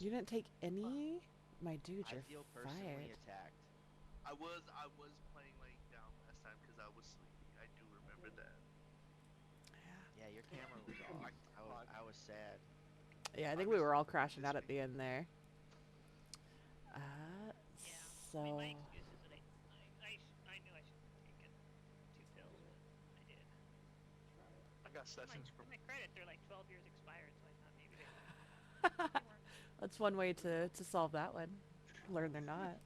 You didn't take any? My dude, I you're feel personally fired. attacked. I was playing laying down last time because I was sleepy. I do remember that. Yeah, your camera was My off. God, I was sad. Yeah, I I think we miss were all playing crashing this out at game. the end there. Uh, Yeah. I mean, my so excuse is that I knew I shouldn't have taken 2 pills, but I did. I got sessions To from. my credit, they're like 12 years expired, so I thought maybe they weren't. that's one way to solve that one. Learn they're not.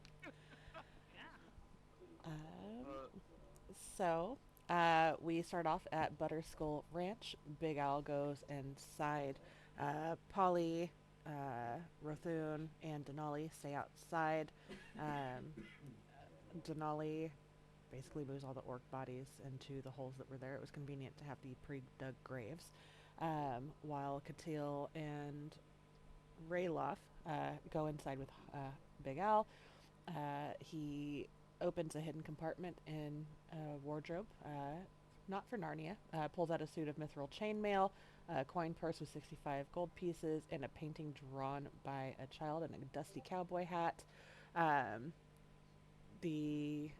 Yeah. Um, Uh, so we start off at Butterskull Ranch. Big Al goes inside. Polly, Rothune, and Denali stay outside. Um, Denali basically moves all the orc bodies into the holes that were there. It was convenient to have the pre-dug graves. While Katil and Rayloff go inside with Big Al. He opens a hidden compartment in a wardrobe, not for Narnia, pulls out a suit of mithril chainmail, a coin purse with 65 gold pieces, and a painting drawn by a child in a dusty cowboy hat. Um, the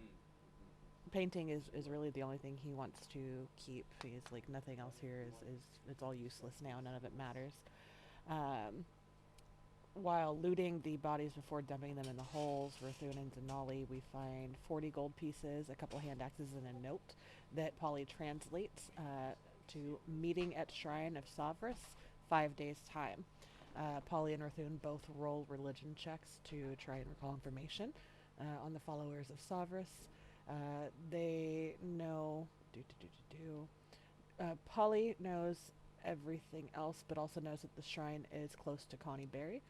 painting is really the only thing he wants to keep. He's like, nothing else here is it's all useless now. None of it matters. Um, while looting the bodies before dumping them in the holes, Rathun and Denali, we find 40 gold pieces, a couple hand axes, and a note that Polly translates to meeting at Shrine of Savras, 5 days' time. Polly and Rathun both roll religion checks to try and recall information on the followers of Savras. They know. Polly knows everything else, but also knows that the shrine is close to Connie Berry.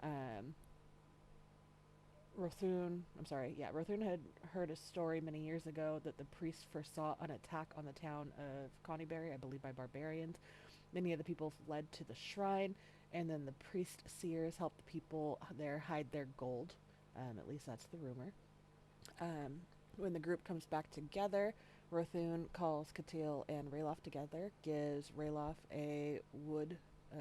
Um, Rothun had heard a story many years ago that the priest foresaw an attack on the town of Connieberry, I believe by barbarians. Many of the people fled to the shrine, and then the priest seers helped the people there hide their gold. At least that's the rumor. When the group comes back together, Rothun calls Katil and Rayloff together, gives Rayloff a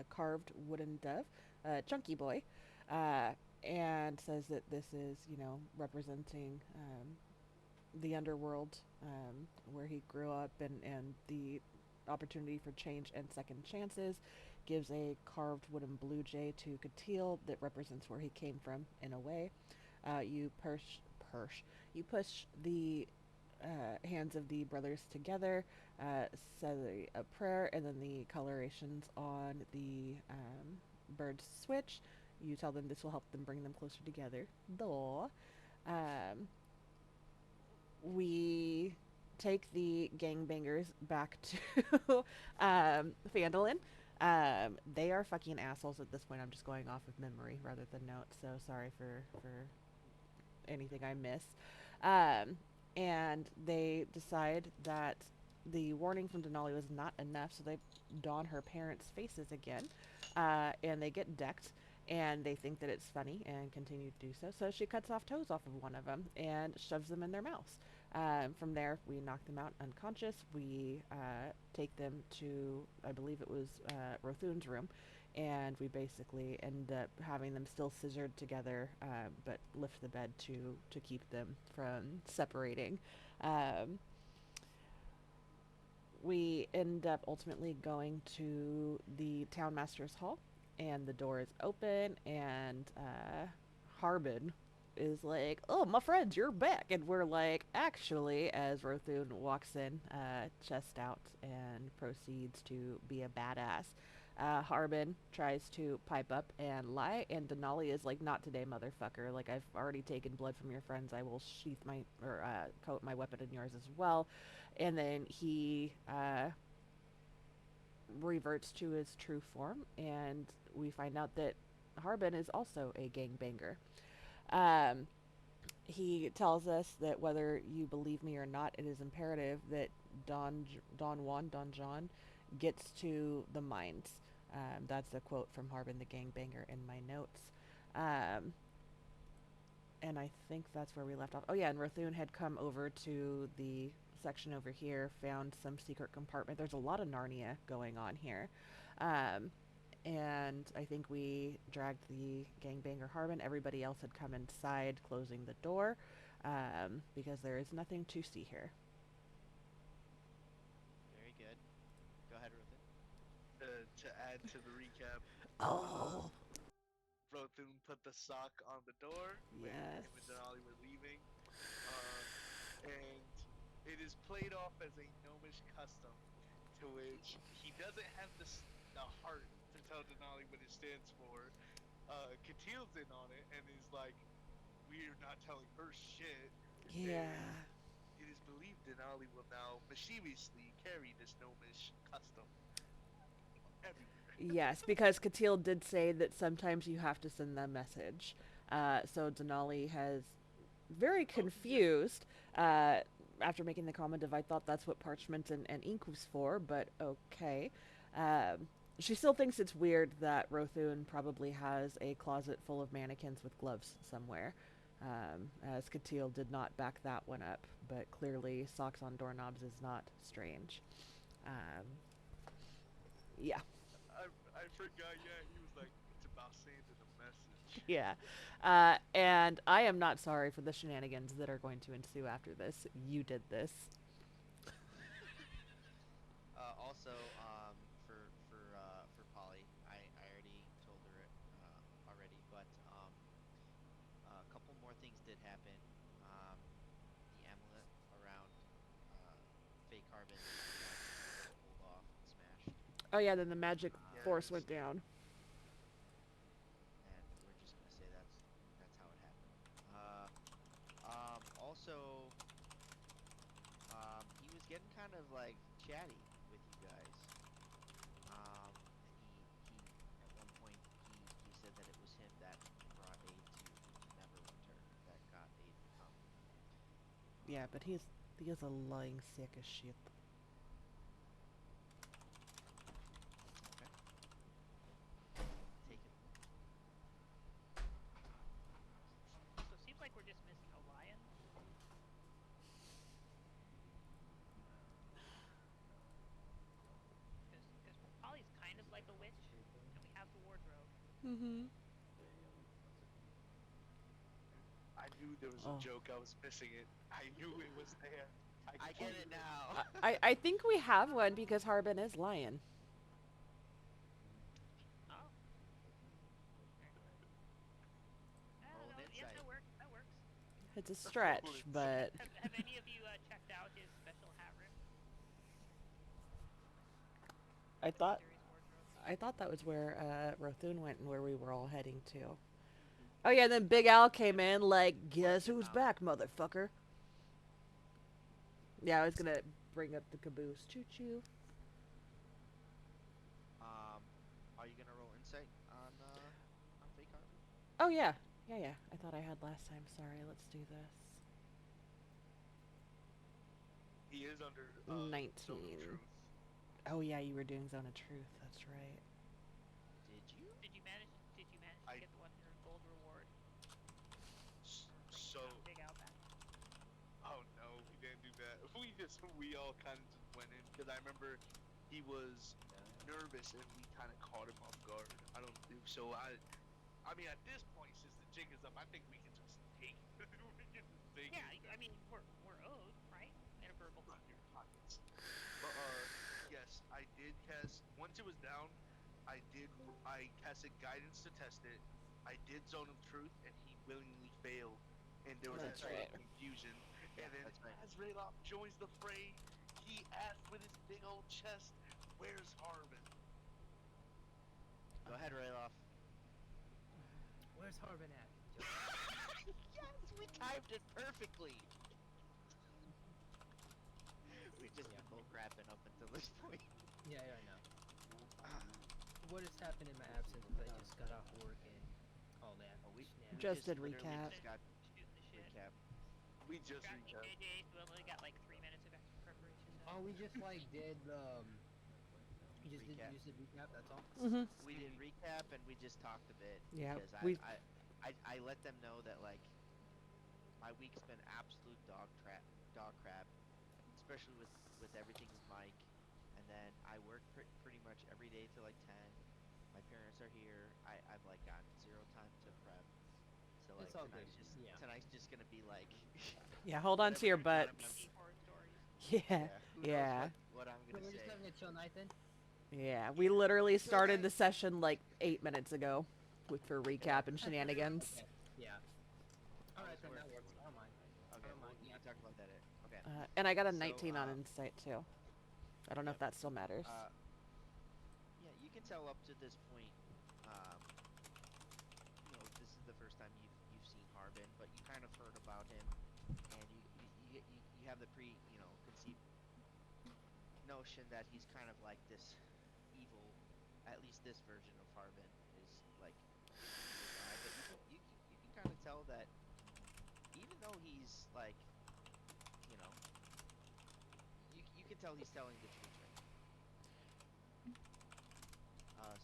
carved wooden dove, a chunky boy, uh, and says that this is, representing the underworld where he grew up and the opportunity for change and second chances. Gives a carved wooden blue jay to Katil that represents where he came from in a way. You push the hands of the brothers together, say a prayer, and then the colorations on the birds switch. You tell them this will help them bring them closer together. Duh. Um, we take the gangbangers back to Fandolin. They are fucking assholes at this point. I'm just going off of memory rather than notes, so sorry for anything I miss. Um, and they decide that the warning from Denali was not enough, so they don her parents' faces again, and they get decked. And they think that it's funny and continue to do so. So she cuts off toes off of one of them and shoves them in their mouths. From there, we knock them out unconscious. We take them to, I believe it was Rothun's room, and we basically end up having them still scissored together, but lift the bed to keep them from separating. Um, we end up ultimately going to the town master's hall, and the door is open, and Harbin is like, "Oh, my friends, you're back," and we're like, "Actually," as Rothun walks in, chest out, and proceeds to be a badass. Harbin tries to pipe up and lie, and Denali is like, "Not today, motherfucker. Like, I've already taken blood from your friends. I will sheath my or coat my weapon in yours as well." And then he reverts to his true form, and we find out that Harbin is also a gangbanger. Um, he tells us that whether you believe me or not, it is imperative that Don John gets to the mines. That's a quote from Harbin the Gangbanger in my notes. Um, and I think that's where we left off. Oh yeah, and Rothune had come over to the section over here, found some secret compartment. There's a lot of Narnia going on here. Um, and I think we dragged the gangbanger Harbin. Everybody else had come inside, closing the door, because there is nothing to see here. Very good. Go ahead, Ruthin. To add to the recap, Oh, Rothun put the sock on the door when yes. him and Denali were leaving, and it is played off as a gnomish custom, to which he doesn't have the heart to tell Denali what it stands for. Katil's in on it and is like, "We're not telling her shit." Yeah. And it is believed Denali will now mischievously carry this gnomish custom everywhere. Yes, because Katil did say that sometimes you have to send that message. So Denali has very confused after making the comment of I thought that's what parchment and ink was for, but okay. She still thinks it's weird that Rothun probably has a closet full of mannequins with gloves somewhere. As Katil did not back that one up, but clearly socks on doorknobs is not strange. Um, yeah, I forgot. Yeah, he was like, "It's about sending a message." yeah. And I am not sorry for the shenanigans that are going to ensue after this. You did this. Also, for Polly, I already told her it already, but a couple more things did happen. Um, the amulet around uh, fake carbon got pulled off and smashed. Oh yeah, then the magic force Yes. went down. And we're just gonna say that's how it happened. Also, he was getting kind of like chatty with you guys. And he at one point he said that it was him that brought aid to Neverwinter that got aid to come. Yeah, Um, but he is a lying sack of shit. okay, take it. So it seems like we're just missing a lion. Because Polly's kind of like a witch, and we have the wardrobe. Mm-hmm. I knew there was a Oh. joke. I was missing it. I knew it was there. I get it now. I think we have one because Harbin is lion. Oh. I Roll don't an know. Yeah, insight. that works. That works. It's a stretch, but Have any of you checked out his special hat room? I The thought mysterious wardrobe. I thought that was where Rothun went and where we were all heading to. Oh yeah, then Big Al came in like, guess who's back, motherfucker? Yeah, I was gonna bring up the caboose. Choo choo. Um, are you gonna roll insight on fake carbon? Oh yeah, yeah. I thought I had last time. Sorry. Let's do this. He is under Zone of 19. Truth. Oh yeah, you were doing Zone of Truth. That's right. Did you? Did you manage to I get the 100 gold reward for bringing so Big Al back? oh no, we didn't do that. We all kind of just went in because I remember he was nervous and we kind of caught him off guard. I don't think so. I mean, at this point, since the jig is up, I think we can just take. We can just take Yeah, it. I mean we're owed, right? In a verbal Not your contract. pockets. But yes, I did cast. Once it was down, I casted guidance to test it. I did Zone of Truth, and he willingly failed, and there was that That's sort of right. confusion. Yeah, And then that's right. as Rayloff joins the fray, he asked with his big old chest, "Where's Harbin?" Go ahead, Rayloff. Where's Harbin at? Yes, we timed it perfectly. We've just Yeah. been bull crapping up until this point. Yeah, I know. What has happened in my absence? I just got off work and all that. We shenanigans. Just did literally recap. just got Shooting the shit. recap. We just Scratch me, recapped. JJ. We only got like 3 minutes of extra preparation. Oh, we just like did you just Recap. did use the recap. That's all. Mm-hmm. We did recap and we just talked a bit Yeah, because we. I let them know that like my week's been absolute dog crap, especially with everything with Mike. And then I work pretty much every day till like 10. My parents are here. I've like gotten zero time to prep. So It's like all good. Yeah. tonight's just gonna be like Yeah, hold on to whatever your comes out of my butts. Spooky horror stories. Yeah, yeah. Who knows yeah, what I'm So gonna we're just say. having a chill night then. yeah. We Yeah. literally Chill started night. the session like 8 minutes ago with for Yeah. recap and shenanigans. Okay. Yeah. All How right was then, work? that works. I don't mind. I Okay. don't Well, mind. we Yeah. can talk about that. Okay. And I got a So 19 on insight too. I don't know if yep. that still matters. Uh, yeah. You can tell up to this point. Um, this is the first time you've seen Harbin, but you kind of heard about him, and you have the conceived notion that he's kind of like this evil, at least this version of Harbin is like this evil guy. But you can kind of tell that even though he's like you know you can tell he's telling the truth right now.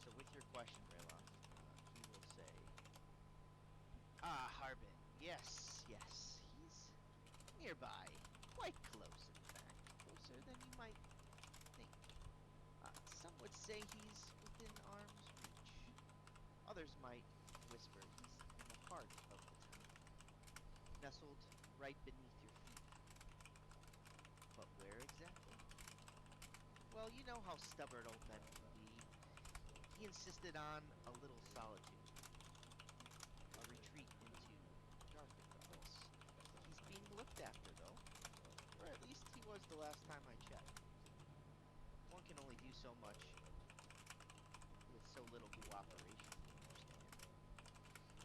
So with your question, Rayloth, he will say, "Ah, Harbin. Yes, yes, he's nearby, quite close, in fact, closer than you might think. Some would say he's within arm's reach. Others might whisper he's in the heart of the town, nestled right beneath your feet. But where exactly? Well, you know how stubborn old men can be. He insisted on a little solitude, a retreat into darker thoughts. He's being looked after, though, or at least he was the last time I checked. One can only do so much with so little cooperation, you understand.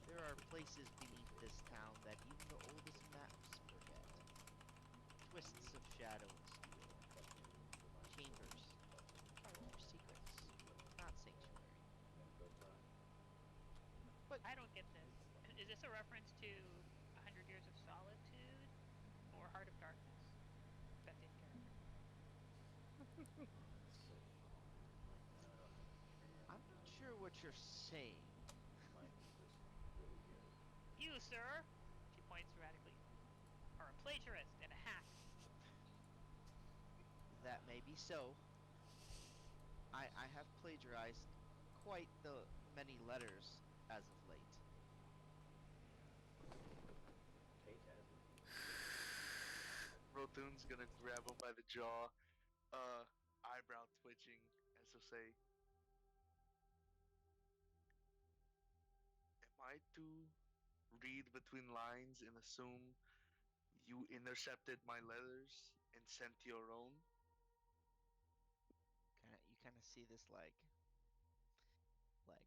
There are places beneath this town that even the oldest maps forget. Twists of shadow and steel, chambers carved for secrets, not sanctuary. But I don't get this. Is this a reference to 100 Years of Solitude or Heart of Darkness? That's in character. I'm not sure what you're saying. You, sir, she points dramatically, are a plagiarist and a hack. That may be so. I have plagiarized quite the many letters as of late. Rothoon's gonna grab him by the jaw, uh, eyebrow twitching, as he'll say, "Am I to read between lines and assume you intercepted my letters and sent your own?" You kind of see this like huh.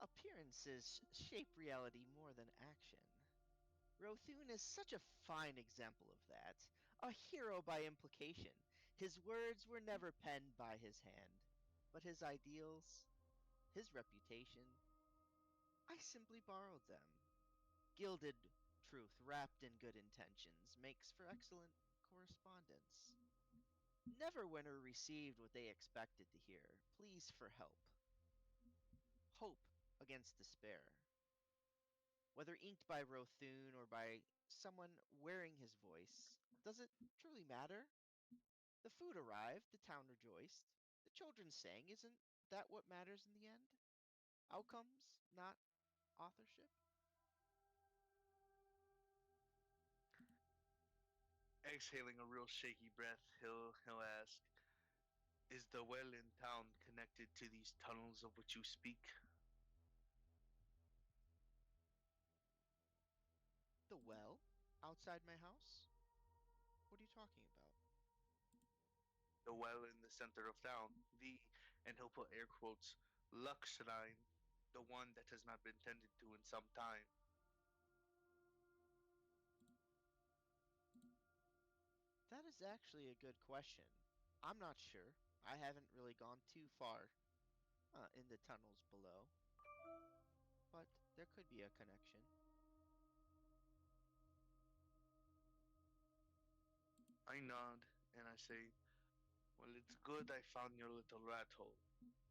Appearances shape reality more than action. Rothoon is such a fine example of that. A hero by implication. His words were never penned by his hand, but his ideals, his reputation, I simply borrowed them. Gilded truth wrapped in good intentions makes for excellent correspondence. Never winner received what they expected to hear. Pleas for help. Hope against despair. Whether inked by Rothoon or by someone wearing his voice, does it truly matter? The food arrived, the town rejoiced, the children sang. Isn't that what matters in the end? Outcomes, not authorship? Exhaling a real shaky breath, he'll ask, "Is the well in town connected to these tunnels of which you speak?" The well? Outside my house? What are you talking about? The well in the center of town, and he'll put air quotes, luck shrine, the one that has not been tended to in some time. That is actually a good question. I'm not sure. I haven't really gone too far in the tunnels below, but there could be a connection. I nod and I say, "Well, it's good I found your little rat hole,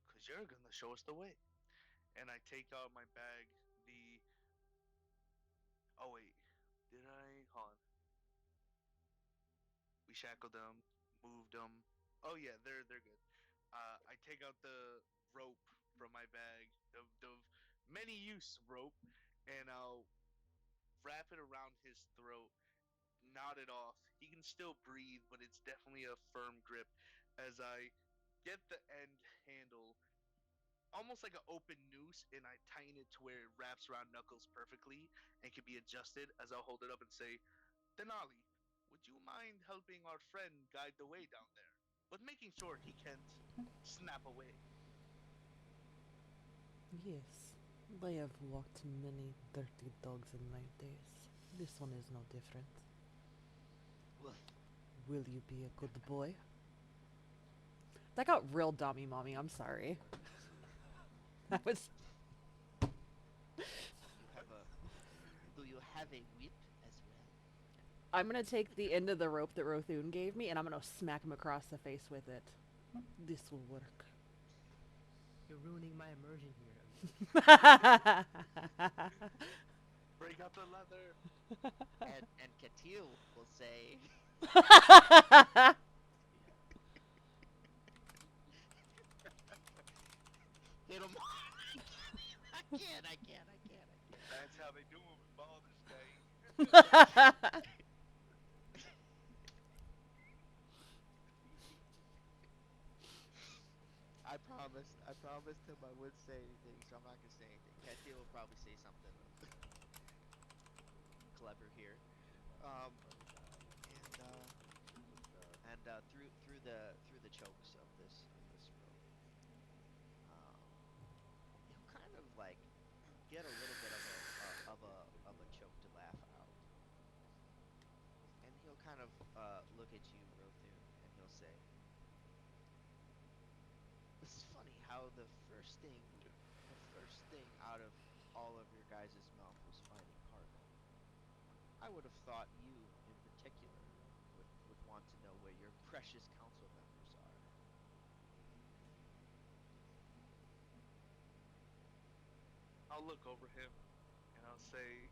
'cause you're gonna show us the way." And I take out my bag, oh wait, did I? Hold on. We shackled them, moved them. Oh yeah, they're good. I take out the rope from my bag, the many use rope, and I'll wrap it around his throat, knot it off. He can still breathe, but it's definitely a firm grip as I get the end handle almost like an open noose, and I tighten it to where it wraps around Knuckles perfectly and can be adjusted as I'll hold it up and say, Denali, would you mind helping our friend guide the way down there? But making sure he can't snap away. Yes, I have walked many dirty dogs in my days. This one is no different. Well, Will you be a good boy? That got real dummy mommy, I'm sorry. That was. you have a. Do you have a whip as well? I'm gonna take the end of the rope that Rothun gave me and I'm gonna smack him across the face with it. This will work. You're ruining my immersion here. Break out the leather. And Katil will say, hit him. I can't. I can't. I can't. I can't. That's how they do it in Baldur's Gate. I promised. I promised him I wouldn't say anything, so I'm not gonna say anything. Katia will probably say something clever here. Um, and through the chokes of this rope, um, he'll kind of like get a little bit of a choke to laugh out, and he'll kind of look at you, Rothun, and he'll say, "This is funny how the first thing out of all of your guys' mouth was finding Harbin. I would have thought you, in particular, would want to know where your precious council members are." I'll look over him and I'll say,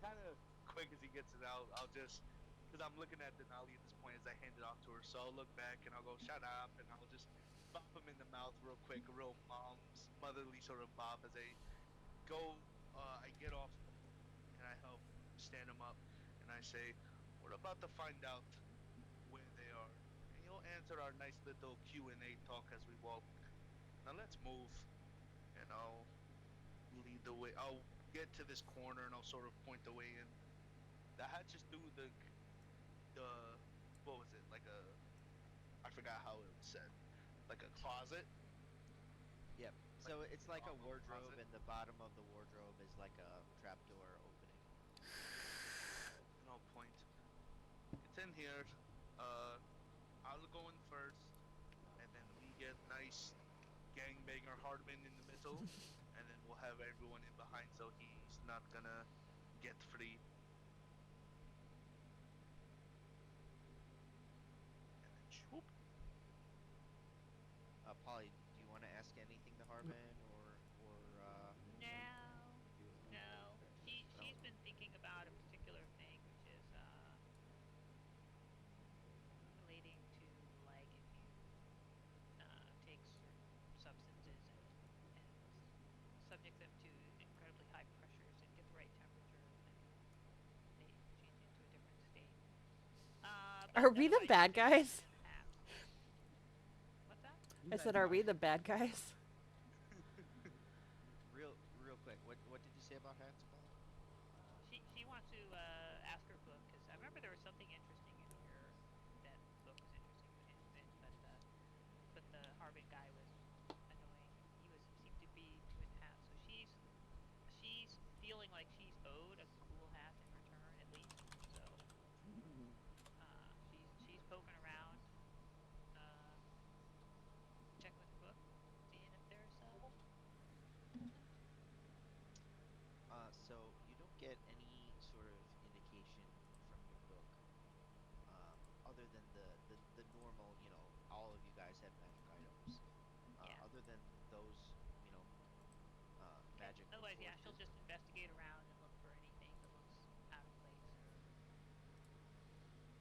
kind of quick as he gets it out, I'll just, because I'm looking at Denali at this point as I hand it off to her, so I'll look back and I'll go, shut up, and I'll just bop him in the mouth real quick, a real mom's motherly sort of bop as I get off and I help stand him up and I say, we're about to find out where they are. And you'll answer our nice little Q&A talk as we walk. Now let's move and I'll lead the way. I'll get to this corner and I'll sort of point the way in. The hatch is through the what was it? Like a I forgot how it was said. Like a closet. Yep. Like So it's like a a wardrobe, closet. and the bottom of the wardrobe is like a trapdoor opening. No point. It's in here. Uh, I'll go in first, and then we get nice gangbanger Hardman in the middle, and then we'll have everyone in behind so he's not gonna get free. And then shoop. Polly, do you want to ask anything to Harbin or No, no. no? She's been thinking about a particular thing, which is relating to like if you take certain substances and subject them to incredibly high pressures and get the right temperature, then they change into a different state. But Are we the otherwise, she's bad been thinking guys? in the past. What's that? You I guys said, are are. we the bad guys? Real quick, what did you say about hats, Polly? She wants to ask her book because I remember there was something interesting in here that book was interesting, but the Harbin guy was annoying. He was seemed to be too into hats, so she's feeling like she's owed a cool hat in return at least. So she's poking around, uh, checking with her book, seeing if there's something. So you don't get any sort of indication from your book, other than the normal, all of you guys have magic items. Yeah. Other than those, Okay. magical Otherwise, yeah, she'll torches. just investigate around and look for anything that looks out of place or.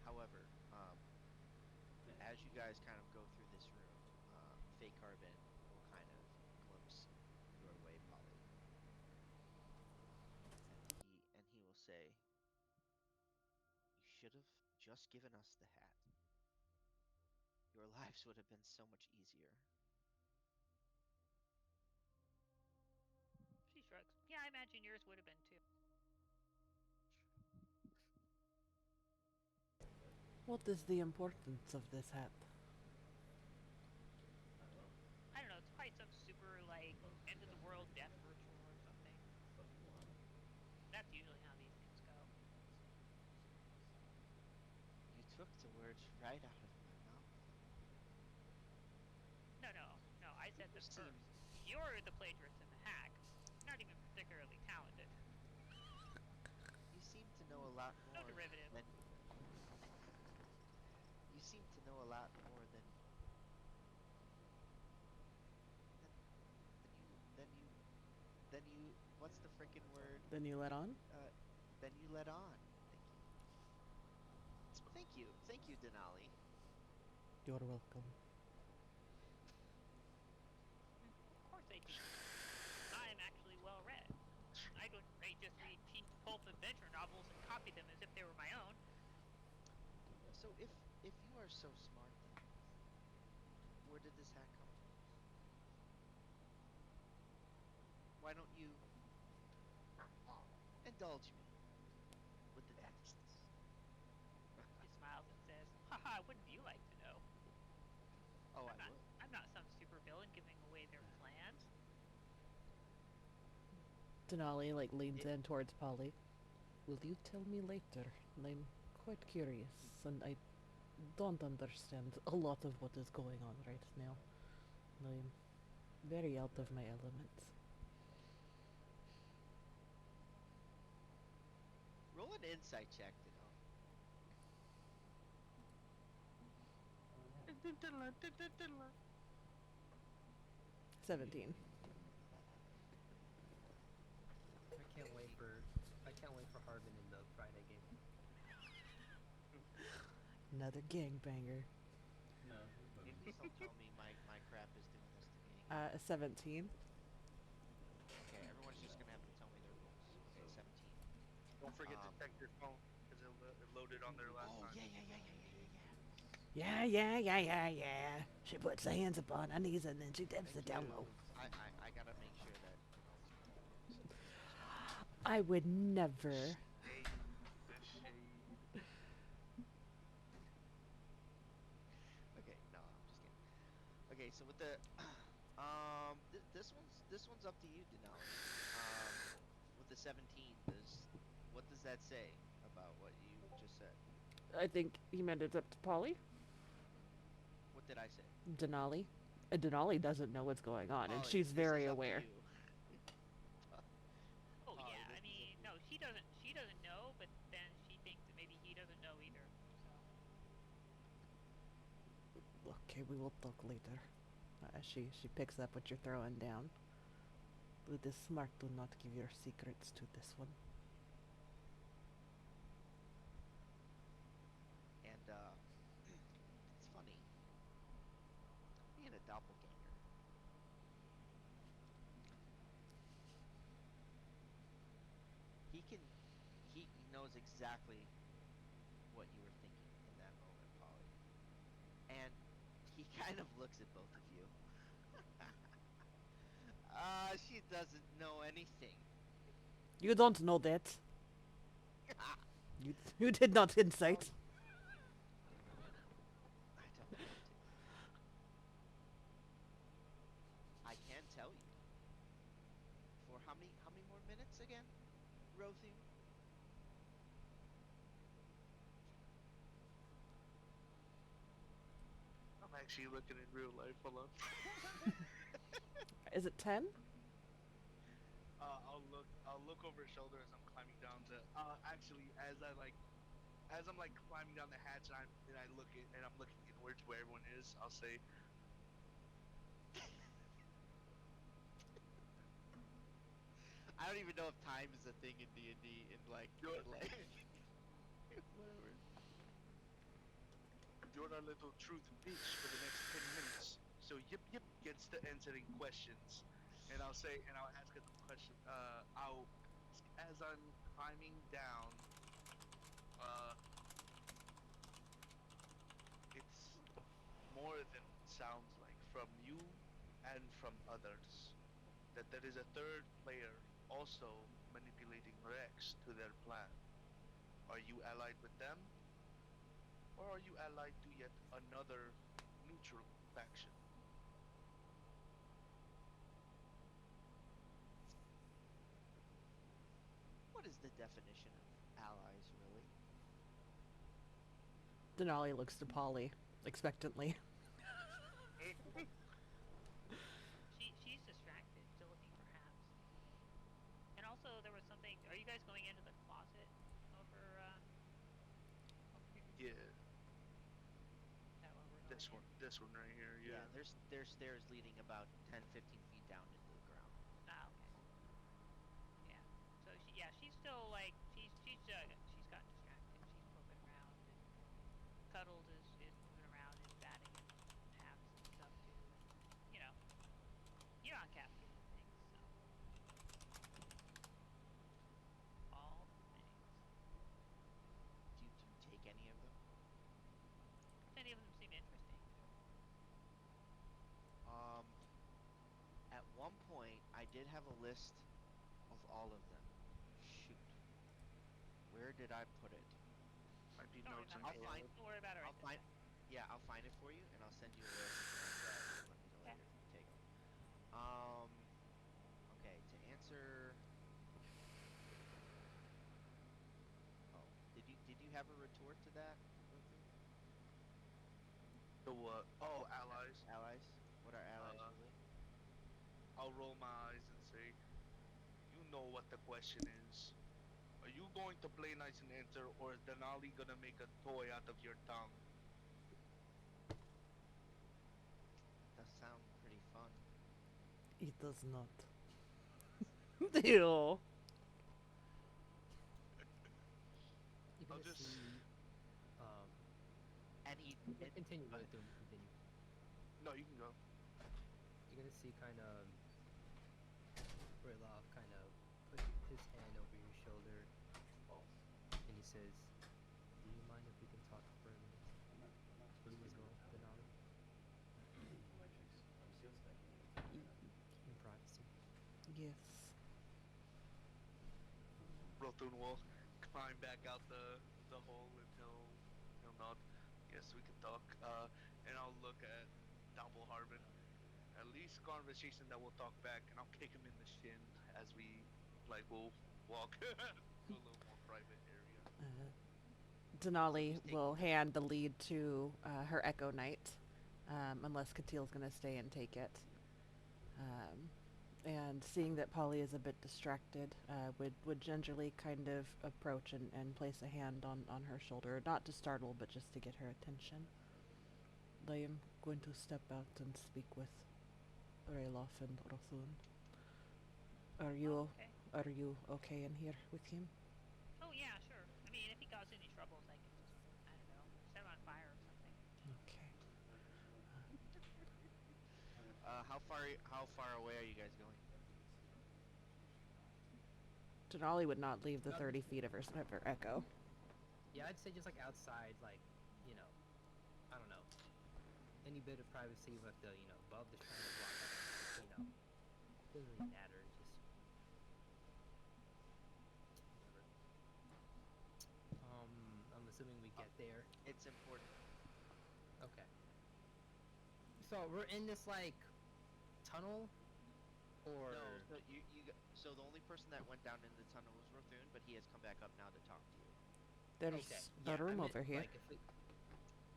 However, as you guys kind of go through this room, fake Harbin will kind of glimpse your way, Polly, and he will say, "You should have just given us the hat. Your lives would have been so much easier." She shrugs. Yeah, I imagine yours would have been too. What is the importance of this hat? I don't know. It's probably some super like end of the world death ritual or something. That's usually how these things go. You took the words right out of my mouth. No, no, no. I said You them seem first. You're the plagiarist and the hack. You're not even particularly talented. you seem to know a lot No more derivative. than you seem to know a lot more than than you what's the frickin' word? Then you let on? Uh than you let on. Thank you. Thank you, Denali. You're welcome. Of course I do. I am actually well read. I don't just read cheap pulp adventure novels and copy them as if they were my own. So if you are so smart then, where did this hat come from? Why don't you indulge me with the details? She smiles and says, "Haha, wouldn't you like to know? Oh, I'm I not would. I'm not some supervillain giving away their plans." Denali like leans It in towards Polly. Will you tell me later? I'm quite curious, and I don't understand a lot of what is going on right now. I'm very out of my element. roll an insight check, Denali. 17. I can't wait Okay. for I can't wait for Harbin in the Friday game. Another gangbanger. Please don't tell me my crap is doing this to me. A 17. Okay, everyone's just gonna have to tell me their rolls. Okay, 17. Don't forget to Um. check your phone because it loaded on there last Oh time. yeah. Yeah. She puts her hands upon her knees and then she dips Thank it down low. you. I gotta make sure that Denali's paying attention, so just one second. I would never. The shade. Okay, no, I'm just kidding. Okay, so with the this one's up to you, Denali. With the 17, does what does that say about what you just said? I think he meant it's up to Polly. What did I say? Denali. Denali doesn't know what's going on, and Polly, she's this very is up to aware. you. Po- Oh Polly, yeah, this I is up mean, to you. no, she doesn't know, but then she thinks that maybe he doesn't know either. So Okay, we will talk later. She picks up what you're throwing down. It is smart to not give your secrets to this one. And it's funny being a doppelganger. He can he knows exactly what you were thinking in that moment, Polly. And he kind of looks at both of you. She doesn't know anything. You don't know that. You did not Well, insight. I don't want to. I can tell you. For how many more minutes again, Rothu? I'm actually looking in real life. Hold on. Is it 10? I'll look. I'll look over his shoulder as I'm climbing down the. Actually, as I'm like climbing down the hatch, and I look at and I'm looking inward to where everyone is. I'll say, I don't even know if time is a thing in D&D "You're, in like whatever. you're our little truth bitch for the next 10 minutes." So Yip Yip gets to answering questions, and I'll ask her the question. I'll as I'm climbing down. Uh, it's more than it sounds like from you and from others that there is a third player also manipulating Rex to their plan. Are you allied with them, or are you allied to yet another neutral faction? What is the definition of allies, really? Denali looks to Polly expectantly. She's distracted, still looking for Haps. And also, there was something. Are you guys going into the closet over here? Yeah, Is that where we're going in? this one right here. Yeah, Yeah. there's stairs leading about 10, 15 feet down into the ground. Ah, okay. Yeah. So she's still like she's gotten distracted. She's poking around, and Cuddled is moving around and batting at Haps and stuff too. And you know, you're on cascade and things, so all the things. Do you take any of them? If any of them seem interesting, sure. Um, at one point, I did have a list of all of them. Shoot, where did I put it? Might be Don't worry notes about in it I'll right now. find, Claude. Don't worry about it I'll right this find, second. yeah, I'll find it for you, and I'll send you a list, and you can let me know Okay. later if you take them. Um, okay, to answer. Oh, did you have a retort to that, Rothu? The what? Oh, allies. Allies? What are allies Uh, really? I'll roll my eyes and say, you know what the question is. Are you going to play nice and answer, or is Denali gonna make a toy out of your tongue? Does sound pretty fun. It does not. Ew. You're I'll gonna just. see. Um, And he and continue, Uh, really, continue. no, you can go. You're gonna see kind of Orlov kind of put his hand over your shoulder, and he says, "Do you mind if we can talk for a minute, please, as well, Denali, in privacy?" Yes. Rothun will climb back out the hole and he'll nod. Yes, we can talk. And I'll look at Double Harbin. At least conversation that we'll talk back, and I'll kick him in the shin as we we'll walk to a little more private area. Uh, so Denali who's taking will the hand the lead to her Echo Knight, unless Katil's going to stay and take it. Um, and seeing that Polly is a bit distracted, would gingerly kind of approach and place a hand on her shoulder, not to startle, but just to get her attention. I am going to step out and speak with Rayloff and Rothun. Are Oh, you okay. are you okay in here with him? Oh yeah, sure. I mean, if he causes any troubles, I can just I don't know, set him on fire or something. Okay. how far away are you guys going? Denali would not leave the About 30 feet of her Echo. Yeah, I'd say just like outside, like, you know, I don't know, any bit of privacy with the, above the shrine of block, doesn't really matter. Just whatever. I'm assuming we Uh, get there. it's important. Okay. So we're in this like tunnel, or No, so the only person that went down in the tunnel was Rothun, but he has come back up now to talk to you. okay, There's a yeah, I room meant over here. like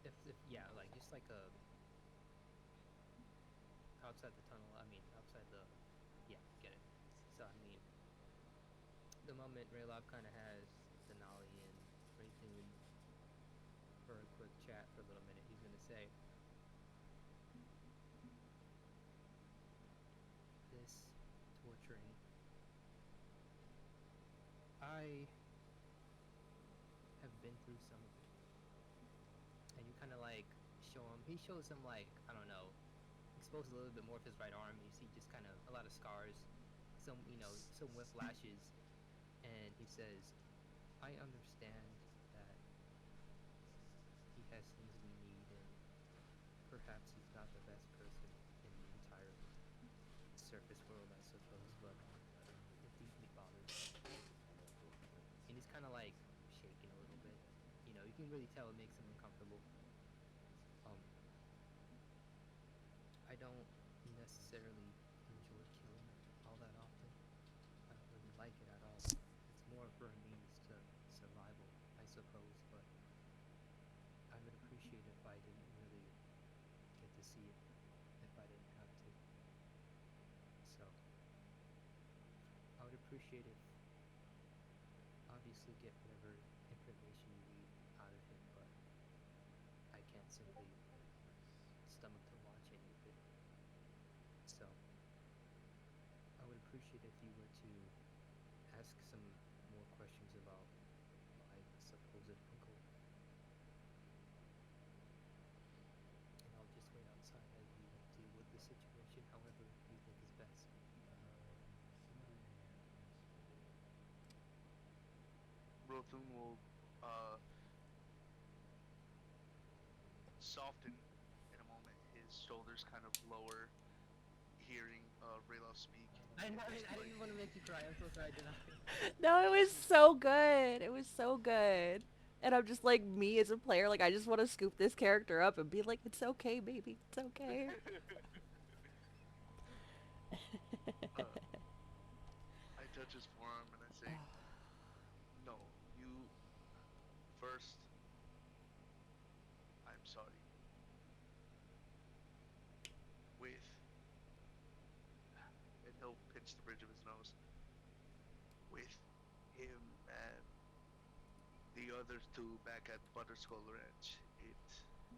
if yeah, like just like a outside the tunnel. I mean, outside the yeah, get it. So I mean, the moment Raylov kind of has Denali and Raythun for a quick chat for a little minute, he's gonna say, "This torturing, I have been through some of it." And you kind of like show him. He shows him like, I don't know, exposes a little bit more of his right arm. And you see just kind of a lot of scars, some whiplashes, and he says, "I understand that he has things we need, and perhaps he's not the best person in the entire surface world, I suppose, but it deeply bothers me." And he's kind of like shaking a little bit. You can really tell it makes him uncomfortable. Um, I don't necessarily enjoy killing all that often. I don't really like it at all. It's more for a means to survival, I suppose, but I would appreciate if I didn't really get to see it if I didn't have to. So, I would appreciate if obviously get whatever information you need out of it, but I can't simply stomach to watch any of it. So, I would appreciate if you were to ask some more questions about my supposed uncle, and I'll just wait outside as you deal with the situation however you think is best. Rothun will uh, soften in a moment. His shoulders kind of lower, hearing Raylo speak, and just I like, didn't want to make you cry. I'm so sorry, did I? No, it was so good. It was so good. And I'm just like me as a player, like I just want to scoop this character up and be like, it's okay, baby, it's okay. uh, I touch his forearm and I say, "No, you first. I'm sorry." With, and he'll pinch the bridge of his nose. With him and the other two back at Butterskull Ranch, it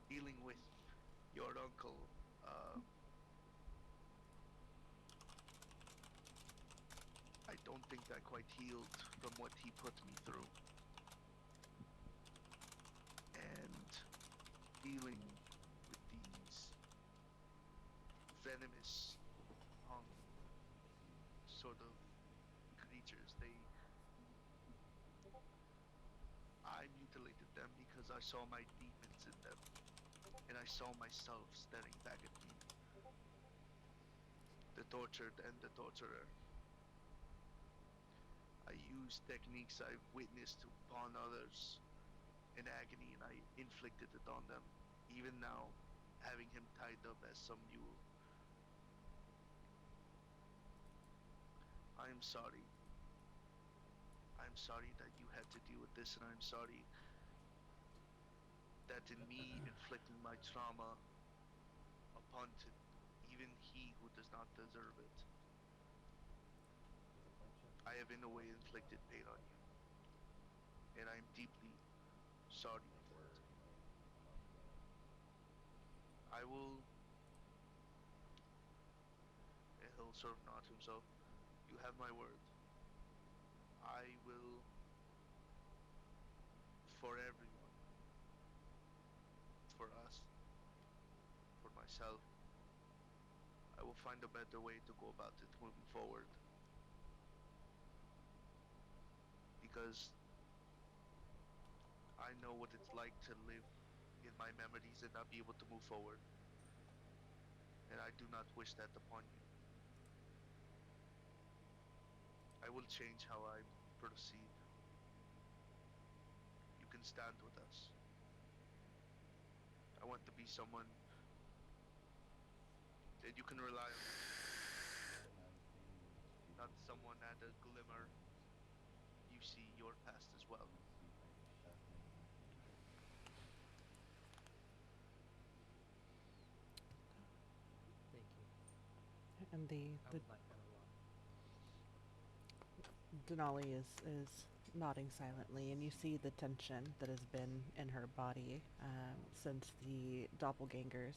dealing with your uncle. I don't think I quite healed from what he put me through, and dealing with these venomous, um, sort of creatures. I mutilated them because I saw my demons in them, and I saw myself staring back at me, the tortured and the torturer. I used techniques I witnessed upon others in agony, and I inflicted it on them. Even now, having him tied up as some mule. I am sorry. I'm sorry that you had to deal with this, and I'm sorry that in me inflicting my trauma upon even he who does not deserve it, I have in a way inflicted pain on you, and I am deeply sorry of that. I will, and he'll sort of nod to himself, you have my word. I will, for everyone, for us, for myself, I will find a better way to go about it moving forward. Because I know what it's like to live in my memories and not be able to move forward. And I do not wish that upon you. I will change how I proceed. You can stand with us. I want to be someone that you can rely on, not someone at a glimmer you see your past as well. Thank you. And I the would like that a lot. Denali is nodding silently, and you see the tension that has been in her body since the doppelgangers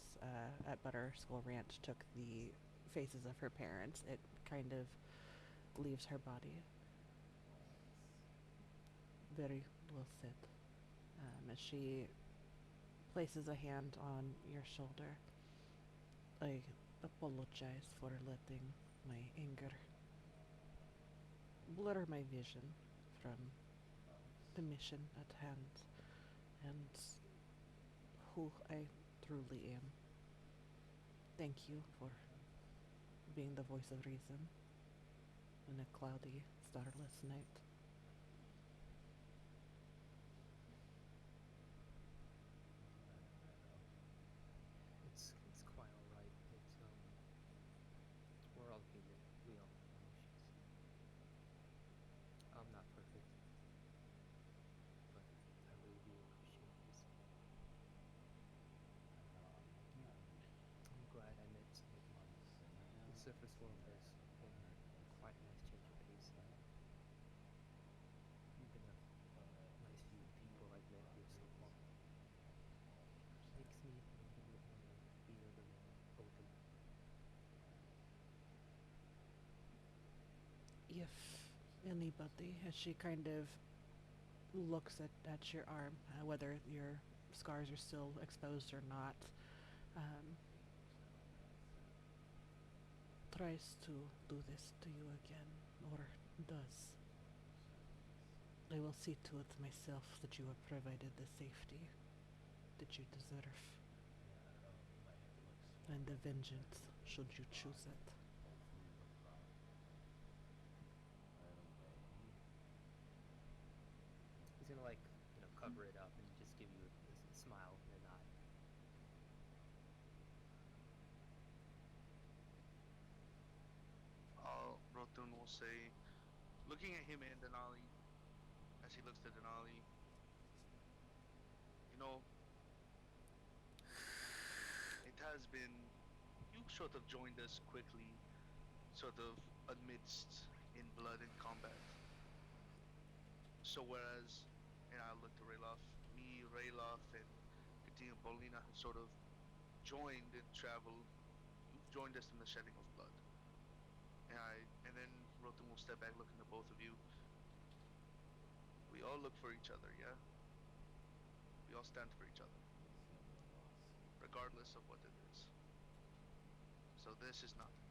at Butter School Ranch took the faces of her parents. It kind of leaves her body. Very well said. As she places a hand on your shoulder, a apologize for letting my anger blur my vision from the mission at hand and who I truly am. Thank you for being the voice of reason in a cloudy, starless night. It's quite all right. We're all human. We all have emotions. I'm not perfect, but I really do appreciate this. I'm glad I met some of you. The surface world has been quite a nice change of pace, and you've been a nice view of people I've met here so far. Makes me a little bit want to be a little more open. If anybody, as she kind of looks at your arm, whether your scars are still exposed or not, um, tries to do this to you again, or does, I will see to it myself that you are provided the safety that you deserve, and the vengeance should you choose it. He's gonna like cover it up and just give you a smile and a nod. Rotun will say, looking at him and Denali, as he looks to Denali, you know, it has been, you sort of joined us quickly, sort of amidst in blood and combat. So whereas, and I look to Rayloff, me, Rayloff, and Katina and Paulina have sort of joined and traveled. You've joined us in the shedding of blood. And then Rotun will step back, looking to both of you. We all look for each other, yeah? We all stand for each other, regardless of what it is. So this is nothing.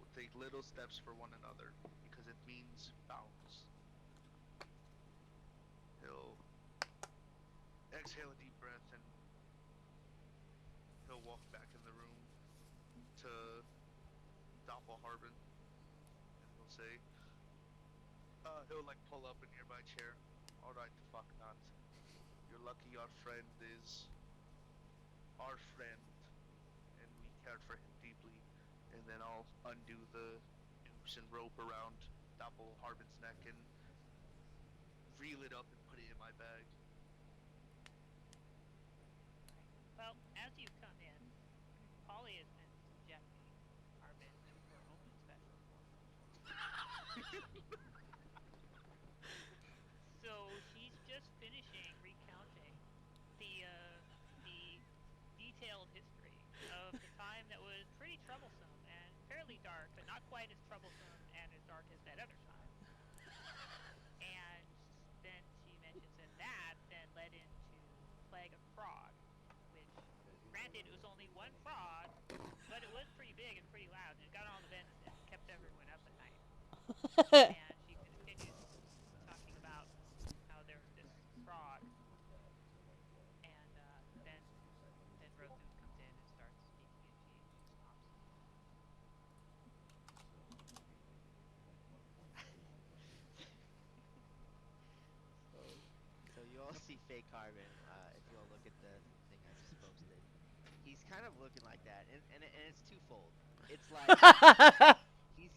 We'll take little steps for one another because it means bounds. He'll exhale a deep breath and he'll walk back in the room to Doppelharbin and he'll say, he'll like pull up a nearby chair. All right, the fuck not. You're lucky our friend is our friend, and we cared for him deeply. And then I'll undo the noose and rope around Doppelharbin's neck and reel it up and put it in my bag. Well, as you come in, Polly has been subjecting Harbin to her own special form of torture. So she's just finishing recounting the detailed history of the time that was pretty troublesome and fairly dark, but not quite as troublesome and as dark as that other time. And then she mentions that then led into the plague of frog, which, granted, it was only one frog, but it was pretty big and pretty loud, and it got on all the vents and kept everyone up at night. And she continues talking about how there was this frog, and then Rothun comes in and starts speaking, and she stops. So, so you all see fake Harbin. If you all look at the thing I just posted, he's kind of looking like that, and it's twofold. It's like he's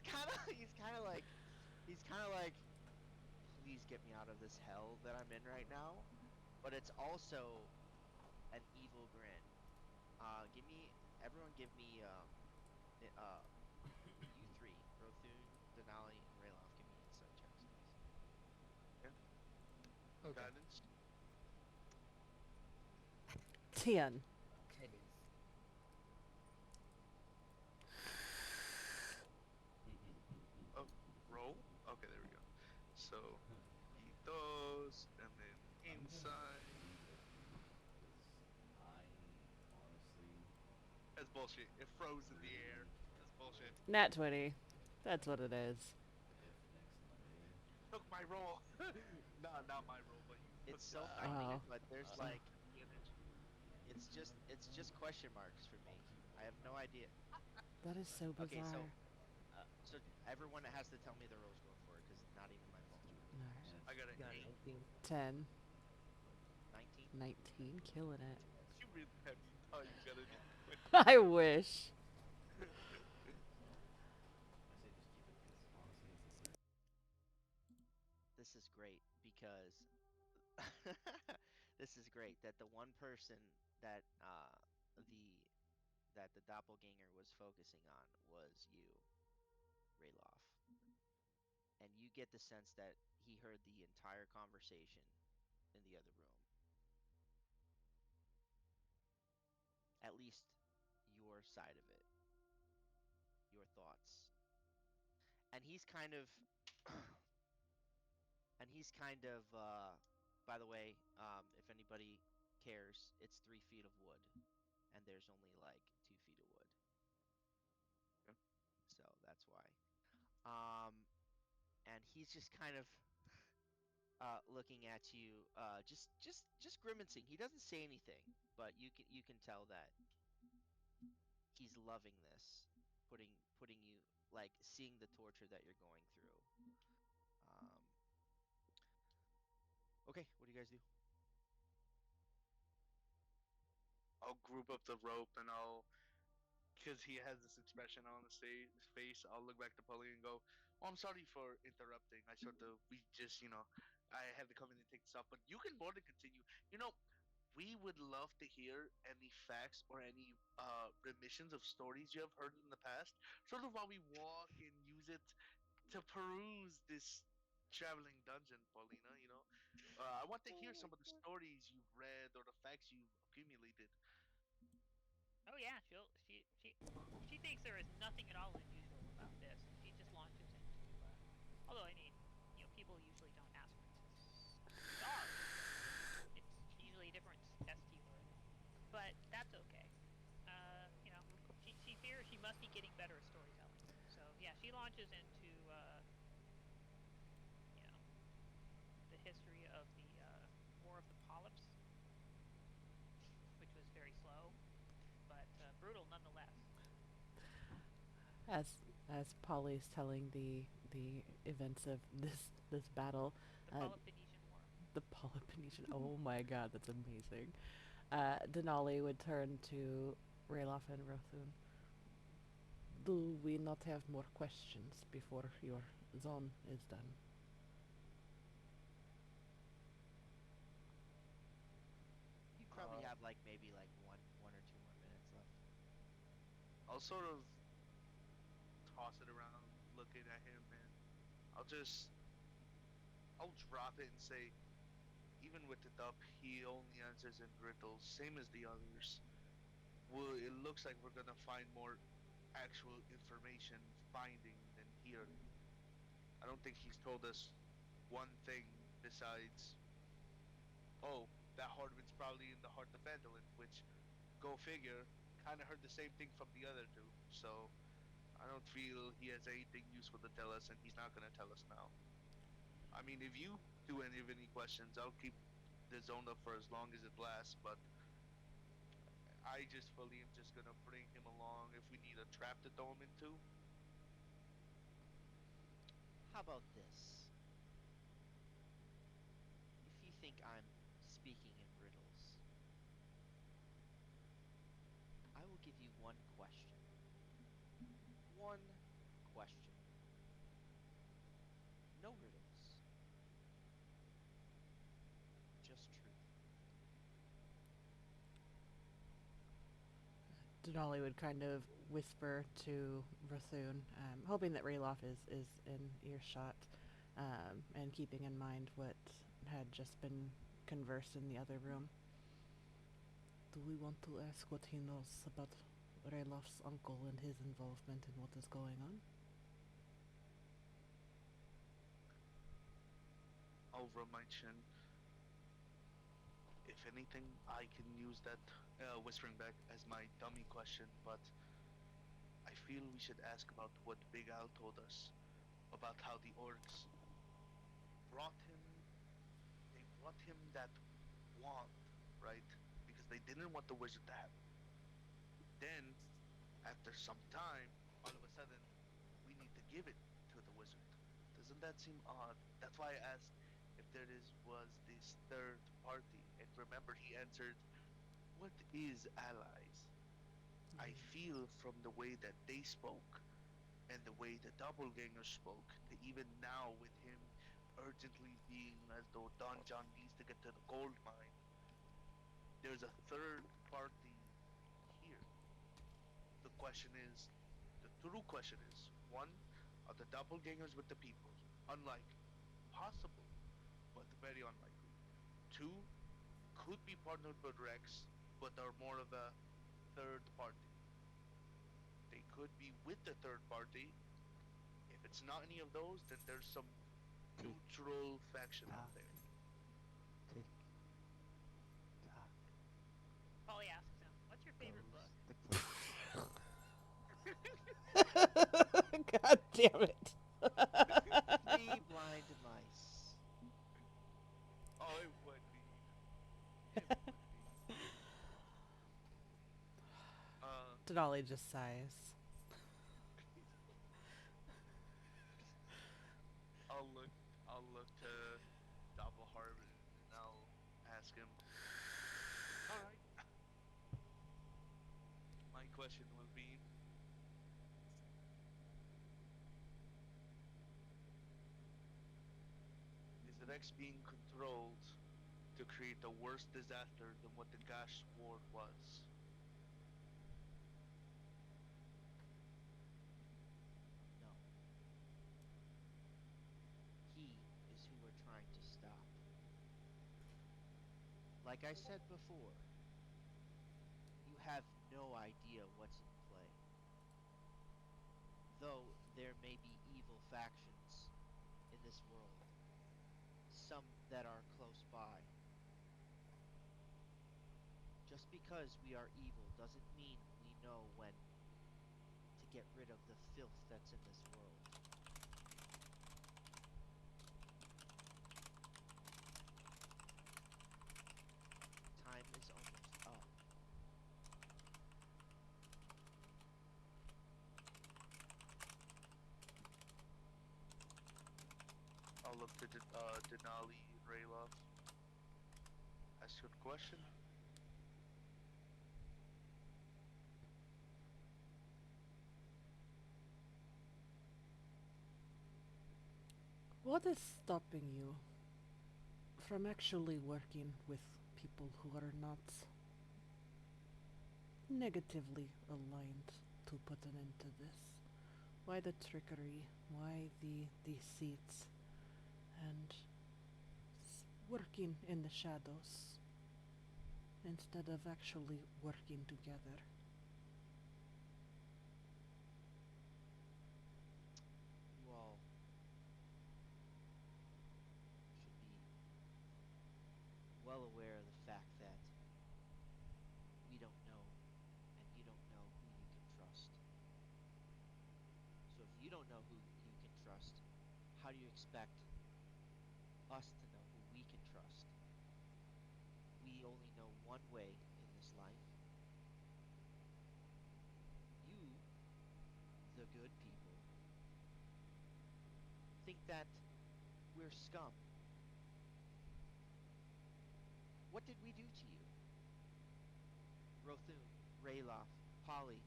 kind of he's kind of like, please get me out of this hell that I'm in right now. But it's also an evil grin. Give me everyone, give me you three, Rothun, Denali, and Rayloff. Give me insight checks, please. Yeah, Okay. guidance. 10. Goodness. Oh, roll. Okay, there we go. So he does, and then inside. As bullshit. It froze in the air. That's bullshit. Nat 20. That's what it is. Took my roll. No, not my roll, but you took It's the so Oh. 19, but there's Uh, like damage. it's just question marks for me. I have no idea. that is so Okay, so bizarre. so everyone has to tell me the roll score for it because it's not even my fault. Alright. I got an You got a 8. 19. 10. 19. 19. Killing it. You really had me thought you got an 20. I wish. This is great because this is great that the one person that the that the doppelganger was focusing on was you, Rayloff, and you get the sense that he heard the entire conversation in the other room, at least your side of it, your thoughts, and he's kind of and he's kind of by the way, if anybody cares, it's 3 feet of wood, and there's only like 2 feet of wood, so that's why. Um, and he's just kind of looking at you, just grimacing. He doesn't say anything, but you can tell that he's loving this, putting you like seeing the torture that you're going through. Um, okay, what do you guys do? I'll group up the rope and because he has this expression on his face, I'll look back to Polly and go, "Oh, I'm sorry for interrupting. We just, I had to come in and take this off, but you can more than continue. You know, we would love to hear any facts or any remissions of stories you have heard in the past, sort of while we walk and use it to peruse this traveling dungeon, Paulina. I want to hear some of the stories you've read or the facts you've accumulated. Oh yeah, she thinks there is nothing at all unusual about this, and she just launches into. Although I mean, people usually don't ask for stars. It's usually a different ST word, but that's okay. She fears she must be getting better at storytelling. So yeah, she launches into you know the history of the War of the Polyps, which was very slow but brutal nonetheless. As Polly's telling the events of this battle, The uh, Peloponnesian War. the Peloponnesian. Oh my god, that's amazing. Denali would turn to Rayloff and Rothun. Do we not have more questions before your zone is done? You probably Uh, have like maybe like one or two more minutes left. I'll sort of toss it around, looking at him, and I'll just I'll drop it and say, even with the dup, he only answers in riddles, same as the others. Well, it looks like we're gonna find more actual information finding than hearing. I don't think he's told us one thing besides, oh, that Hardman's probably in the heart of Phandalin, which, go figure, kind of heard the same thing from the other two. So I don't feel he has anything useful to tell us, and he's not gonna tell us now. I mean, if you do any questions, I'll keep the zone up for as long as it lasts. But I just fully am just gonna bring him along if we need a trap to throw him into. How about this? If you think I'm speaking in riddles, I will give you one question. One question. No riddles, just truth. Denali would kind of whisper to Rothun, hoping that Rayloff is in earshot, and keeping in mind what had just been conversed in the other room. Do we want to ask what he knows about Rayloff's uncle and his involvement in what is going on? I'll rub my chin. If if anything, I can use that whispering back as my dummy question, but I feel we should ask about what Big Al told us about how the orcs brought him. They brought him that wand, right? Because they didn't want the wizard to have it. Then, after some time, all of a sudden, we need to give it to the wizard. Doesn't that seem odd? That's why I asked if there is was this third party. And remember, he answered, "What is allies?" I feel from the way that they spoke and the way the doppelganger spoke, that even now with him urgently being as though Don John needs to get to the gold mine, there's a third party here. The question is, the true question is, one, are the doppelgangers with the people? Unlikely. Possible, but very unlikely. Two, could be partnered with Rex, but are more of a third party. They could be with the third party. If it's not any of those, then there's some Tick neutral faction out tock. there. Tick tock. Polly asks him, "What's your favorite Goes book?" the clock. God damn it. Three blind mice. Oh, it would be. It would be. Uh, Denali just sighs. I'll look. I'll look to Doppelharbin and I'll ask him. All right. My question will be: is Rex being controlled to create a worse disaster than what the Gash War was? No. He is who we're trying to stop. Like I said before, you have no idea what's in play. Though there may be evil factions in this world, some that are close by. Just because we are evil doesn't mean we know when to get rid of the filth that's in this world. Time is almost up. I'll look to Denali and Raylov. Ask you a question. What is stopping you from actually working with people who are not negatively aligned to put an end to this? Why the trickery? Why the deceits? And working in the shadows instead of actually working together? You all should be well aware of the fact that we don't know and you don't know who you can trust. So if you don't know who you can trust, how do you expect us to know who we can trust? We only know one way in this life. You, the good people, think that we're scum. What did we do to you? Rothun, Ralof, Polly,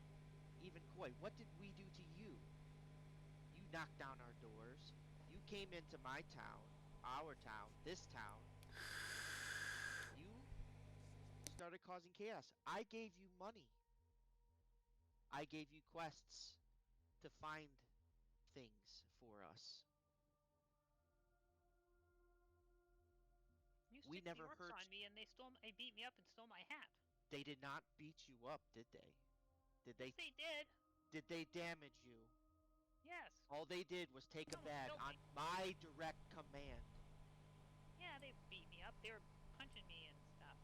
even Koi, what did we do to you? You knocked down our doors. You came into my town, our town, this town. You started causing chaos. I gave you money. I gave you quests to find things for us. You We stick the never orcs hurt. on me, and they beat me up and stole my hat. They did not beat you up, did they? Did Yes, they they did. did they damage you? Yes. All they did was take a Almost bag killed on me. my direct command. Yeah, they beat me up. They were punching me and stuff.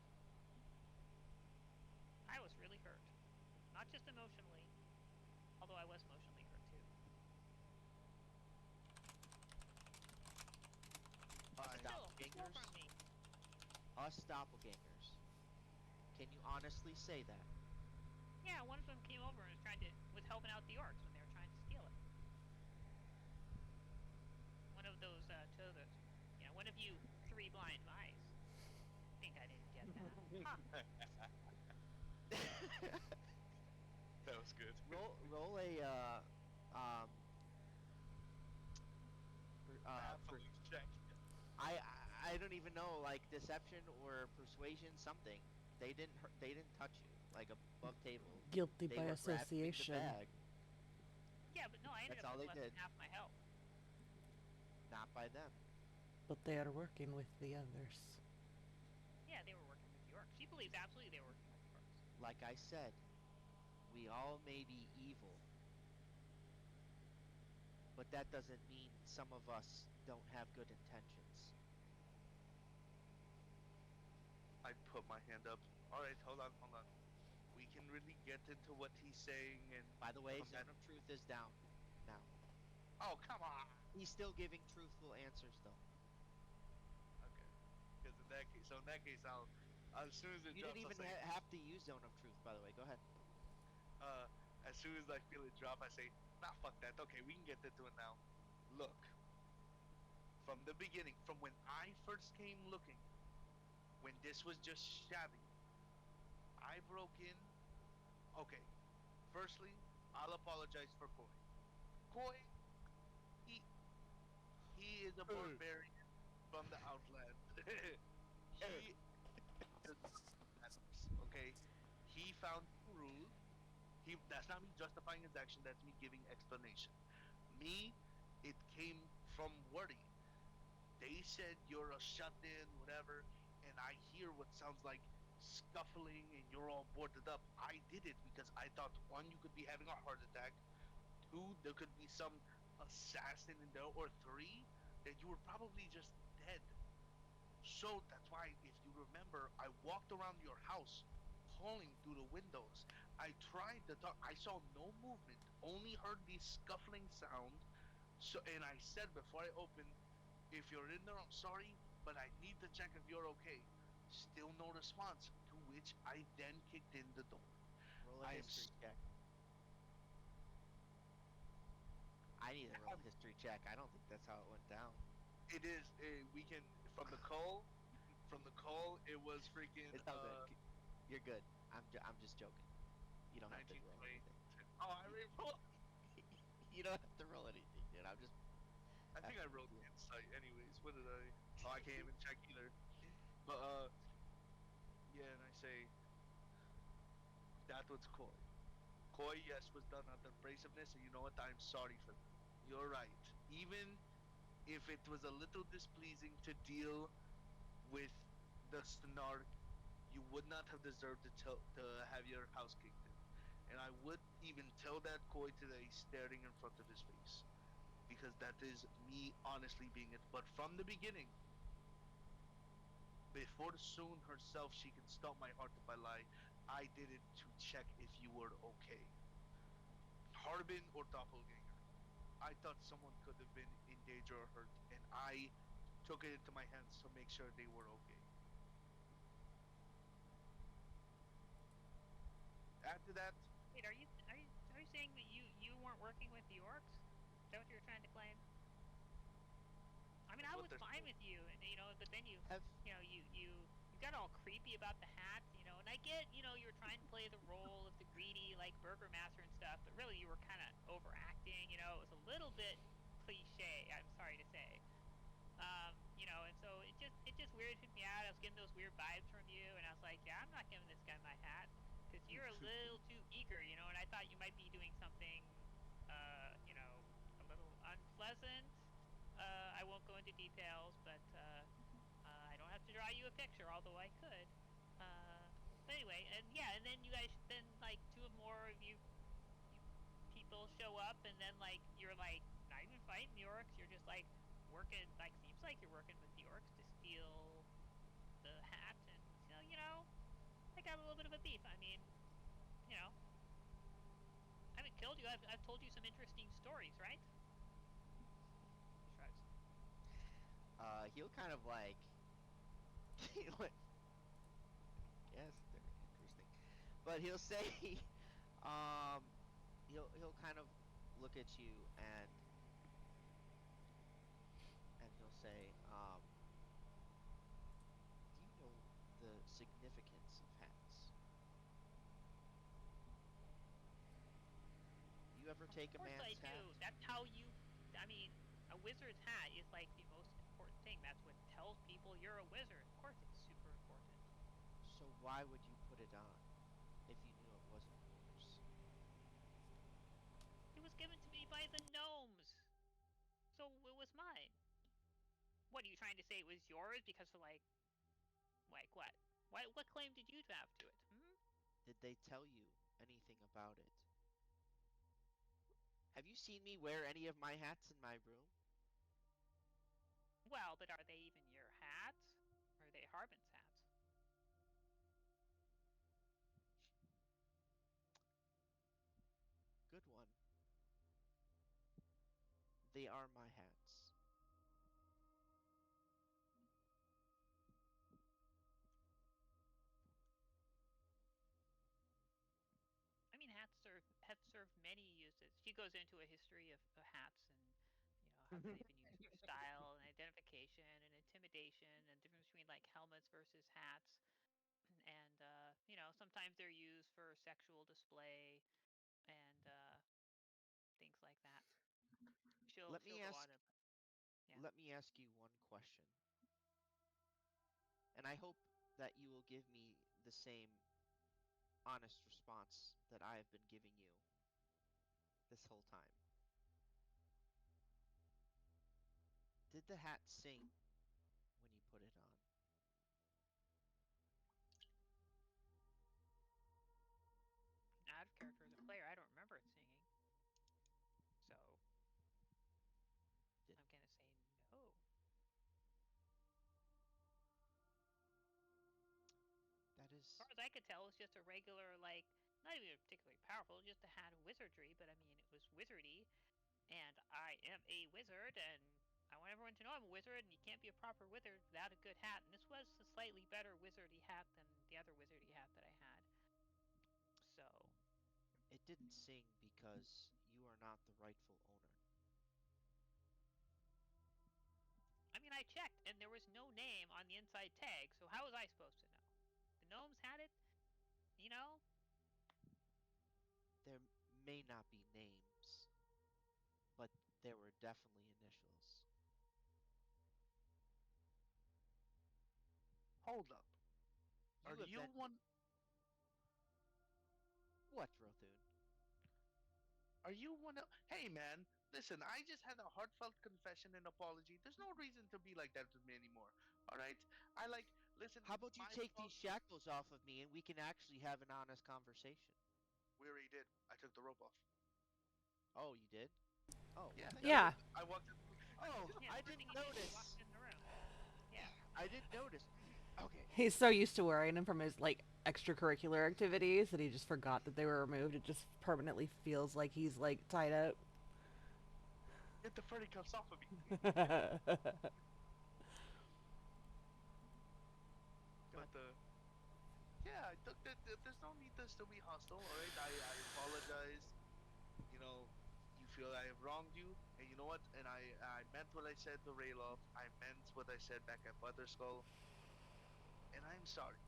not just emotionally, although I was emotionally hurt too. Us But I still, steal doppelgangers? from me. Us doppelgangers. Can you honestly say that? Yeah, one of them came over and was helping out the orcs when they were trying to steal it. One of those two of those, one of you three blind mice. Think I didn't get that? Ha! that was good. roll a um per, Baffling check. I don't even know, like deception or persuasion, something. They didn't touch you like above table. Guilty They by were grabbing the association. bag. Yeah, but no, I ended That's up all with they less than did. half my health. Not by them. But they are working with the others. Yeah, they were working with the orcs. She believes absolutely they were working with the orcs. Like I said, we all may be evil, but that doesn't mean some of us don't have good intentions. I put my hand up. All right, hold on, hold on. We can really get into what he's saying and By the way, come back. Zone of Truth is down now. Oh, come on. He's still giving truthful answers though. Okay. Because in that case, I'll as soon as it You didn't drops, I'll even say, have to use Zone of Truth, by the way. Go ahead. uh, as soon as I feel it drop, I say, nah, fuck that. Okay, we can get into it now. Look, from the beginning, from when I first came looking, when this was just shabby, I broke in. Okay, firstly, I'll apologize for Koi. Koi, he he is a barbarian from the Outland. he does not know manners. Okay, he found some rules. That's not me justifying his action. That's me giving explanation. Me, it came from Wordy. They said you're a shut in, whatever, and I hear what sounds like scuffling and you're all boarded up. I did it because I thought one, you could be having a heart attack, two, there could be some assassin in there, or three, that you were probably just dead. So that's why, if you remember, I walked around your house calling through the windows. I tried to talk. I saw no movement, only heard the scuffling sound. So, and I said before I opened, if you're in there, I'm sorry, but I need to check if you're okay. Still no response, to which I then kicked in the door. Roll a I am. history check. I need to roll a history check. I don't think that's how it went down. It is. We can from the call. From the call, it was freaking It's all good. You're good. I'm just joking. You don't have to roll 1920. anything. Oh, I already rolled. You don't have to roll anything, dude. I'm just I think I effing with wrote you. insight. Anyways, what did I? Oh, I can't even check either. But yeah, and I say that was Koi. Koi, yes, was done under abrasiveness, and you know what? I'm sorry for that. You're right. Even if it was a little displeasing to deal with the snark, you would not have deserved to have your house kicked in. And I would even tell that Koi today, staring in front of his face, because that is me honestly being it. But from the beginning, before Soon herself, she can stop my heart if I lie. I did it to check if you were okay. Harbin or Doppelganger. I thought someone could have been in danger or hurt, and I took it into my hands to make sure they were okay. After that, Wait, are you saying that you weren't working with the orcs? Is that what you're trying to claim? I mean, that's I what was they're fine saying. with you, and but then Have you got all creepy about the hat, and I get, you were trying to play the role of the greedy like burger master and stuff, but really you were kind of overacting. It was a little bit cliche. I'm sorry to say. And so it just weirded me out. I was getting those weird vibes from you, and I was like, yeah, I'm not giving this guy my hat because you're a little too eager, and I thought you might be doing something, a little unpleasant. I won't go into details, but I don't have to draw you a picture, although I could. Uh, but anyway, and yeah, and then you guys, then like two or more of you people show up, and then like you're like not even fighting the orcs. You're just like working. Like seems like you're working with the orcs to steal the hat, and so I got a little bit of a beef. I mean, you know, I've told you some interesting stories, right? He shrugs. He'll kind of like, let me guess, they're interesting, but he'll say, um, he'll kind of look at you and he'll say, do you know the significance of hats? Do you ever Of take a course I man's hat? do. That's how you. I mean, a wizard's hat is like the most important thing. That's what tells people you're a wizard. Of course, it's super important. So why would you put it on if you knew it wasn't yours? It was given to me by the gnomes, so it was mine. What are you trying to say? It was yours because of like what? What claim did you have to it? Hmm? Did they tell you anything about it? Have you seen me wear any of my hats in my room? Well, but are they even your hats? Or are they Harbin's hats? Good one. They are my hats. I mean, hats serve many uses. She goes into a history of hats and how they've been used for style and identification and intimidation and difference between like helmets versus hats and sometimes they're used for sexual display and things like that. She'll Let she'll me go on ask to yeah. let me ask you one question. And I hope that you will give me the same honest response that I have been giving you this whole time. Did the hat sing when you put it on? Out of character as a player, I don't remember it singing, so I'm Didn't. gonna say no. That As far is as I could tell, it was just a regular, like, not even particularly powerful, just a hat of wizardry, but I mean, it was wizardy, and I am a wizard, and I want everyone to know I'm a wizard, and you can't be a proper wizard without a good hat, and this was a slightly better wizardy hat than the other wizardy hat that I had. So, it didn't sing because you are not the rightful owner. I mean, I checked, and there was no name on the inside tag, so how was I supposed to know? The gnomes had it, you know? There may not be names, but there were definitely initials. Hold up. Are You you event one? what, Rothun? Are you one of? Hey, man. Listen, I just had a heartfelt confession and apology. There's no reason to be like that with me anymore. All right? I like. Listen, How about you my take these fault. shackles off of me and we can actually have an honest conversation? We already did. I took the rope off. Oh, you did? Oh, well Yeah, thank I you. Yeah. walked. I walked. Oh, Yeah, I the first didn't thing you did is you walked notice. in the room. Yeah. I didn't notice. Okay. He's so used to wearing them from his like extracurricular activities that he just forgot that they were removed. It just permanently feels like he's like tied up. Get the furry cuffs off of me. Go But ahead. yeah, I took that. There's no need to still be hostile. All right, I apologize. You know, you feel I have wronged you, and you know what? And I meant what I said to Rayloff. I meant what I said back at Butterskull, and I'm sorry.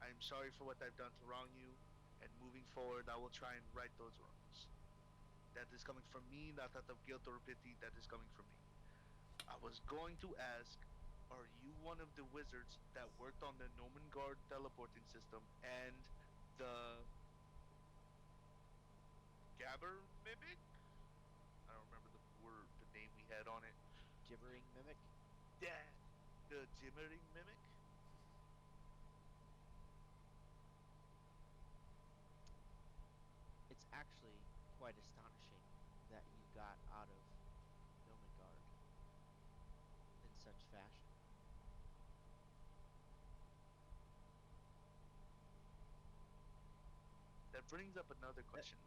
I'm sorry for what I've done to wrong you, and moving forward, I will try and right those wrongs. That is coming from me, not out of guilt or pity. That is coming from me. I was going to ask, are you one of the wizards that worked on the Nomengard teleporting system and the Gabber Mimic? I don't remember the word, the name we had on it. Gibbering mimic. Yeah, the Jimmering Mimic. It's actually quite astonishing that you got out of Nomengard in such fashion. That brings up another Uh, question.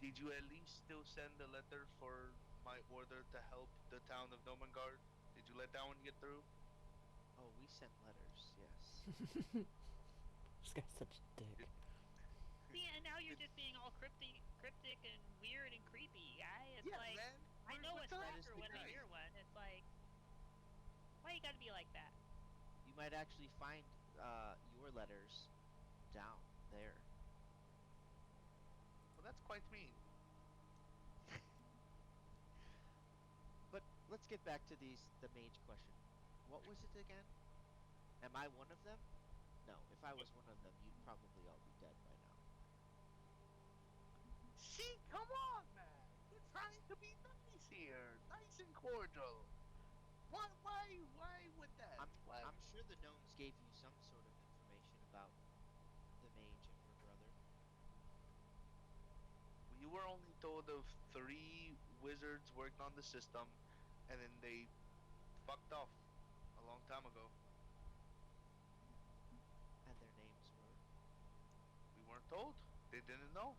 Did you at least still send a letter for my order to help the town of Nomengard? Did you let that one get through? Oh, we sent letters. Yes. This guy's such a dick. Did, See, and now you're did, just being all cryptic and weird and creepy, guy. It's yeah, like man. I know We're a That is stalker the when I telepathy case. hear one. It's like, why you gotta be like that? You might actually find your letters down there. Well, that's quite mean. But let's get back to the mage question. What was it again? Am I one of them? No. If I was one of them, you'd probably all be dead by now. See, come on, man. We're trying to be nice here, nice and cordial. Why with that? I'm Why? I'm sure the gnomes gave you some sort of information about the mage and her brother. We were only told of three wizards worked on the system, and then they fucked off a long time ago. And their names were. We weren't told. They didn't know.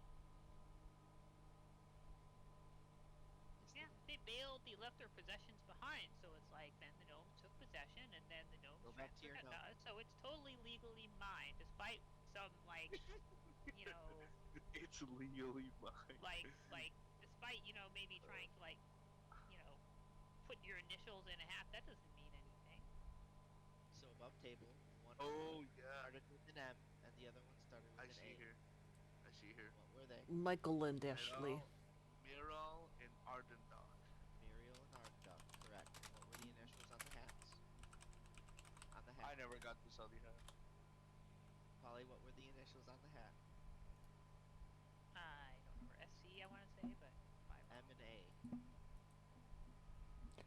Yes, they Yeah, did. they bailed. They left their possessions behind. So it's like then the gnomes took possession, and then the gnomes Go back to transferred your it to gnome. us. So it's totally legally mine, despite some you know, It's legally mine. despite maybe Uh, trying to you know put your initials in a hat. That doesn't mean anything. So above table, one oh yeah, started with an M and the other one started with I an see A. here. I see here. What were they? Michael and Ashley. Miral, Miral, and Ardendok. Muriel and Ardendock. Correct. And what were the initials on the hats? On the I hat. never got to study her. Polly, what were the initials on the hat? I don't remember SC. I want to say, but probably M wrong. and A.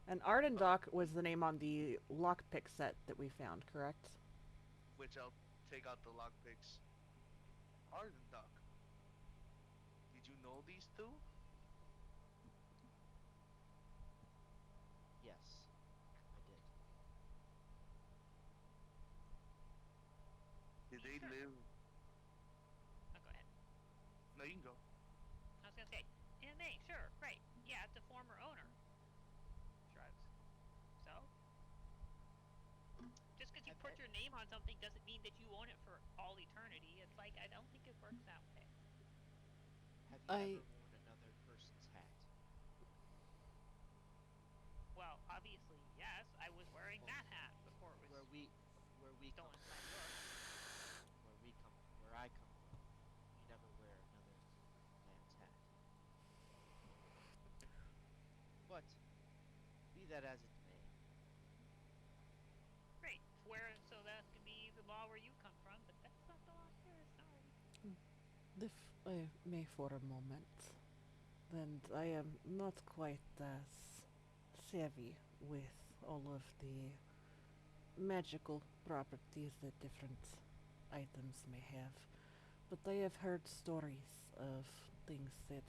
And Uh, Ardendock was the name on the lockpick set that we found, correct? which I'll take out the lockpicks. Ardendok. Did you know these two? Yes, I did. Did See, they sure. live? Oh, go ahead. No, you can go. I was gonna say NA. Sure, right. Yeah, it's a former owner. Shrugs. So just because you Have put your name on something doesn't mean that you own it for all eternity. It's like I don't think it works that way. Have you I ever worn another person's hat? Well, obviously, yes. I was wearing Well, that hat before it where was we where we come stolen by from, the orcs. where I come from, you never wear another man's hat. But be that as it may, Great. Where so that can be the law where you come from, but that's not the law here. Sorry. if I may for a moment, and I am not quite as savvy with all of the magical properties that different items may have, but I have heard stories of things that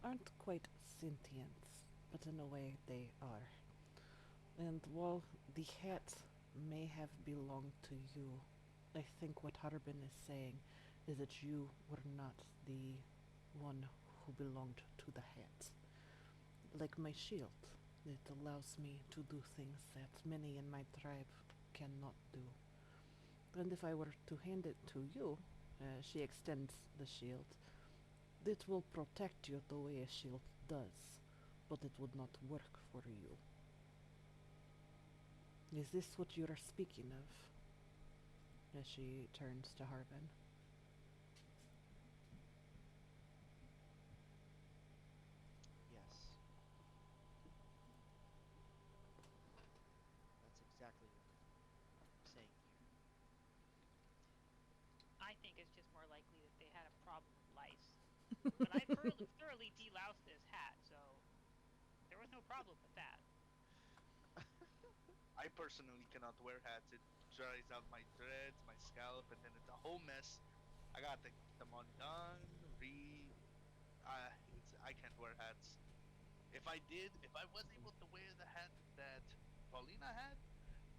aren't quite sentient, but in a way they are. And while the hat may have belonged to you, I think what Harbin is saying is that you were not the one who belonged to the hat. Like my shield, it allows me to do things that many in my tribe cannot do. And if I were to hand it to you, she extends the shield, it will protect you the way a shield does, but it would not work for you. Is this what you are speaking of? As she turns to Harbin. yes, that's exactly what I'm saying here. I think it's just more likely that they had a problem with lice. But I thoroughly deloused this hat, so there was no problem with that. I personally cannot wear hats. It dries out my dreads, my scalp, and then it's a whole mess. I got to get them undone. I can't wear hats. If I was able to wear the hat that Paulina had,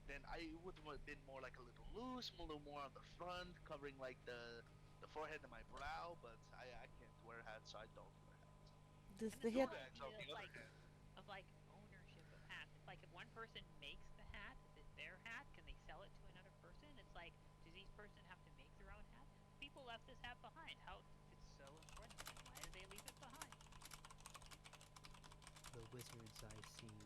then I would have been more like a little loose, a little more on the front, covering like the the forehead and my brow, but I can't wear hats, so I don't wear hats. Does And the this hit? whole Do-rags, on idea the other hand, of like ownership of hats. It's like if one person makes the hat, is it their hat? Can they sell it to another person? It's like, does each person have to make their own hat? People left this hat behind. How if it's so important to them? Why did they leave it behind? The wizards I see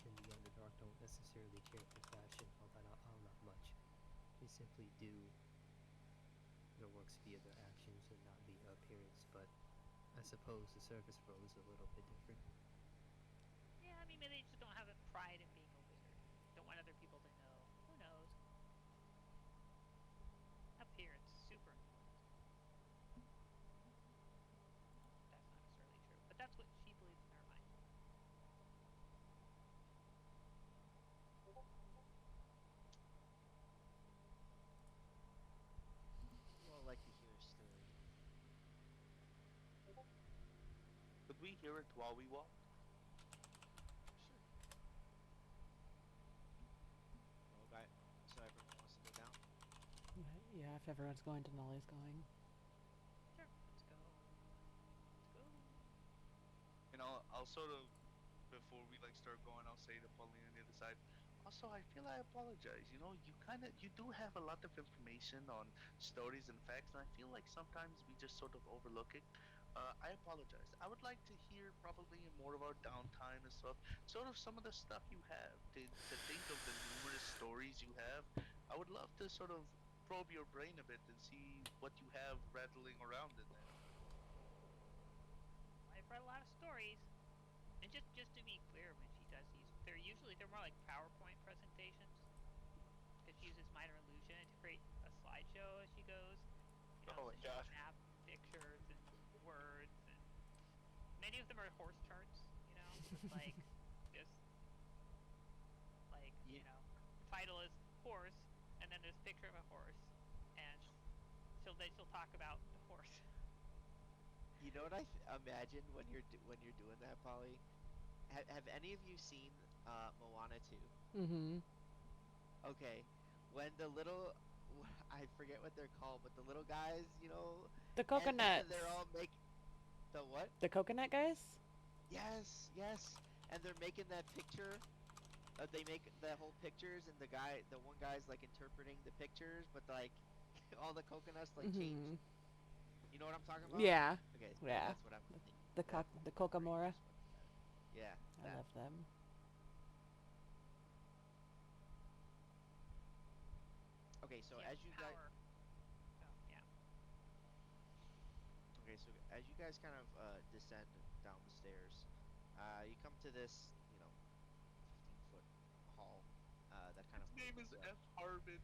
in the Underdark don't necessarily care for fashion, all that much. They simply do their works via their actions and not via appearance, but I suppose the surface role is a little bit different. Yeah, I mean maybe they just don't have a pride in being a wizard. Don't want other people to know. Who knows? Appearance super important. That's not necessarily true, but that's what she believes in her mind. You all like to hear a story. could we hear it while we walk? Sure. Well, guy. So everyone wants to go down. Yeah, if everyone's going, Denali's going. Sure, let's go. Let's go. And I'll sort of, before we like start going, I'll say to Pauline on the other side. Also, I feel I apologize. You know, you do have a lot of information on stories and facts, and I feel like sometimes we just sort of overlook it. I apologize. I would like to hear probably in more of our downtime and stuff, sort of some of the stuff you have to think of the numerous stories you have. I would love to sort of probe your brain a bit and see what you have rattling around in there. I've read a lot of stories. And just to be clear, when she does these, they're more like PowerPoint presentations because she uses minor illusion to create a slideshow as she goes. You know, Oh to my show god. maps and pictures and words, and many of them are horse charts. You know, with like this, like You, you know, the title is horse, and then there's a picture of a horse, and she'll talk about the horse. you know what imagine when when you're doing that, Polly? Have any of you seen Moana 2? Mm-hmm. Okay, when the little I forget what they're called, but the little guys, The and coconuts. they're all make the what? The coconut guys. Yes, yes, and they're making that picture. They make the whole pictures, and the one guy's like interpreting the pictures, but like all the coconuts like change. Mm-hmm. You know what I'm talking about? Yeah. Okay, so Yeah. that's what I'm thinking. That The my brain Kokomora. just went to that. Yeah, I that. love them. Okay, so Yeah, as you guys, power. So yeah. okay, so as you guys kind of descend down the stairs, you come to this, 15-foot hall that kind His of name is opens up. F. Harbin.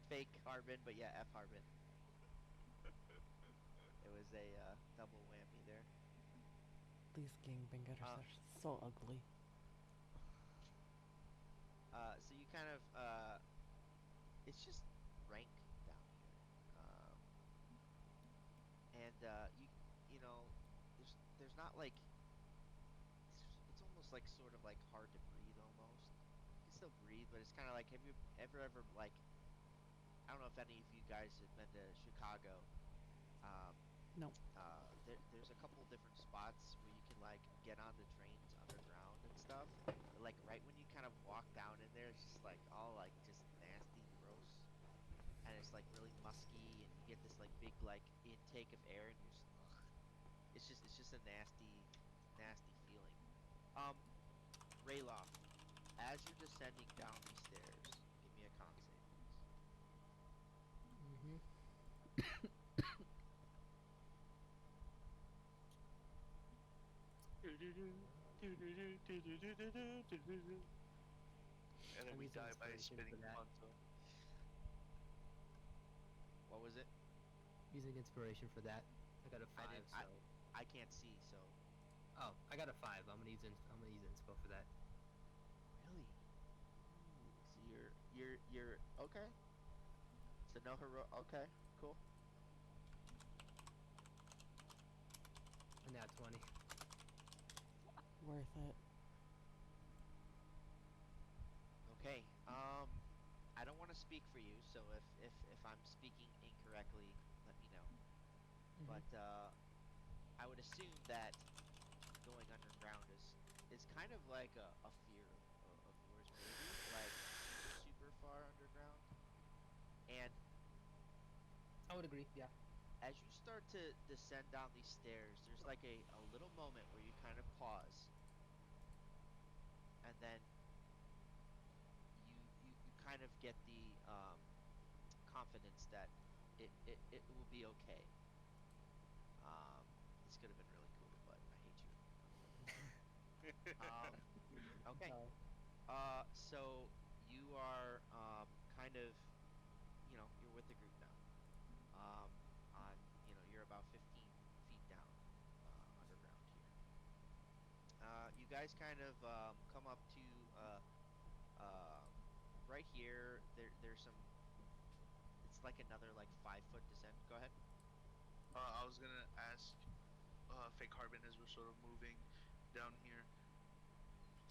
Fake Harbin, but yeah, F Harbin. It was a double whammy there. These gangbangers Uh, are so ugly. so you kind of it's just rank down here, and there's not like it's almost like sort of like hard to breathe almost. You can still breathe, but it's kind of like have you ever like I don't know if any of you guys have been to Chicago. Um, No. there's a couple different spots where you can like get on the trains underground and stuff. But like right when you kind of walk down in there, it's just like all like just nasty, gross, and it's like really musky, and you get this like big like intake of air, and you're just, ugh. It's just a nasty, nasty feeling. Um, Rayloff, as you're descending down these stairs, give me a con save, please. Mm-hmm. And then I'm we using die by a inspiration for spinning that. punzo. What was it? Using inspiration for that. I got a I five, didn't. so I can't see. So oh, I got a five. I'm gonna use inspo for that. really, ooh. So you're okay. So no hero. Okay, cool. And now 20. Worth it. Okay. I don't want to speak for you, so if I'm speaking correctly, let me know. Mm-hmm. But I would assume that going underground is kind of like a fear of yours, maybe like super far underground. And I would agree. Yeah. as you start to descend down these stairs, there's like a little moment where you kind of pause, and then you kind of get the confidence that it will be okay. Um, this could have been really cool, but I hate you. Okay. Sorry. So you are kind of, you're with the group now. Um, on, you're about 15 feet down, underground here. You guys kind of come up to um, right here. There's some. It's like another like 5 foot descent. Go ahead. I was gonna ask Fake Harbin as we're sort of moving down here.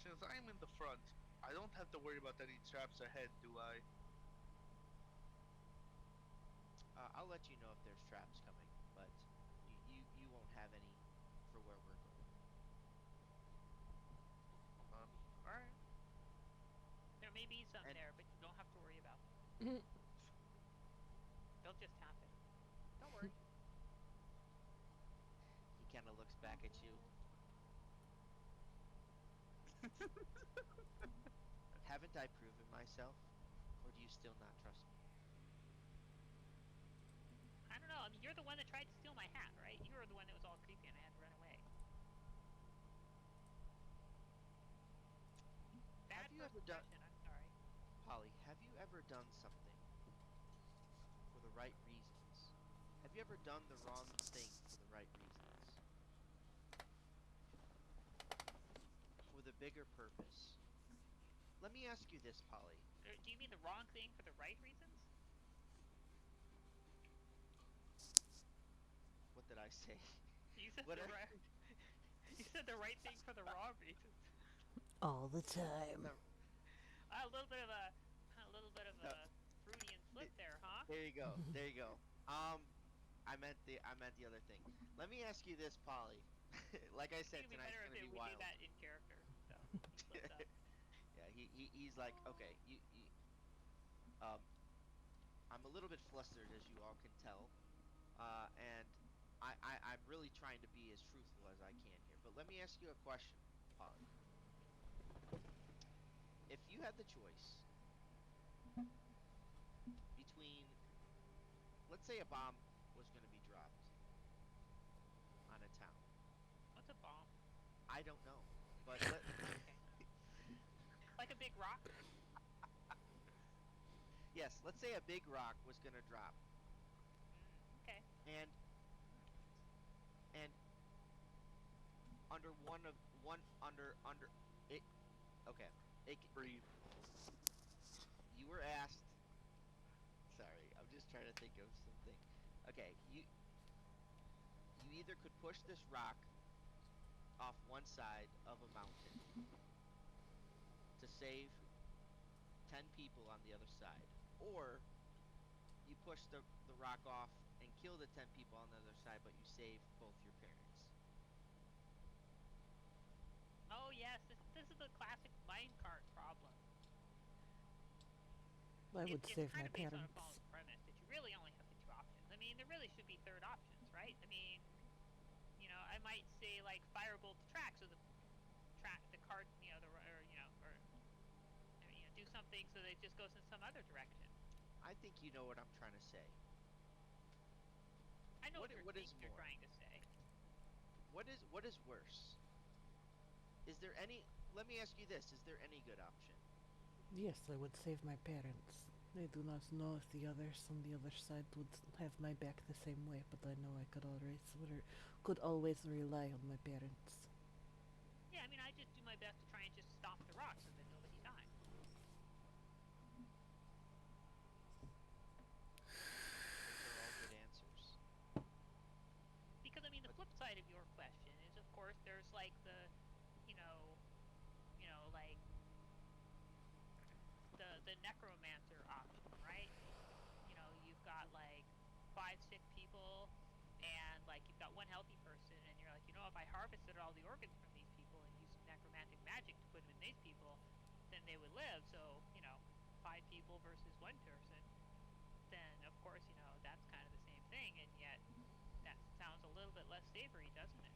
Since I'm in the front, I don't have to worry about any traps ahead, do I? I'll let you know if there's traps coming, but you won't have any for where we're going. All right. There may be some And there, but you don't have to worry about them. They'll just happen. Don't worry. he kind of looks back at you. Haven't I proven myself, or do you still not trust me? I don't know. I mean, you're the one that tried to steal my hat, right? You were the one that was all creepy and I had to run away. Have Bad you first ever done, impression. I'm sorry. Polly? Have you ever done something for the right reasons? Have you ever done the wrong thing for the right reasons? For the bigger purpose? Let me ask you this, Polly. Do you mean the wrong thing for the right reasons? What did I say? You said What? the right. You said the right thing for the wrong reasons. All the time. The, A little bit of a little bit of no, a Freudian slip it, there, huh? there you go. There you go. I meant the other thing. Let me ask you this, Polly. Like I I think said, it'd be tonight's better if gonna be we do wild. that in character. So he slipped up. Yeah, he's like, okay, um, I'm a little bit flustered, as you all can tell, and I'm really trying to be as truthful as I can here. But let me ask you a question, Polly. If you had the choice between, let's say, a bomb was going to be dropped on a town. What's a bomb? I don't know, but let Okay. Like a big rock? yes, let's say a big rock was going to drop, Okay. and and under one under it. Okay, Breathe. you were asked. Sorry, I'm just trying to think of something. Okay, you either could push this rock off one side of a mountain to save 10 people on the other side, or you push the rock off and kill the 10 people on the other side, but you save both your parents. Oh yes, this is the classic minecart problem. I would It's save kind my of based on a false parents. premise that you really only have the two options. I mean, there really should be third options, right? I mean, I might say like firebolt the track so the cart, do something so that it just goes in some other direction. I think you know what I'm trying to say. I know What what you what think is you're more? trying to say. What is worse? Is there any? Let me ask you this: is there any good option? Yes, I would save my parents. I do not know if the others on the other side would have my back the same way, but I know I could always rely on my parents. Yeah, I mean, I just do my best to try and just stop the rock so that nobody dies. Those are all good answers. Because I mean, the But flip side of your question is, of course, there's like you know, like the necromancer option, right? You've got like if I harvested all the organs from these people and used some necromantic magic to put them in these people, then they would live. So, 5 people versus one person, then of course, that's kind of the same thing, and yet that sounds a little bit less savory, doesn't it?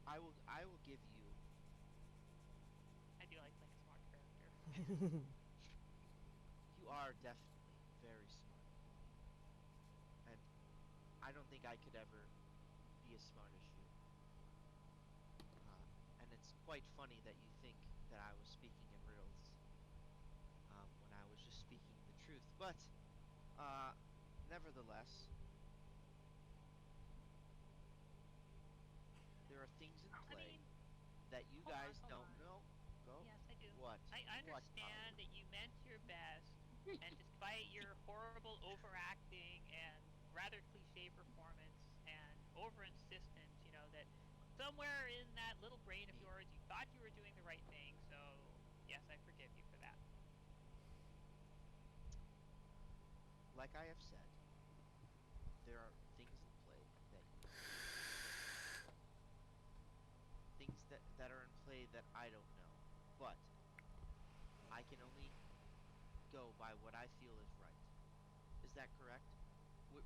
I will give you. I do like playing a smart character. You are definitely very smart, and I don't think I could ever be as smart as you. Uh, and it's quite funny that you think that I was speaking in riddles when I was just speaking the truth. But uh, nevertheless, there are things in I play mean, that you hold on, guys hold don't on. know. Go. Yes, I do. What? I What, Polly? understand that you meant your best, and despite your horrible overacting and rather cliche performance and over insistence, that somewhere in that little brain of Me. yours you thought you were doing the right thing. So, yes, I forgive you for that. Like I have said, there are things in play that you don't know. Things that are in play that I don't know. But I can only go by what I feel is right. Is that correct? Would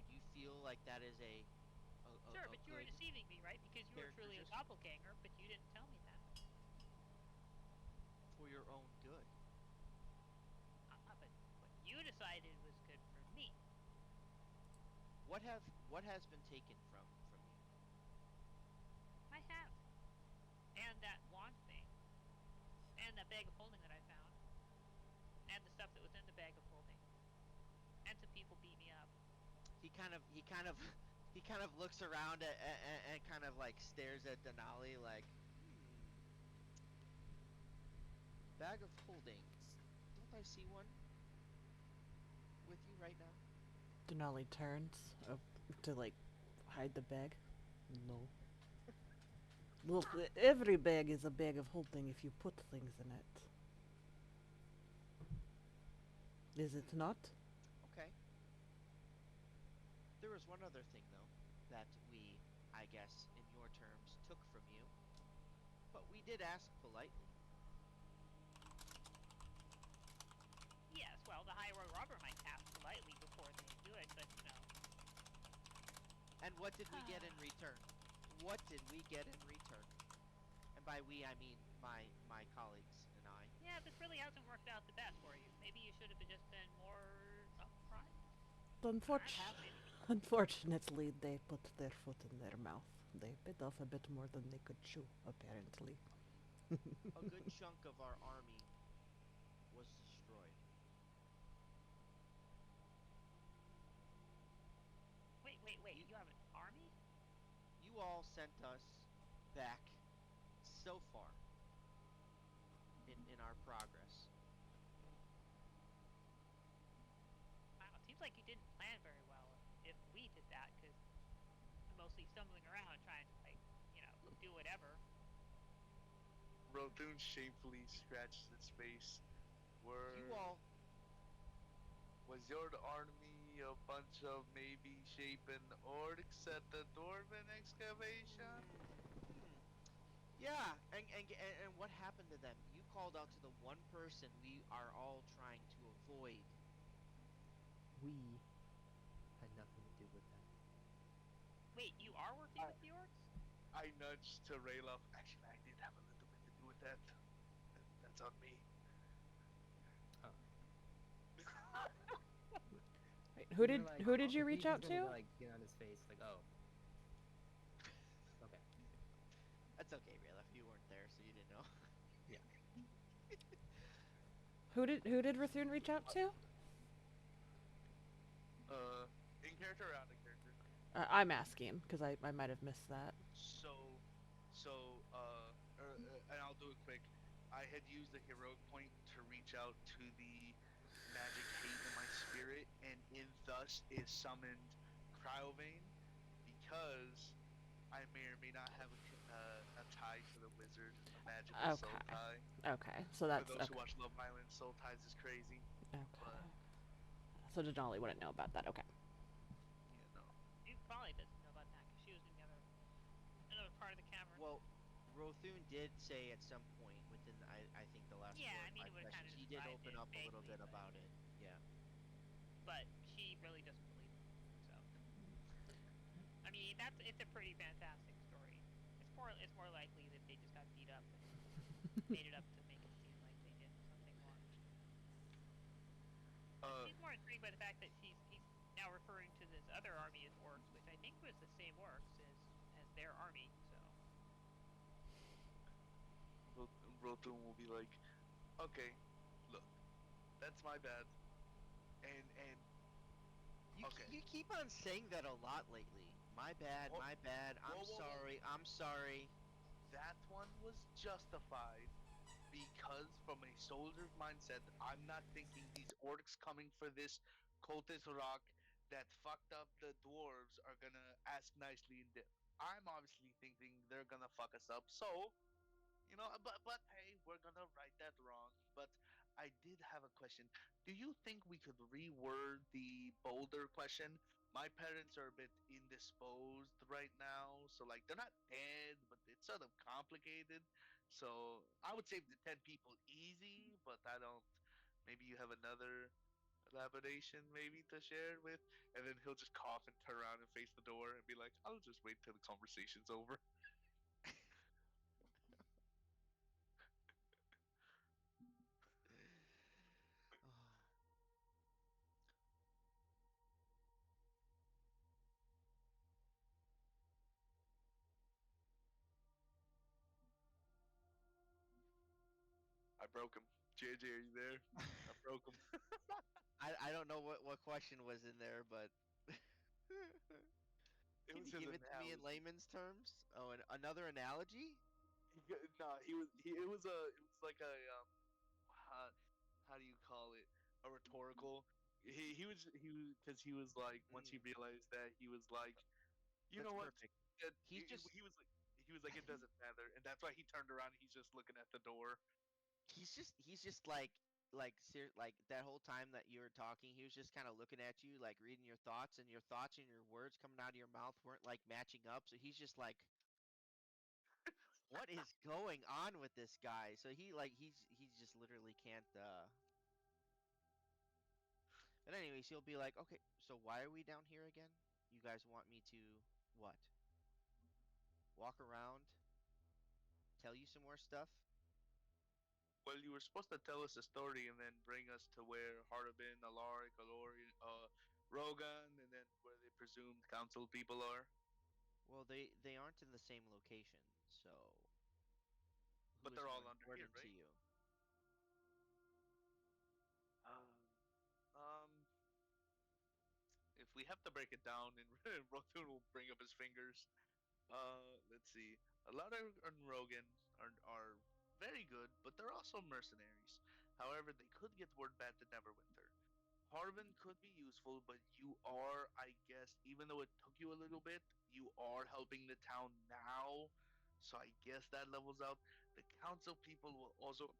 you feel like that is Sure, a but you were good deceiving me, right? Because you were character truly a gesture doppelganger, but you didn't tell me that. for your own good? But what you decided was good for me. What has been taken from you? I have. And that wand thing. And that bag of holding that I found. And the stuff that was in the bag of holding. And some people beat me up. He kind of he kind of looks around and kind of like stares at Denali like, bag of holding. Don't I see one with you right now? Denali turns to like hide the bag. No. Well, every bag is a bag of holding if you put things in it. Is it Hmm. not? Okay. There was one other thing though that we, I guess, in your terms, took from you, but we did ask politely. Yes, well, the high road robber might ask politely before they do it, but And what did we get in return? What did we get in return? And by we, I mean my colleagues and I. yeah, this really hasn't worked out the best for you. Maybe you should have just been more upfront. I'm Unfortunately, happy to. unfortunately, they put their foot in their mouth. They bit off a bit more than they could chew, apparently. A good chunk of our army was destroyed. Wait. You You have an army? you all sent us back so far in our progress. Wow, it seems like you didn't plan very well if we did that, because I'm mostly stumbling around trying to, like, do whatever. Rothun shamefully scratches his face. You Were all Was your army a bunch of maybe shapen orcs at the dwarven excavation? hmm, yeah, and what happened to them? You called out to the one person we are all trying to avoid. We had nothing to do with that. Wait, you are working I, with the orcs? I nudged to Rayloff. Actually, I did have a little bit to do with that. That's on me. Oh. Wait, We were like, who did you reach he's out just gonna to? like get on his face, like, oh, okay, That's okay, Rayla. You weren't there, so you didn't know. yeah. Who did Rathune reach out to? In character or out of character? I'm asking because I might have missed that. So, and I'll do it quick. I had used the heroic point to reach out to the magic hate in my spirit, and in thus it summoned Cryovane because I may or may not have a tie to the wizard, a magical soul Okay. tie. Okay. So For that's those who okay. watch Love Island, soul ties is crazy, Okay. but So Denali wouldn't know about that. Okay. Yeah, no. She probably doesn't know about that because she was in the another part of the cavern. Well, Rothune did say at some point within I think the last Yeah, four or I mean, it five would have kind questions of he did described open it up a little vaguely, bit about it. Yeah. but she really doesn't believe him. So, I mean, it's a pretty fantastic story. It's more likely that they just got beat up and made it up to make it seem like they did something more. But Uh, she's more intrigued by the fact that he's now referring to this other army as orcs, which I think was the same orcs as their army. So Rotom will be like, okay, look, that's my bad. And okay, You keep on saying that a lot lately. My bad, whoa, my bad. I'm whoa, whoa, whoa. sorry. I'm sorry. That one was justified because from a soldier's mindset, I'm not thinking these orcs coming for this cultist rock that fucked up the dwarves are gonna ask nicely and dip. I'm obviously thinking they're gonna fuck us up. So, but hey, we're gonna right that wrong. But I did have a question. Do you think we could reword the boulder question? My parents are a bit indisposed right now, so like they're not dead, but it's sort of complicated. So I would save the 10 people easy, but I don't. Maybe you have another elaboration maybe to share with, and then he'll just cough and turn around and face the door and be like, "I'll just wait till the conversation's over." Oh, I broke him. JJ, are you there? I broke him. I don't know what question was in there, but It can was you his give it to me in analogy. layman's terms? Oh, and another analogy? Nah, he was. It was like a how, how do you call it? A rhetorical. He was because he was like once he Mm, realized that he was like, you that's know what? perfect. That He's just he was like it doesn't matter, and that's why he turned around and he's just looking at the door. he's just like that whole time that you were talking, he was just kind of looking at you, like reading your thoughts, and your thoughts and your words coming out of your mouth weren't like matching up. So he's just like, what is going on with this guy? So he's just literally can't. But anyways, he'll be like, okay, so why are we down here again? You guys want me to what? Walk around, tell you some more stuff? Well, you were supposed to tell us a story and then bring us to where Harbin, Alaric, Alori, Rogan, and then where the presumed council people are. Well, they aren't in the same location, so who But is they're more all under here, important to right? you? Um, if we have to break it down, and Rothun will bring up his fingers. Let's see. A lot of and Rogan are very good, but they're also mercenaries. However, they could get word bad to Neverwinter. Harvin could be useful, but you are, I guess, even though it took you a little bit, you are helping the town now. So I guess that levels out. The council people will also,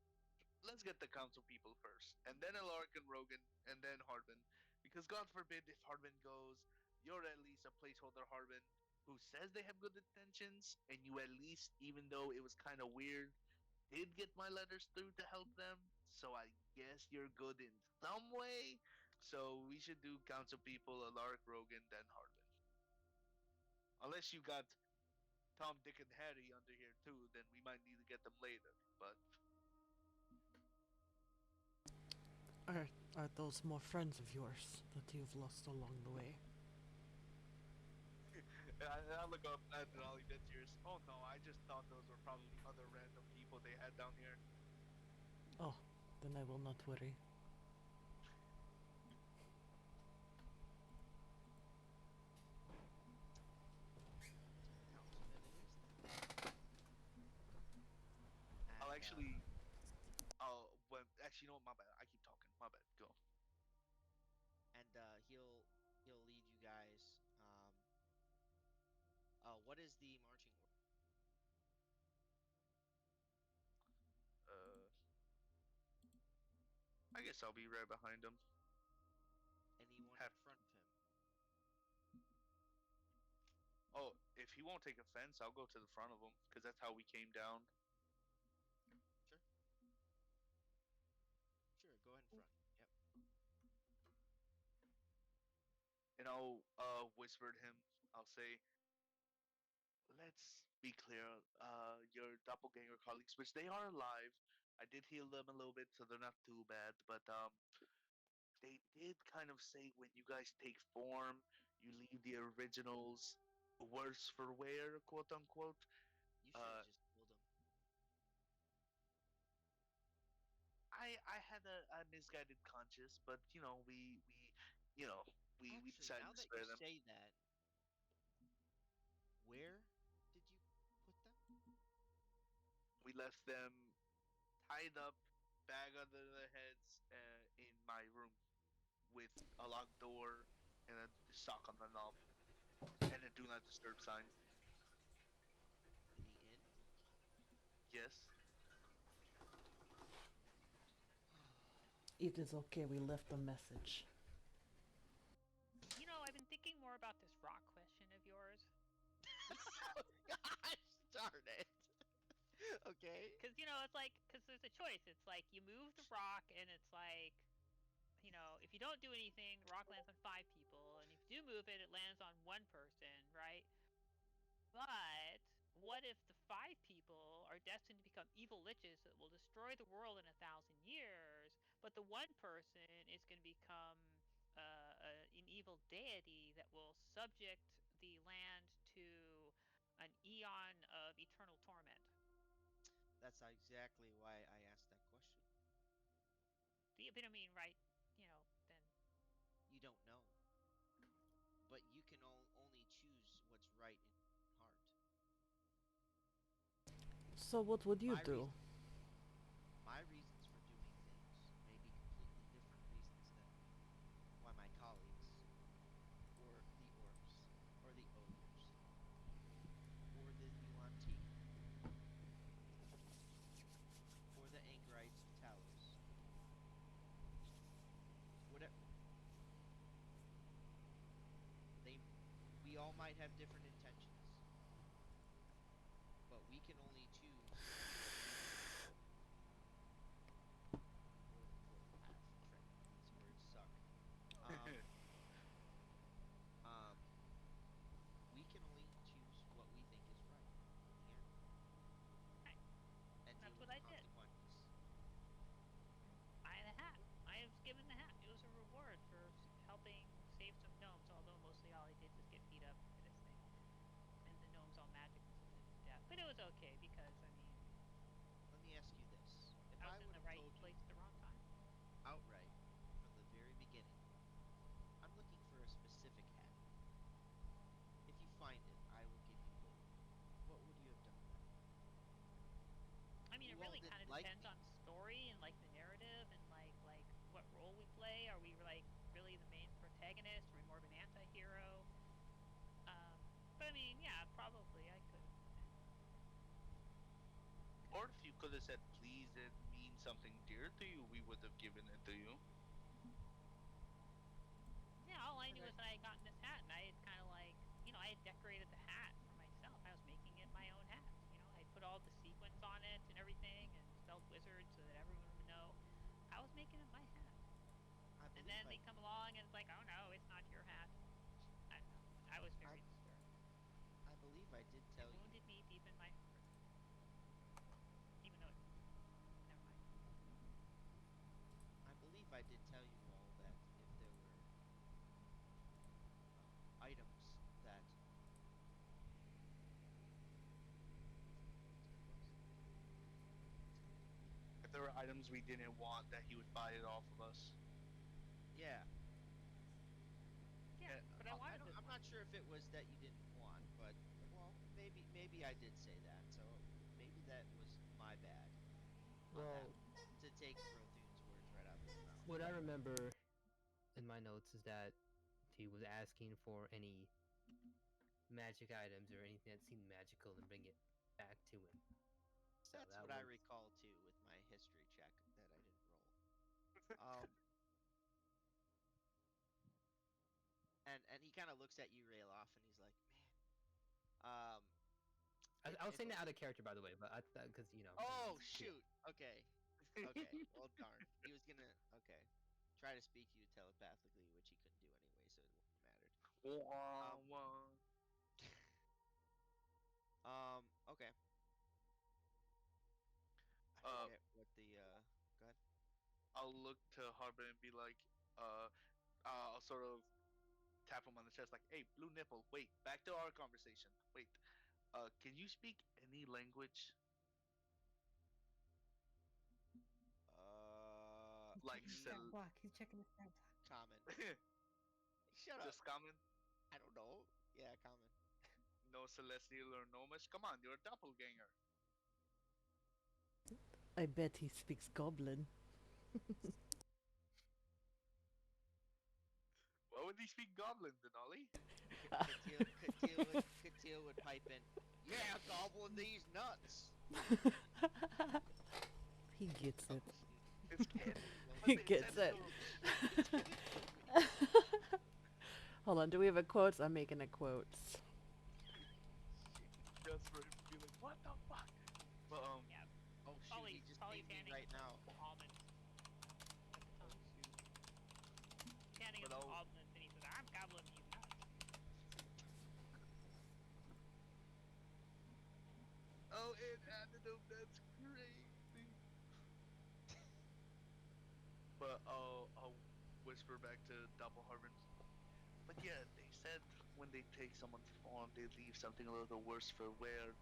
let's get the council people first, and then Alaric and Rogan, and then Harbin. Because God forbid if Harbin goes, you're at least a placeholder Harbin who says they have good intentions, and you at least, even though it was kind of weird, did get my letters through to help them. So I guess you're good in some way. So we should do council people, Alaric, Rogan, then Harbin. Unless you got Tom, Dick, and Harry under here too, then we might need to get them later. But Are are those more friends of yours that you've lost along the way? I look up at Denali dead tears. Oh no, I just thought those were probably other random people they had down here. Oh, then I will not worry. Council anyways then. I'll And actually, when actually, you know what? My bad. I keep talking. My bad. Go. he'll lead you guys. What is the marching order? Uh, I guess I'll be right behind him. Any if he won't take offense, I'll go to the front of him because that's how we came down. Sure. Sure. Go ahead in front. Yep. And I'll whisper to him. I'll say, let's be clear. Your doppelganger colleagues, which they are alive. I did heal them a little bit, so they're not too bad. But they did kind of say when you guys take form, you leave the originals worse for wear, quote unquote. You should have Uh, just told him. I had a misguided conscience, but you know we Actually, decided now to that you spare them. say that, where did you put them? We left them tied up, bag under their heads, in my room with a locked door and a sock on the knob and a do not disturb sign. In the inn? Yes. It is okay. We left a message. You know, I've been thinking more about this rock question of yours. Gosh darn it. Okay. Because, you know, it's like, because there's a choice. It's like you move the rock, and it's like, you know, if you don't do anything, the rock lands on 5 people. And if you do move it, it lands on one person, right? But what if the 5 people are destined to become evil liches that will destroy the world in 1,000 years, but the one person is going to become an evil deity that will subject the land to an eon of eternal torment? That's exactly why I asked that question. But I mean, right? You know, then You don't know, but you can only choose what's right in your heart. So what would you My do? reasons, my reasons for doing things may be completely different reasons than why my colleagues, or the orcs, or the ogres, or the Yuan-Ti, or the Angrites of Talos, whatever they, we all might have different intentions, but we can only choose what we think is right. These words suck. Um, um, we can only choose what we think is right in the end, right, and deal that's with what the I did. consequences. I had a hat. I was given the hat. It was a reward for helping save some gnomes, although mostly all I did was get beat up for this thing. And the gnomes all magically submitted to death. But it was okay because, I mean, Let me ask you this: if I I was in would the have right told you place at the wrong time. outright from the very beginning, I'm looking for a specific hat. If you find it, I will give you gold. What would you have done? I mean, it You all really kind didn't of like depends me. on the story and like the narrative and like what role we play. Are we like really the main protagonist? Are we more of an anti-hero? But I mean, yeah, probably I could have been. Or if you could have said please, it means something dear to you, we would have given it to you. Yeah, all I And knew I, was that I had gotten this hat, and I had kind of like, you know, I had decorated the hat for myself. I was making it my own hat. You know, I put all the sequins on it and everything, and spelled wizard so that everyone would know I was making it my hat. I And believe then they come along and it's like, oh no, it's not your hat. I don't know. I was I, very disturbed. I believe I did It tell you. wounded me deep in my heart, even though it, never mind. I believe I did tell you all that if there were items that what it was. If there were items we didn't want, that he would buy it off of us. Yeah, Yeah, Yeah, but I I wanted don't. this I'm one. not sure if it was that you didn't want, but well, maybe I did say that. So maybe that was my bad on that Well, to take Rothune's words right out of his mouth. what I remember in my notes is that he was asking for any magic items or anything that seemed magical and bring it back to him. So That's that what I was recall too with my history check that I didn't roll. Um, and he kind of looks at you, Rayloff, and he's like, "Man, Um, I was it's saying that out of character, by the way, but I because oh yeah. shoot. Okay. Okay. Well, darn. He was gonna okay try to speak to you telepathically, which he couldn't do anyway, so it wouldn't have mattered. Wah, Um. wah. Okay. I Uh, forget what the Go ahead. I'll look to Harbin and be like, uh, I'll sort of tap him on the chest, like, "Hey, blue nipple. Wait, back to our conversation. Wait, can you speak any language He's like checking his stat He Cel- block. He's checking his stat block. common. Shut up. just common? I don't know. Yeah, common. No celestial or gnomish? Come on, you're a doppelganger. I bet he speaks Goblin. Why would he speak goblin, Denali? Katil would pipe in. Yeah, goblin these nuts. He gets Oh it. shoot. It's canon. Well, He They said gets it it. to him. it's gonna be me. Hold on, do we have a quotes? I'm making a quotes. Shoot. Just for him to be like, what the fuck? But Yeah, Oh shoot. He Polly's just Polly's named me handing right him now. some almonds at the Oh time. shoot. He's handing him but some I'll almonds, and he says, "I'm gobbling these nuts." oh, it added him. That's crazy. But I'll whisper back to Doppelharbin. But yeah, they said when they take someone's form, they leave something a little worse for wear.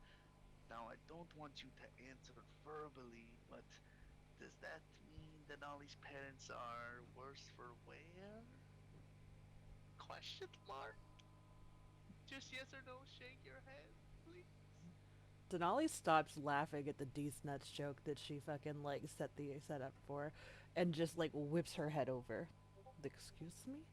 Now, I don't want you to answer verbally, but does that mean that Ollie's parents are worse for wear? Question mark? Just yes or no, shake your head, please. Denali stops laughing at the D's nuts joke that she fucking like set the setup for, and just like whips her head over. Excuse me?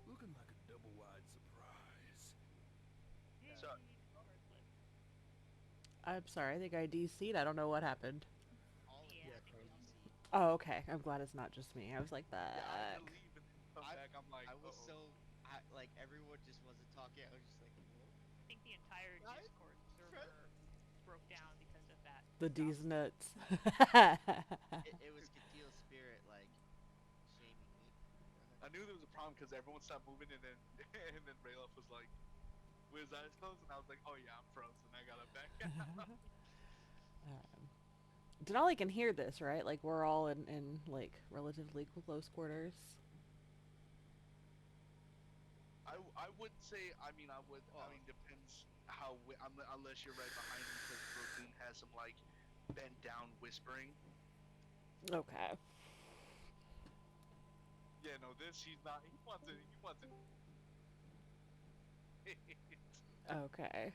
Looking like a double wide surprise. So, Yay, Discord flip. I'm sorry, I think I DC'd. I don't know what happened. All of Yeah, you Yeah, I I think think we all did. DC'd. Oh, okay. I'm glad it's not just me. I was like, yeah, I had to fuck. leave and come I back. I'm like, I uh was oh. so I like everyone just wasn't talking. I was just like, hello, I think the entire guys, Discord friend. server broke down because of that The D's goblin joke. nuts. It was Katil's spirit like shaming me. Go ahead. I knew there was a problem because everyone stopped moving, and then and then Rayloff was like, "With his eyes closed," and I was like, "Oh yeah, I'm frozen. I gotta back out." Denali can hear this, right? Like we're all in like relatively close quarters. I would say. I mean, I would. I Well, mean, depends how. Unless you're right behind me, because Rothune has some like bent down whispering. Okay. Yeah, no, this he's not. He wants it. He wants it. Okay.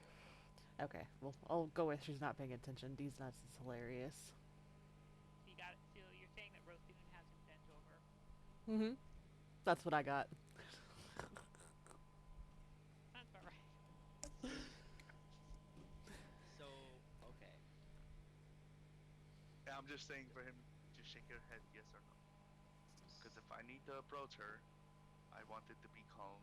Okay. Well, I'll go with she's not paying attention. D's nuts is hilarious. So you got it. So you're saying that Rothune has him bent over. Mm-hmm. That's what I got. Sounds about right. so okay. Yeah, I'm just saying for him, just shake your head, yes or no. Because if I need to approach her, I want it to be calm.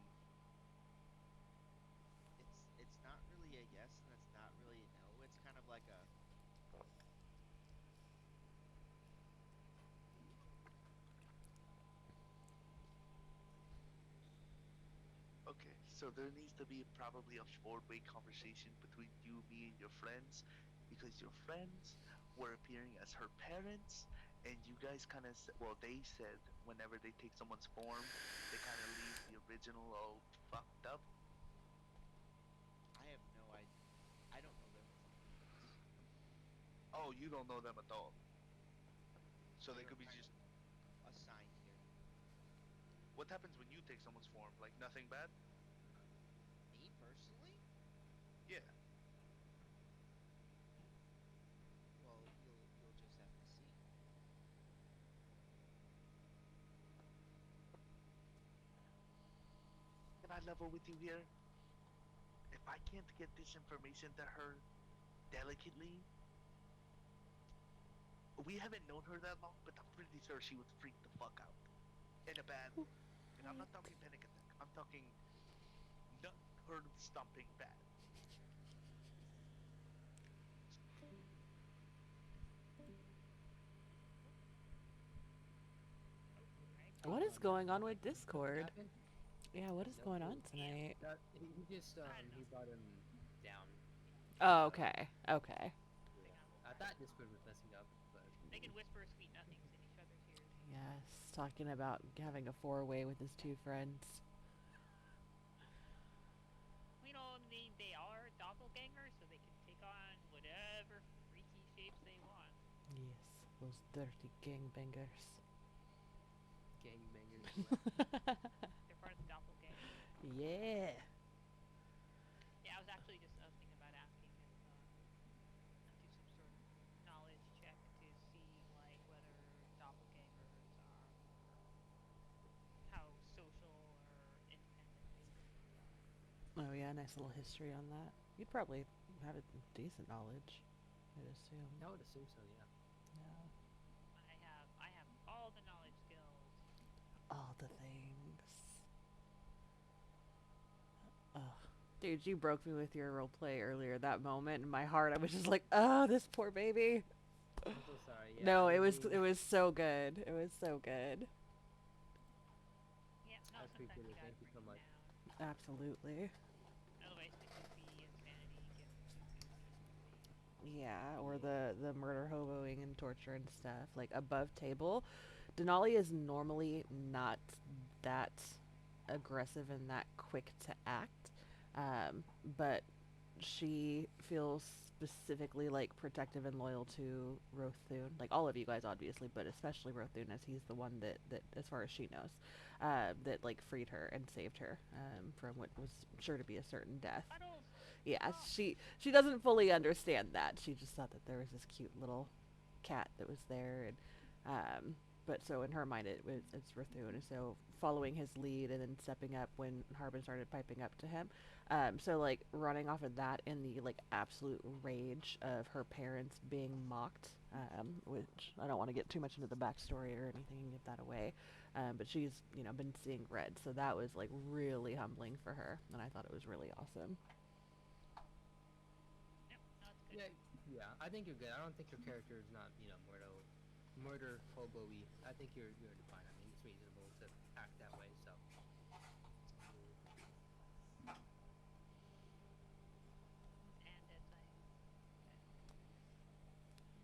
It's not really a yes and it's not really a no. It's kind of like a Okay, so there needs to be probably a four-way conversation between you, me, and your friends, because your friends were appearing as her parents, and you guys kind of, well, they said whenever they take someone's form, they kind of leave the original all fucked up. I have no idea. I don't know them as humans. Oh, you don't know them at all. So They they were could be kind just, of assigned here. what happens when you take someone's form? Like nothing bad? Me personally? Yeah. Well, you'll just have to see. Can I level with you here? If I can't get this information to her delicately, we haven't known her that long, but I'm pretty sure she would freak the fuck out in a bad way. And I'm not talking panic attack. I'm talking nut herd stomping bad. Right, What is Yeah. going on with What Discord? happened? Yeah, what is No going on clue. tonight? He just I don't he know. brought him down. Oh, Uh, okay. Okay. They yeah. got a little I thought private. Discord was messing up, but They can whisper sweet nothings in each other's ears. Yes, talking about having a four-way with his two friends. You know, they are doppelgangers, so they can take on whatever freaky shapes they want. Yes, those dirty gangbangers. gangbangers, you like. They're part of the doppelgang. Yeah. Yeah, I was actually just thinking about asking if do some sort of knowledge check to see like whether doppelgangers are how social or independent they typically are. Oh yeah, nice little history on that. You'd probably have a decent knowledge, I'd assume. I would assume so, yeah. Yeah. I have all the knowledge skills. All the things. Ugh. Dude, you broke me with your role play earlier. That moment in my heart, I was just like, "Oh, this poor baby." I'm so sorry. Yeah, No, I it mean, was so good. It was so good. Yeah, I no, sometimes appreciate you it. gotta Thank you bring so it much. down. Absolutely. Otherwise, the goofy insanity gets too goofy and goofy. Yeah, or Yeah. the murder hoboing and torture and stuff like above table. Denali is normally not that aggressive and that quick to act, but she feels specifically like protective and loyal to Rothune, like all of you guys obviously, but especially Rothune as he's the one that as far as she knows, that like freed her and saved her from what was sure to be a certain death. Puddles! Yeah, Stop! she doesn't fully understand that. She just thought that there was this cute little cat that was there, and but so in her mind it's Rathun, and so following his lead and then stepping up when Harbin started piping up to him. So like running off of that in the like absolute rage of her parents being mocked, which I don't want to get too much into the backstory or anything and give that away. But she's been seeing red, so that was like really humbling for her, and I thought it was really awesome. Yep, no, it's good. Yeah, yeah. I think you're good. I don't think your character is not, murder hobo-y. I think you're fine. I mean, it's reasonable to act that way. So, And as I said,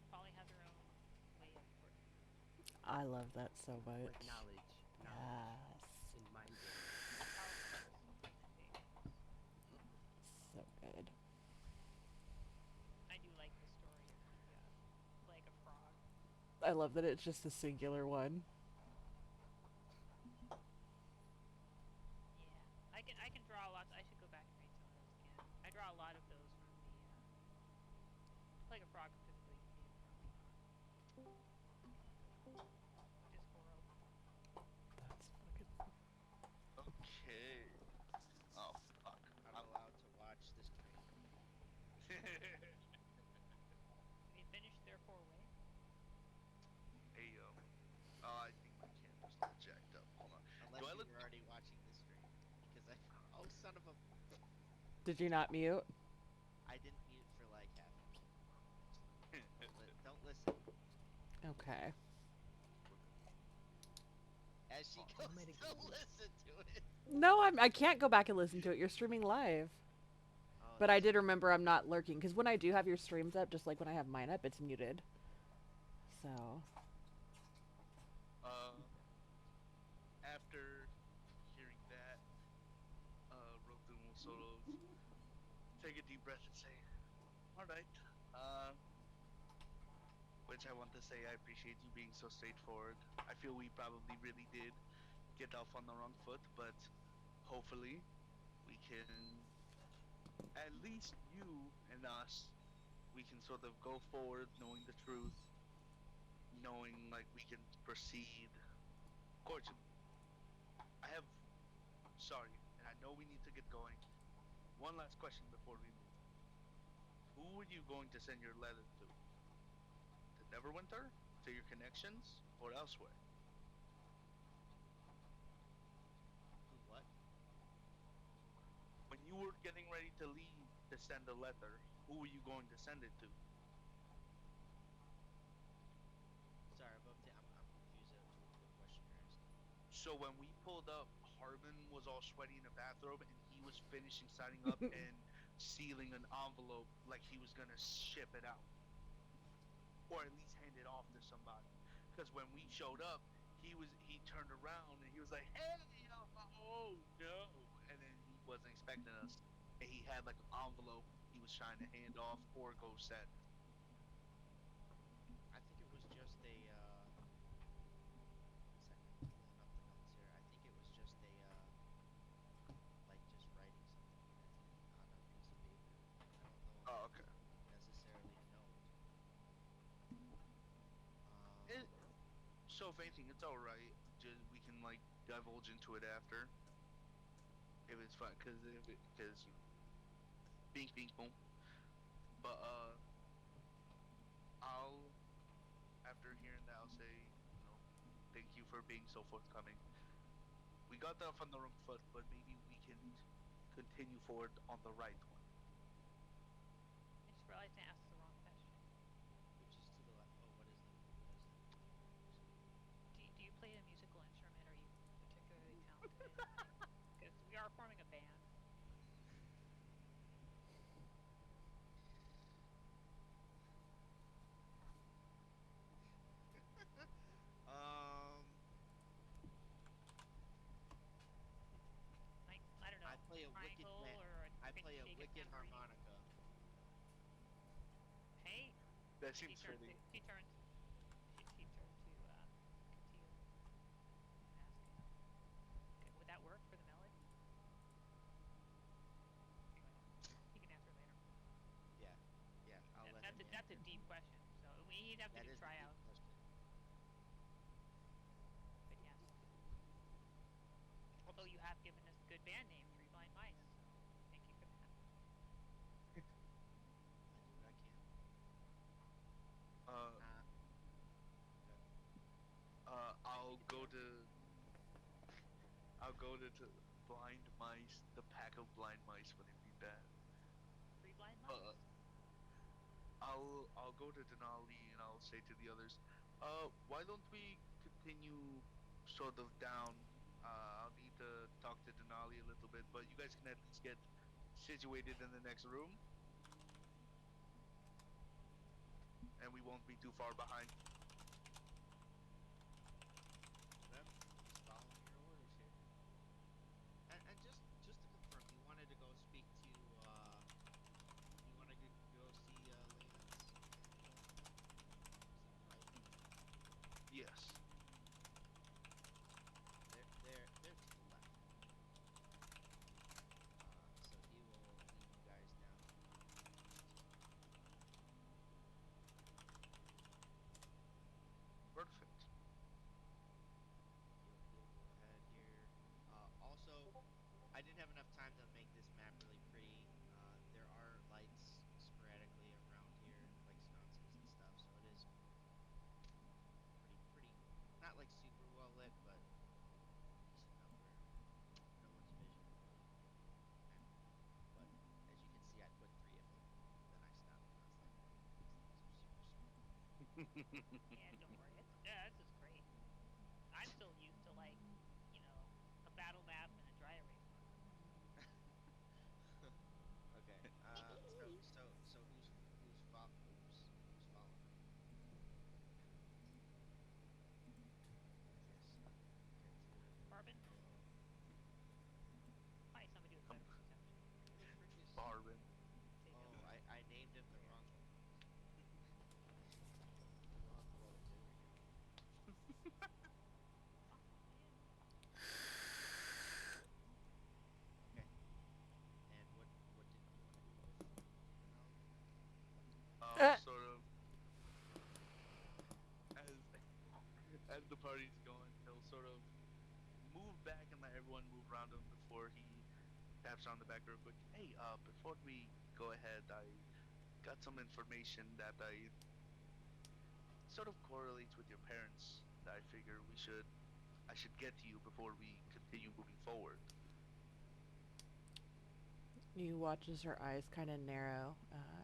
Polly has her own way of torturing. I love that so with much. knowledge, Yes, in mind games. Powerful recommendations. so good. I do like the story of the leg of frog. I love that it's just a singular one. Yeah, I can draw lots. I should go back and read some of those again. I draw a lot of those from the leg of frog typically came from Discord. That's fucking. Okay. Oh fuck. I'm allowed to watch the stream. Have you finished their four-way? Hey yo. I think my camera's a little jacked up. Hold on. Do Unless I you look? were already watching the stream. Because I. Oh, son of a. Did you not mute? I didn't mute for like half a minute. Don't listen. Okay. As she Oh, goes I'm gonna to listen to it. No, I can't go back and listen to it. You're streaming live. Oh, But I that's did remember I'm not lurking because when I do have your streams up, just like when I have mine up, it's muted. So uh, After hearing that, Rothun will sort of take a deep breath and say, "All right." Which I want to say, I appreciate you being so straightforward. I feel we probably really did get off on the wrong foot, but hopefully we can, at least you and us, we can sort of go forward knowing the truth, knowing like we can proceed. Of course, I have, sorry, and I know we need to get going. One last question before we move. Who were you going to send your letter to? To Neverwinter to your connections or elsewhere. Who what? When you were getting ready to leave to send a letter, who were you going to send it to? Sorry, I'm confused as to what question you're asking. So when we pulled up, Harbin was all sweaty in a bathrobe, and he was finishing signing up and sealing an envelope like he was gonna ship it out, or at least hand it off to somebody. Because when we showed up, he turned around and he was like, "Hey, oh no!" And then he wasn't expecting us, and he had like an envelope he was trying to hand off or go send. I think it was just a. One second, I'm pulling up the notes here. I think it was just a like just writing something on a piece of paper. I don't know if Oh, it okay. was necessarily a note. Um, It, so if anything, it's all right. Just we can like divulge into it after if it's fun, because bing bing boom. But I'll after hearing that, I'll say, thank you for being so forthcoming. We got that from the wrong foot, but maybe we can continue forward on the right one. I just realized I asked the wrong question. which is to the left. Oh, what is that? Do you play a musical instrument? Are you particularly talented in anything? Because we are forming a band. Um, Like, I don't I know, play a wicked triangle or a I fish play a shake a wicked tambourine. harmonica. Hey, That she seems turns to fitting. she turns she turned to Katia and ask him, okay, would that work for the melody? Anyway, he can answer later. Yeah, yeah. I'll let him That's a answer. deep question. So we'd have to That do is a deep tryouts. question. But yes, although you have given us a good band name, Three Blind Mice. So thank you for that. I do what I can. Uh, Uh, Good. Nice I'll meeting go you. to to blind mice. The pack of blind mice wouldn't be bad. Three Blind Uh, Mice. I'll go to Denali and I'll say to the others, why don't we continue sort of down? I'll need to talk to Denali a little bit, but you guys can at least get situated in the next room, and we won't be too far behind. Whatever. Just following your orders here. And just to confirm, you wanted to go speak to you wanted to go see Lance and Angela. Is that right? Yes. They're to the left. So he will lead you guys down to Perfect. he'll go ahead here. Also, I didn't have enough time to make this map really pretty. There are lights sporadically around here, like sconces and stuff, so it is pretty not like super well lit, but decent enough where no one's vision will be impacted. But as you can see, I put three of them, and then I stopped and I was like, these things are super small. Yeah, don't worry. This is great. I'm still used to like, you know, a battle map and a dry erase marker. Okay. So who's following me? Okay, so Carbon? Katia. Probably somebody with Um, better perception. Who the frick is? Barbin. They Oh, don't. I named him the wrong the wrong road. There we go. Oh man. Okay. And what did you want to do with Denali? I'll sort of as as the party's going, he'll sort of move back and let everyone move around him before he taps on the back real quick. Hey, before we go ahead, I got some information that I sort of correlates with your parents. That I figure I should get to you before we continue moving forward. You watch as her eyes kind of narrow,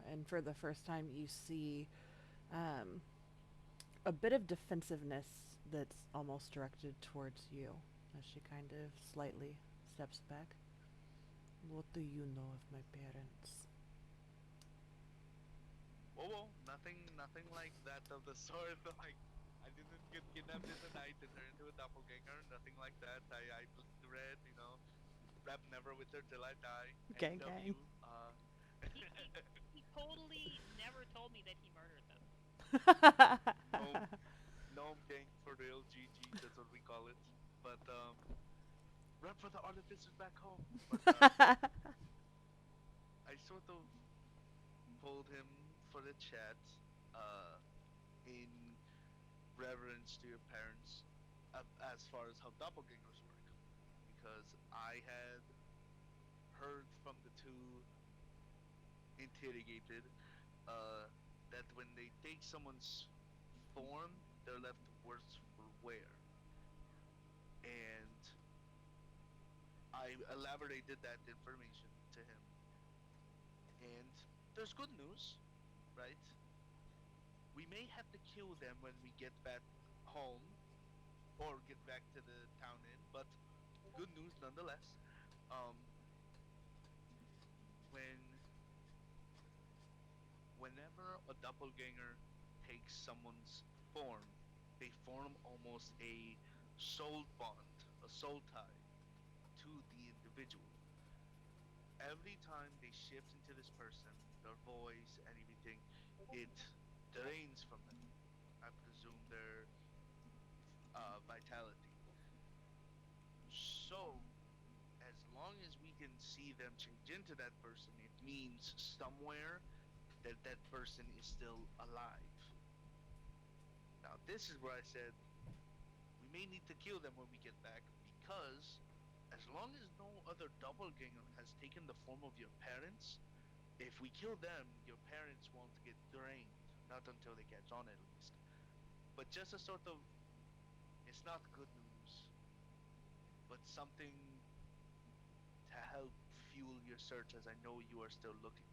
and for the first time, you see um, a bit of defensiveness that's almost directed towards you as she kind of slightly steps back. What do you know of my parents? Whoa, whoa, nothing like that of the sort. Like, I didn't get kidnapped in the night and turn into a doppelganger. Nothing like that. I bleed red, rap never with her till I die. Gang, gang. NW. He totally never told me that he murdered them. Gnome, gnome gang for real. GG, that's what we call it. But rap for the artificers back home. But I sort of pulled him for the chat. Uh, in reverence to your parents as far as how doppelgangers work. Because I had heard from the two interrogated uh, that when they take someone's form, they're left worse for wear. And I elaborated that information to him. And there's good news, right? We may have to kill them when we get back home or get back to the town inn, but good news nonetheless. Um, when whenever a doppelganger takes someone's form, they form almost a soul bond, a soul tie to the individual. Every time they shift into this person, their voice and everything, it drains from them. I presume their vitality. So, as long as we can see them change into that person, it means somewhere that that person is still alive. Now, this is where I said we may need to kill them when we get back because as long as no other doppelganger has taken the form of your parents, if we kill them, your parents won't get drained. Not until they catch on, at least. But just a sort of, it's not good news, but something to help fuel your search as I know you are still looking.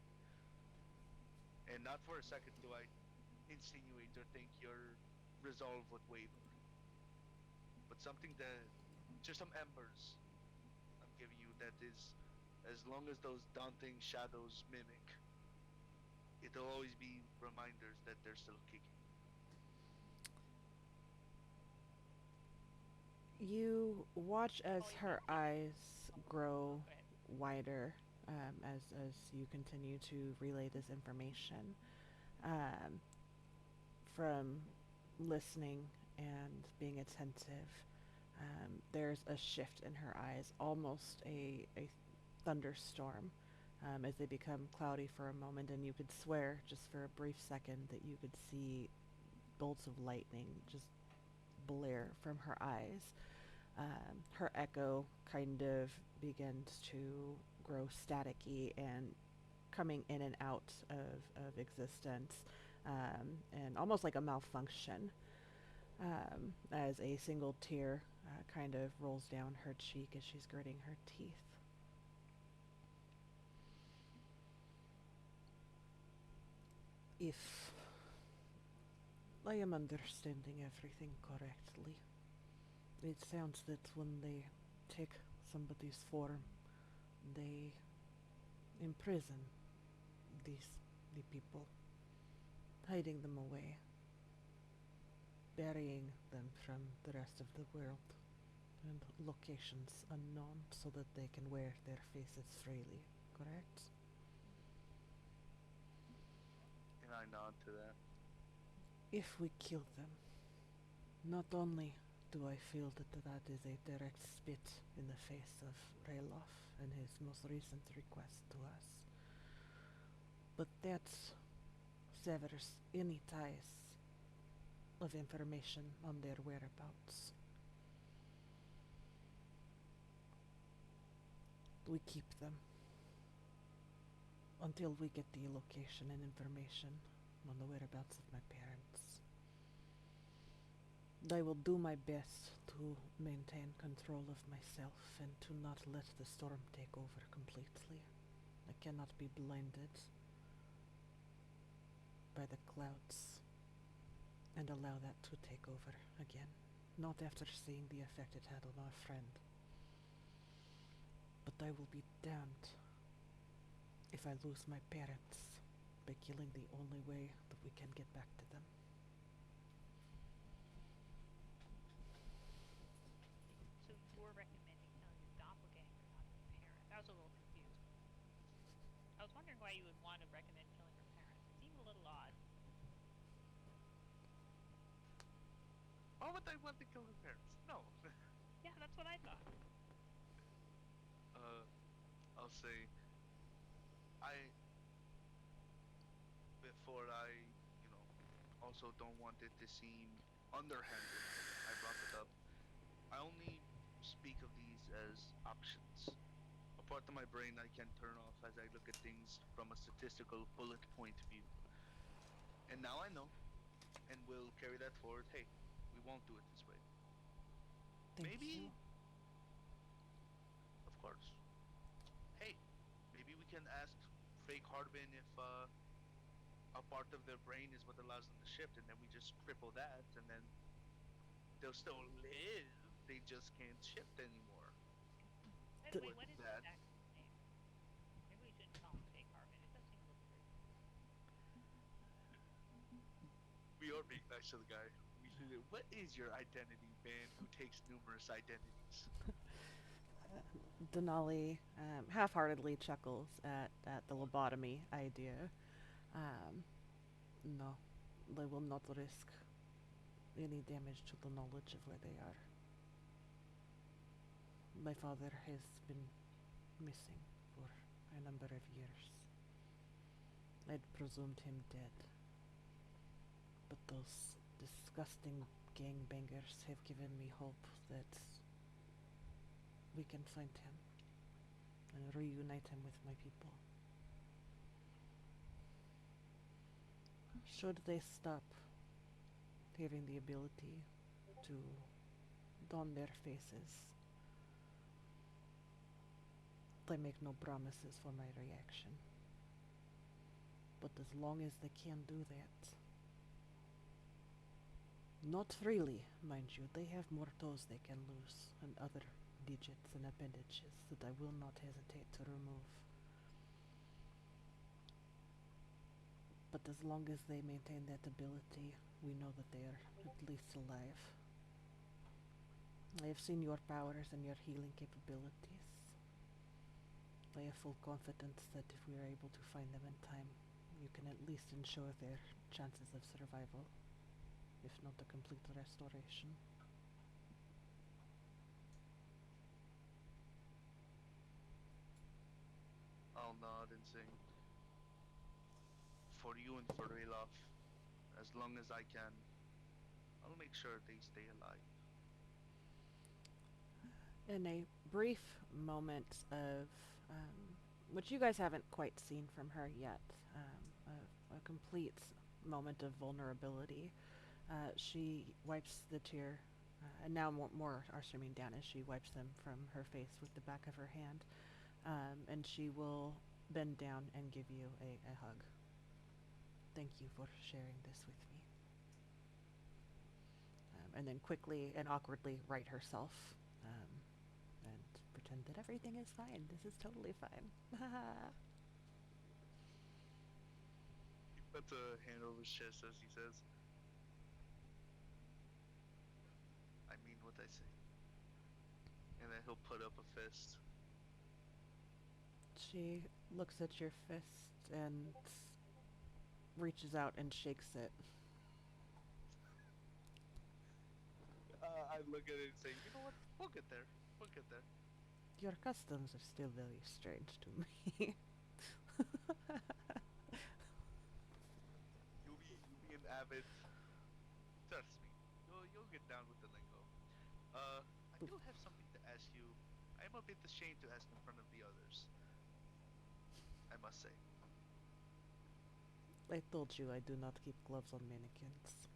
And not for a second do I insinuate or think your resolve would waver, but something that, just some embers I'm giving you that is, as long as those daunting shadows mimic, it'll always be reminders that they're still kicking. You watch as Polly her thinks eyes grow go ahead. wider as you continue to relay this information. Um, from listening and being attentive, there's a shift in her eyes, almost a thunderstorm, as they become cloudy for a moment, and you could swear just for a brief second that you could see bolts of lightning just blare from her eyes. Her echo kind of begins to grow staticky and coming in and out of existence, and almost like a malfunction, as a single tear kind of rolls down her cheek as she's gritting her teeth. If I am understanding everything correctly, it sounds that when they take somebody's form, they imprison these the people, hiding them away, burying them from the rest of the world, and locations unknown so that they can wear their faces freely, correct? And I nod to that. If we kill them, not only do I feel that that is a direct spit in the face of Rayloff and his most recent request to us, but that severs any ties of information on their whereabouts. We keep them until we get the location and information on the whereabouts of my parents. I will do my best to maintain control of myself and to not let the storm take over completely. I cannot be blinded by the clouds and allow that to take over again. Not after seeing the effect it had on our friend. But I will be damned if I lose my parents by killing the only way that we can get back to them. So you're recommending killing your doppelganger, not your parents. I was a little confused. I was wondering why you would want to recommend killing your parents. It seemed a little odd. Why would I want to kill her parents? No. Yeah, that's what I thought. uh, I'll say I before also don't want it to seem underhanded. I brought it up. I only speak of these as options. A part of my brain I can turn off as I look at things from a statistical bullet point view. And now I know, and we'll carry that forward. Hey, we won't do it this way. Thank you. Maybe, of course. Hey, maybe we can ask fake Harbin if a part of their brain is what allows them to shift, and then we just cripple that, and then they'll still live. They just can't shift anymore. By the The, way, With what is that, this actor's name? Maybe we shouldn't call him Fake Harbin. It does seem a little creepy. we are being nice to the guy. We should. What is your identity, man? Who takes numerous identities? Denali half-heartedly chuckles at the lobotomy idea. Um, no, they will not risk any damage to the knowledge of where they are. My father has been missing for a number of years. I'd presumed him dead, but those disgusting gangbangers have given me hope that we can find him and reunite him with my people. Should they stop having the ability to don their faces, they make no promises for my reaction. But as long as they can do that, not freely, mind you, they have more toes they can lose and other digits and appendages that I will not hesitate to remove. But as long as they maintain that ability, we know that they are at least alive. I have seen your powers and your healing capabilities. I have full confidence that if we are able to find them in time, you can at least ensure their chances of survival, if not a complete restoration. I'll nod and say, for you and for Relov, as long as I can, I'll make sure they stay alive. In a brief moment of, which you guys haven't quite seen from her yet, a complete moment of vulnerability, she wipes the tear, and now more are streaming down as she wipes them from her face with the back of her hand, and she will bend down and give you a hug. Thank you for sharing this with me. And then quickly and awkwardly right herself, and pretend that everything is fine. This is totally fine. He puts a hand over his chest as he says, I mean what I say. And then he'll put up a fist. She looks at your fist and reaches out and shakes it. I look at it and say, you know what? We'll get there. We'll get there. Your customs are still very strange to me. You'll be an avid. Trust me. You'll get down with the lingo. I do have something to ask you. I am a bit ashamed to ask in front of the others. I must say. I told you I do not keep gloves on mannequins.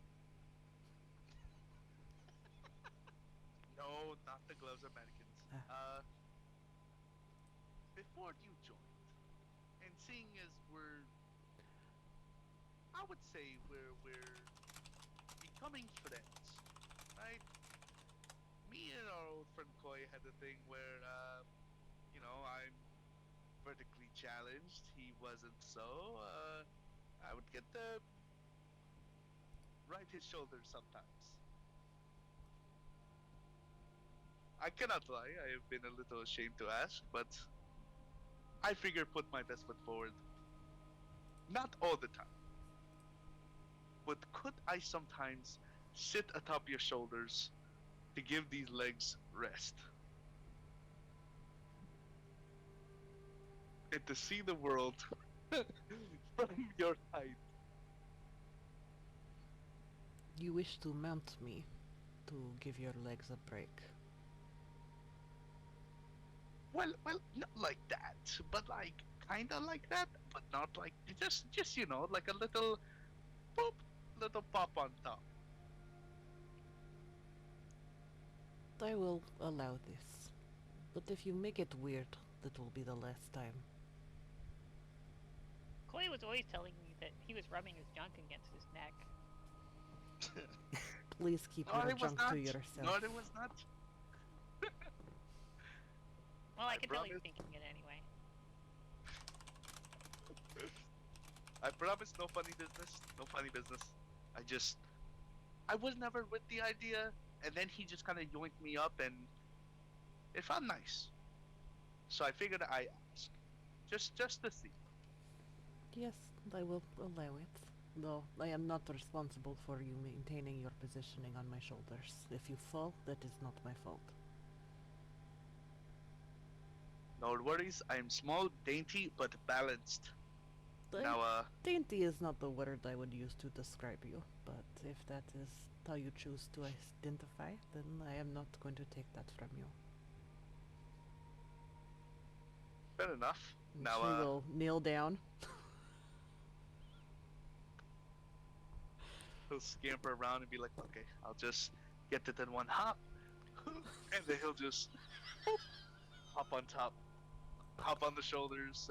No, not the gloves or mannequins. Ah, Before you joined, and seeing as I would say we're becoming friends, right? Me and our old friend Koi had a thing where, I'm vertically challenged. He wasn't so. I would get to ride his shoulders sometimes. I cannot lie, I have been a little ashamed to ask, but I figure put my best foot forward. Not all the time, but could I sometimes sit atop your shoulders to give these legs rest and to see the world from your height? you wish to mount me to give your legs a break. Well, not like that, but like kinda like that, but not like just like a little boop, little pop on top. I will allow this. But if you make it weird, that will be the last time. Clay was always telling me that he was rubbing his junk against his neck. Please keep No, your it was junk to not. yourself. No, it was not. Well, I I can tell he's promise. thinking it anyway. I promise, no funny business. No funny business. I was never with the idea, and then he just kind of yoinked me up, and it felt nice. So I figured I ask, just to see. Yes, I will allow it. Though I am not responsible for you maintaining your positioning on my shoulders. If you fall, that is not my fault. No worries. I am small, dainty, but balanced. I, Now, dainty is not the word I would use to describe you, but if that is how you choose to identify, then I am not going to take that from you. fair enough. And Now, she will kneel down. he'll scamper around and be like, okay, I'll just get it in one hop, and then he'll just hop on top, hop on the shoulders,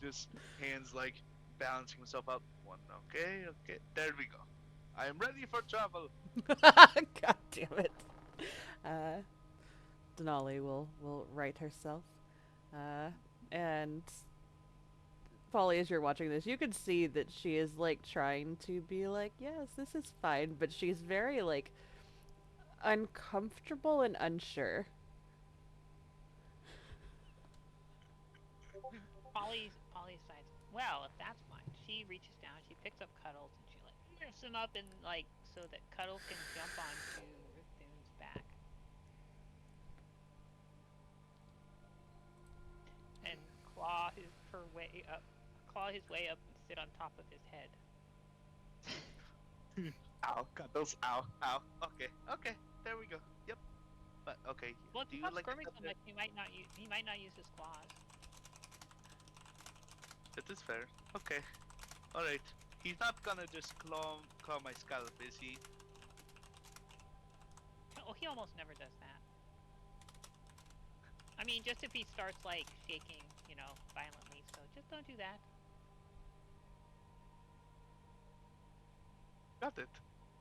just hands like balancing himself up. One, okay, okay, there we go. I am ready for travel. God damn it. Uh, Denali will right herself. Uh, and Polly, as you're watching this, you can see that she is like trying to be like, yes, this is fine, but she's very like uncomfortable and unsure. Polly sighs. Well, if that's fine, she reaches down, she picks up Cuddles, and she like lifts him up and like so that Cuddles can jump onto Rathoon's back and claw his way up and sit on top of his head. Ow, got those. Ow, ow. Okay, okay, there we go. Yep. But okay, Well, if do he's you not like squirming it up so there? much, he might not use his claws. That is fair. Okay. All right. He's not gonna just claw my scalp, is he? Well, he almost never does that. I mean, just if he starts like shaking, violently. So just don't do that. Got it.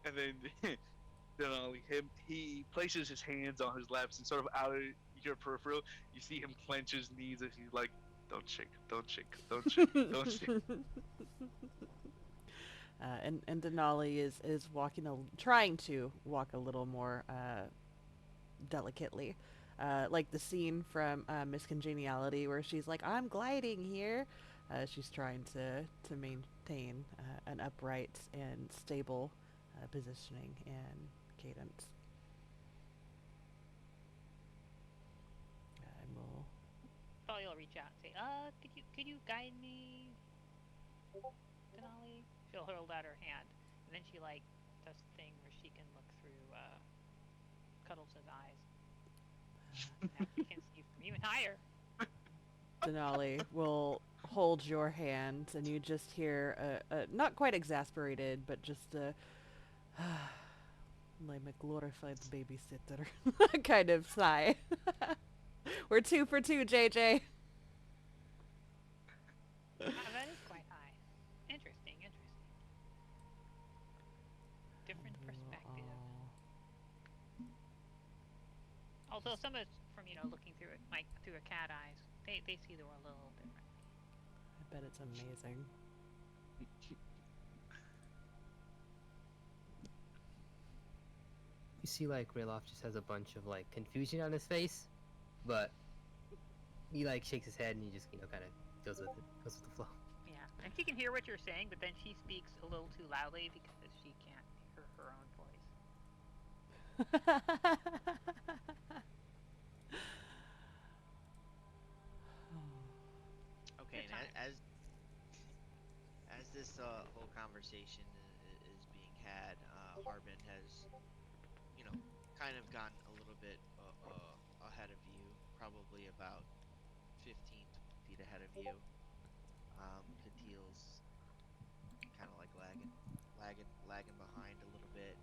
And then, he places his hands on his laps and sort of out of your peripheral, you see him clench his knees as he's like, "Don't shake, don't shake, don't shake, don't shake." And Denali is walking trying to walk a little more delicately, like the scene from Miss Congeniality where she's like, "I'm gliding here." She's trying to maintain an upright and stable positioning and cadence. And we'll Probably will reach out and say, could you guide me, Denali?" She'll hold out her hand, and then she like does the thing where she can look through Cuddles' eyes, and now she can see from even higher. Denali will hold your hand, and you just hear not quite exasperated, but just Like a glorified babysitter kind of sigh. We're two for two, JJ. That is quite high. Interesting, interesting. Different perspective. Although some of it's from looking through it, like through a cat eyes, they see the world a little differently. I bet it's amazing. You see, like Rayloff just has a bunch of like confusion on his face, but he like shakes his head and he just kind of goes with it, goes with the flow. Yeah, and she can hear what you're saying, but then she speaks a little too loudly because she can't hear her own voice. Okay, Good and times. as this whole conversation is being had, Harbin has, you know, kind of gotten a little bit ahead of you, probably about 15, 20 feet ahead of you. Katil's kind of like lagging behind a little bit.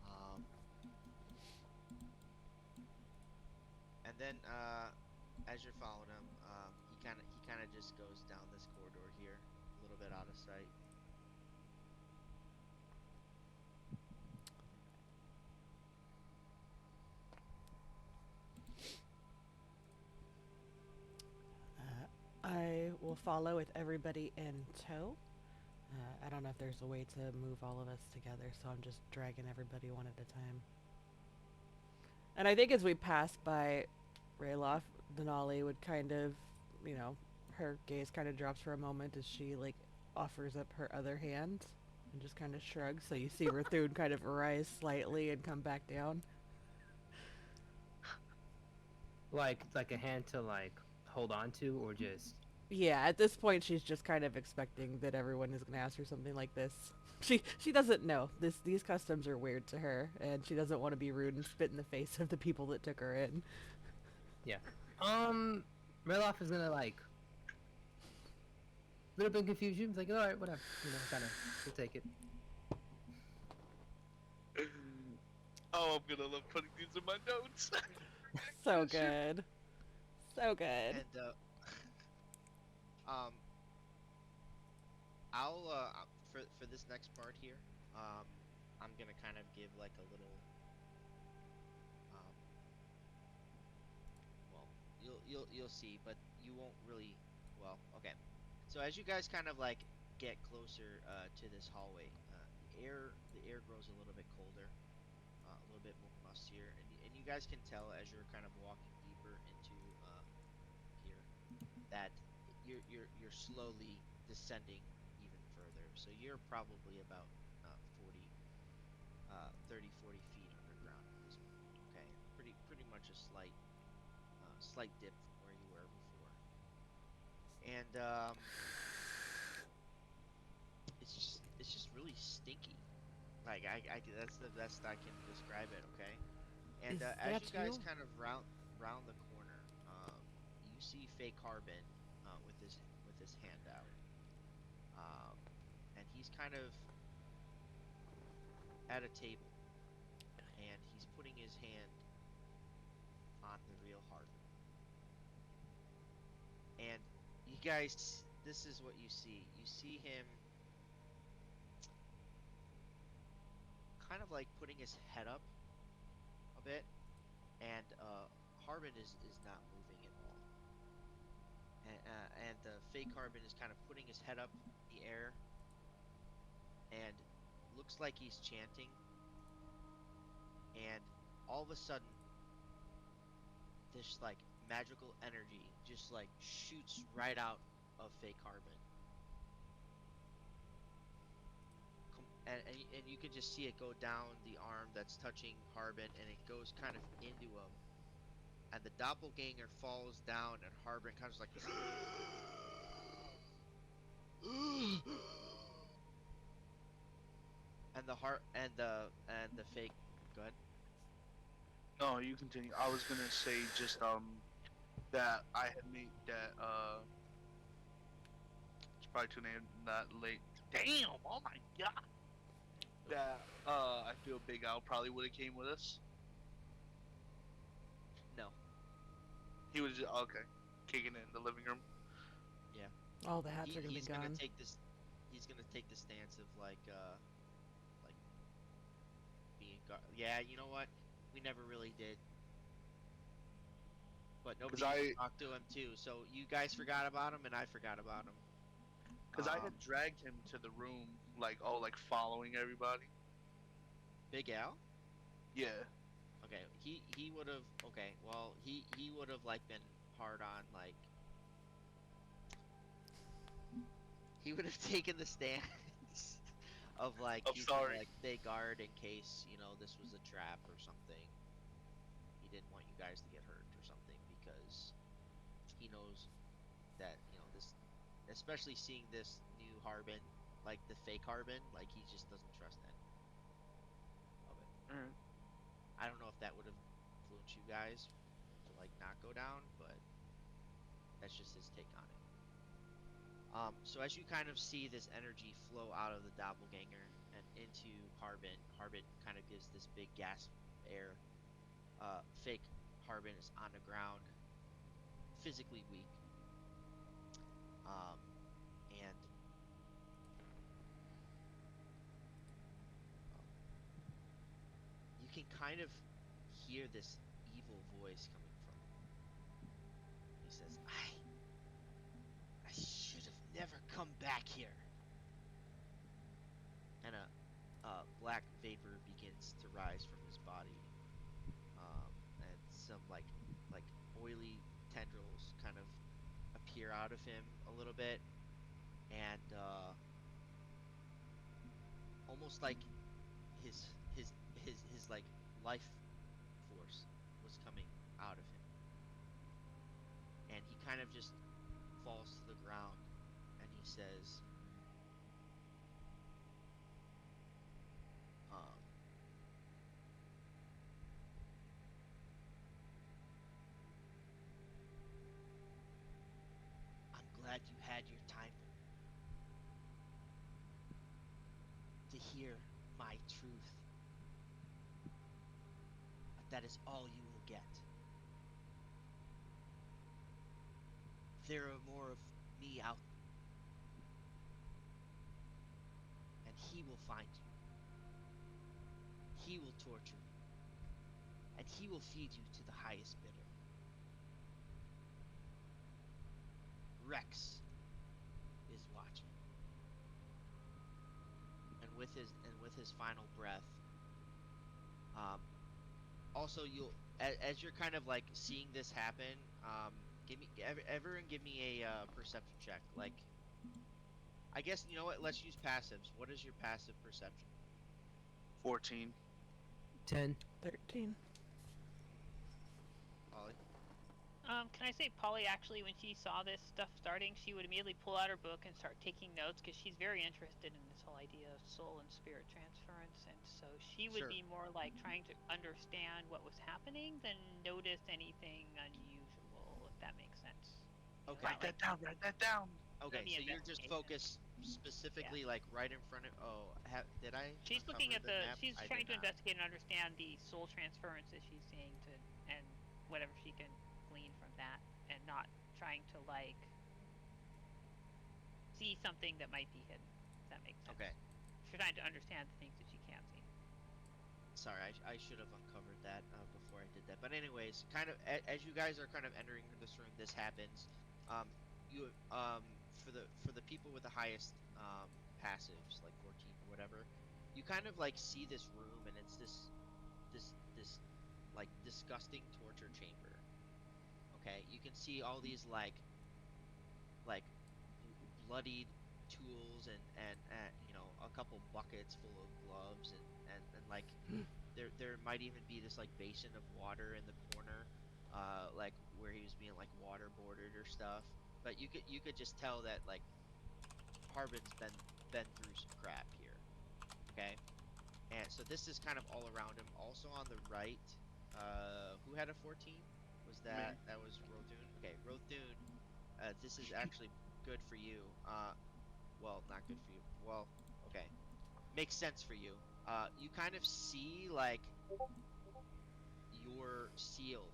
Um, and then as you're following him, he kind of just goes down this corridor here, a little bit out of sight. I will follow with everybody in tow. I don't know if there's a way to move all of us together, so I'm just dragging everybody one at a time. And I think as we pass by Rayloff, Denali would kind of, you know, her gaze kind of drops for a moment as she, like, offers up her other hand and just kind of shrugs. So you see Rathune kind of rise slightly and come back down. Like a hand to like hold on to, or just Yeah, at this point, she's just kind of expecting that everyone is going to ask her something like this. She doesn't know. These customs are weird to her, and she doesn't want to be rude and spit in the face of the people that took her in. yeah. Rayloff is gonna like a little bit confused. He's like, all right, whatever, kind of, we'll take it. Oh, I'm gonna love putting these in my notes. So good. So good. And um, I'll for this next part here, um, I'm gonna kind of give like a little um, well, you'll see, but you won't really. Well, okay. So as you guys kind of like get closer to this hallway, the air grows a little bit colder, a little bit more mustier, and you guys can tell as you're kind of walking deeper into here that you're slowly descending even further. So you're probably about 40, 30, 40 feet underground at this point. Okay, pretty much a slight dip from where you were before, and it's just really stinky. Like that's the best I can describe it. Okay, and Is as that you guys you? kind of round the corner, you see Fake Carbon with his hand out, um, and he's kind of at a table, and he's putting his hand on the real Harbin. And you guys, this is what you see. You see him kind of like putting his head up a bit, and Harbin is not moving at all. And the fake Harbin is kind of putting his head up in the air, and looks like he's chanting. And all of a sudden, this like magical energy just like shoots right out of fake Harbin. And you can just see it go down the arm that's touching Harbin, and it goes kind of into him. And the doppelganger falls down, and Harbin kind of like, and the heart and the fake. Go ahead. No, you continue. I was gonna say just that I had made that it's probably too late that late. Damn! Oh my god! that I feel Big Al probably would have came with us. No. He was just, okay, kicking it in the living room. Yeah. All the hats are gonna be He's gonna gone. take this. He's gonna take the stance of like being yeah, you know what? We never really did, but Cause nobody used to I, talk to him too. So you guys forgot about him, and I forgot about him. cause I had dragged him to the room, like, oh, like following everybody. Big Al. Yeah. Okay, he would have. Okay, well, he would have like been hard on like he would have taken the stance of like I'm he's gonna sorry. like stay guard in case this was a trap or something. He didn't want you guys to get hurt or something because he knows that this, especially seeing this new Harbin, like the fake Harbin, like he just doesn't trust any of it. Alright. I don't know if that would have influenced you guys to like not go down, but that's just his take on it. So as you kind of see this energy flow out of the doppelganger and into Harbin, Harbin kind of gives this big gasp of air. Fake Harbin is on the ground, physically weak, um, and you can kind of hear this evil voice coming from him. He says, I should have never come back here." And a black vapor begins to rise from his body, and some like oily tendrils kind of appear out of him a little bit, and almost like his like life force was coming out of him, and he kind of just falls to the ground, and he says, um, "I'm glad you had your time to hear my truth, but that is all you will get. There are more of me out, and he will find you. He will torture you, and he will feed you to the highest bidder. Rex is watching." And with his final breath, um, also you'll as you're kind of like seeing this happen, everyone give me a perception check. Like, I guess you know what? Let's use passives. What is your passive perception, 14. 10. 13. Ollie? Can I say Polly actually, when she saw this stuff starting, she would immediately pull out her book and start taking notes because she's very interested in this whole idea of soul and spirit transference, and so she would Sure. be more like trying to understand what was happening than notice anything unusual, if that makes sense. Okay. Write that down. Write that down. Okay, The so you're just investigation. focused specifically like right in front of. Oh, did I She's looking uncover at the map? she's I trying did to not. investigate and understand the soul transference that she's seeing and whatever she can glean from that, and not trying to like see something that might be hidden. If that makes sense. Okay. She's trying to understand the things that she can't see. Sorry, I should have uncovered that before I did that. But anyways, kind of as you guys are kind of entering this room, this happens. Um, you for the people with the highest passives, like 14 or whatever, you kind of like see this room, and it's this like disgusting torture chamber. Okay, you can see all these like bloodied tools and a couple buckets full of gloves and like there might even be this like basin of water in the corner, like where he was being like waterboarded or stuff. But you could just tell that like Harbin's been through some crap here. Okay, and so this is kind of all around him. Also on the right, who had a 14? Was Me. that was Rothun? Okay, Rothun. This is actually good for you. Well, not good for you. Well, okay, makes sense for you. You kind of see like your seal,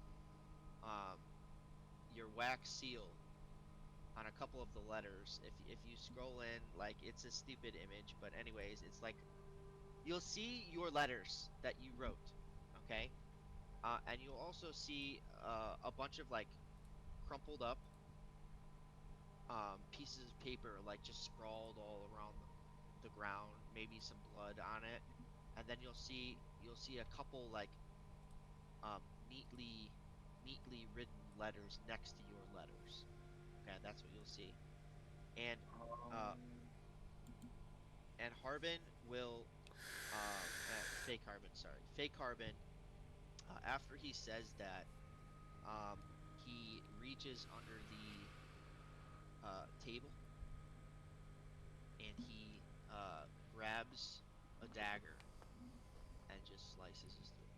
um, your wax seal on a couple of the letters. If you scroll in, like it's a stupid image, but anyways, it's like you'll see your letters that you wrote, okay? And you'll also see a bunch of like crumpled up pieces of paper like just sprawled all around the ground, maybe some blood on it, and then you'll see a couple like um, neatly neatly written letters next to your letters. Okay, that's what you'll see. And uh, Um, and Harbin will fake Harbin, sorry, fake Harbin. After he says that, he reaches under the table and he grabs a dagger and just slices his throat.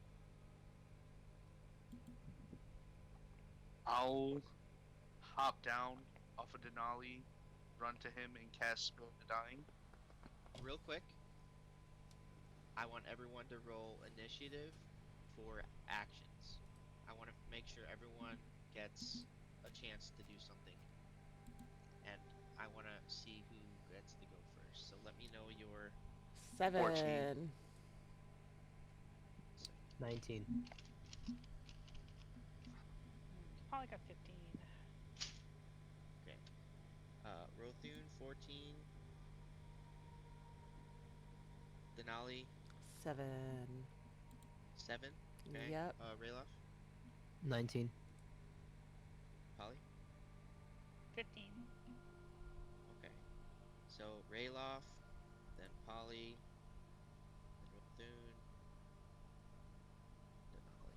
I'll hop down off of Denali, run to him, and cast Spill the Dying. Real quick, I want everyone to roll initiative for actions. I want to make sure everyone gets a chance to do something, and I want to see who gets to go first. So let me know your 14. 7. so, 19. Probably got 15. okay. Rothune 14, Denali 7. 7. Okay. Yep. Rayloff, 19. Polly. 15. Okay. So Rayloff, then Polly, then Rothune, Denali.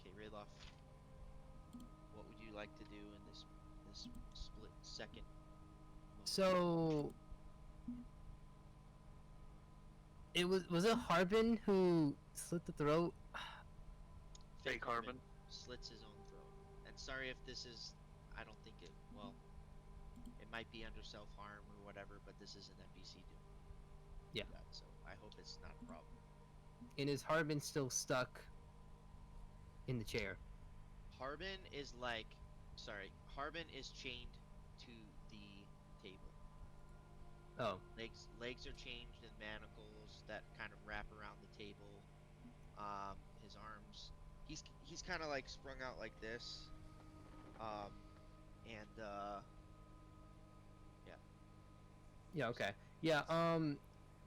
Okay, Rayloff. What would you like to do in this split second moment? So was it Harbin who slit the throat? Fake Harbin. slits his own throat. And sorry if this is, I don't think it. Well, it might be under self harm or whatever, but this is an NPC doing Yeah. that, so I hope it's not a problem. And is Harbin still stuck in the chair? Harbin is like, sorry, Harbin is chained to the table. Oh, Legs are changed in manacles that kind of wrap around the table. His arms, he's kind of like sprung out like this. Um, and yeah, yeah, okay. Yeah,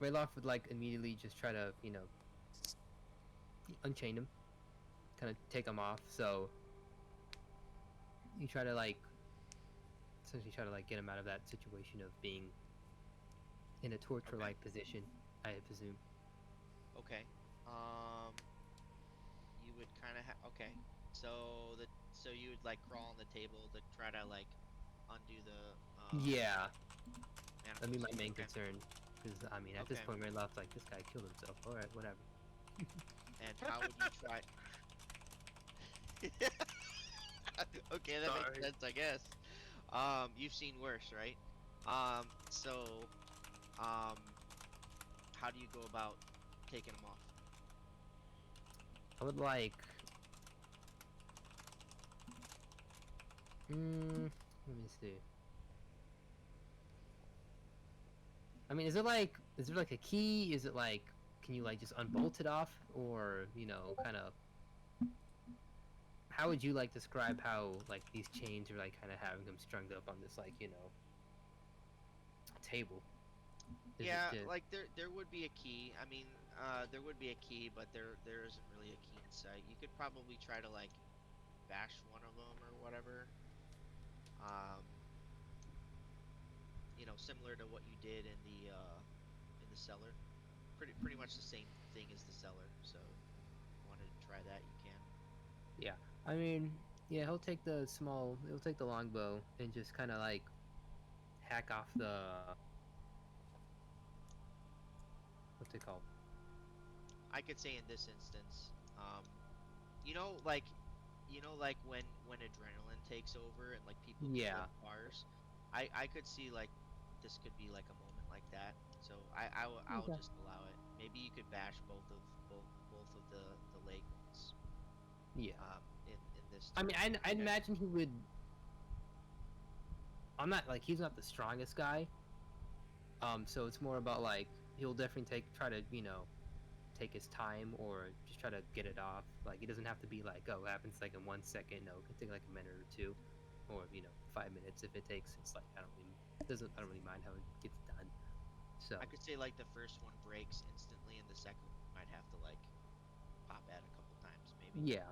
Rayloff would like immediately just try to, unchain him, kind of take him off. So you try to like essentially try to like get him out of that situation of being in a torture-like position, I presume. okay. Um, you would kind of okay. So you would like crawl on the table to try to like undo the Yeah, that'd be manacles. my main Okay. concern. Because I mean, at this Okay. point, Rayloff's like, this guy killed himself. All right, whatever. And how would you try? Okay, that makes Sorry. sense, I guess. You've seen worse, right? So, um, how do you go about taking them off? I would like. Let me see. I mean, is there like a key? Is it like, can you like just unbolt it off, or kind of? How would you like describe how like these chains are like kind of having them strung up on this like table? Is it Yeah, just like there would be a key. I mean, there would be a key, but there isn't really a key in sight. You could probably try to like bash one of them or whatever. Um, similar to what you did in the cellar. Pretty much the same thing as the cellar. So, if you wanted to try that, you can. yeah? I mean, yeah, he'll take the longbow and just kind of like hack off the what's it called? I could say in this instance, you know, like like when adrenaline takes over and like people Yeah, kill cars. I could see like this could be like a moment like that. So I'll Okay. just allow it. Maybe you could bash both of the legs Yeah. in this I mean, turn. I'd Okay. imagine he would. I'm not like he's not the strongest guy. So it's more about like he'll definitely try to take his time or just try to get it off. Like it doesn't have to be like it happens like in 1 second. No, it can take like a minute or two, or 5 minutes if it takes. It's like I don't really mind how it gets done. So I could say like the first one breaks instantly, and the second one you might have to like pop at a couple times, maybe. yeah,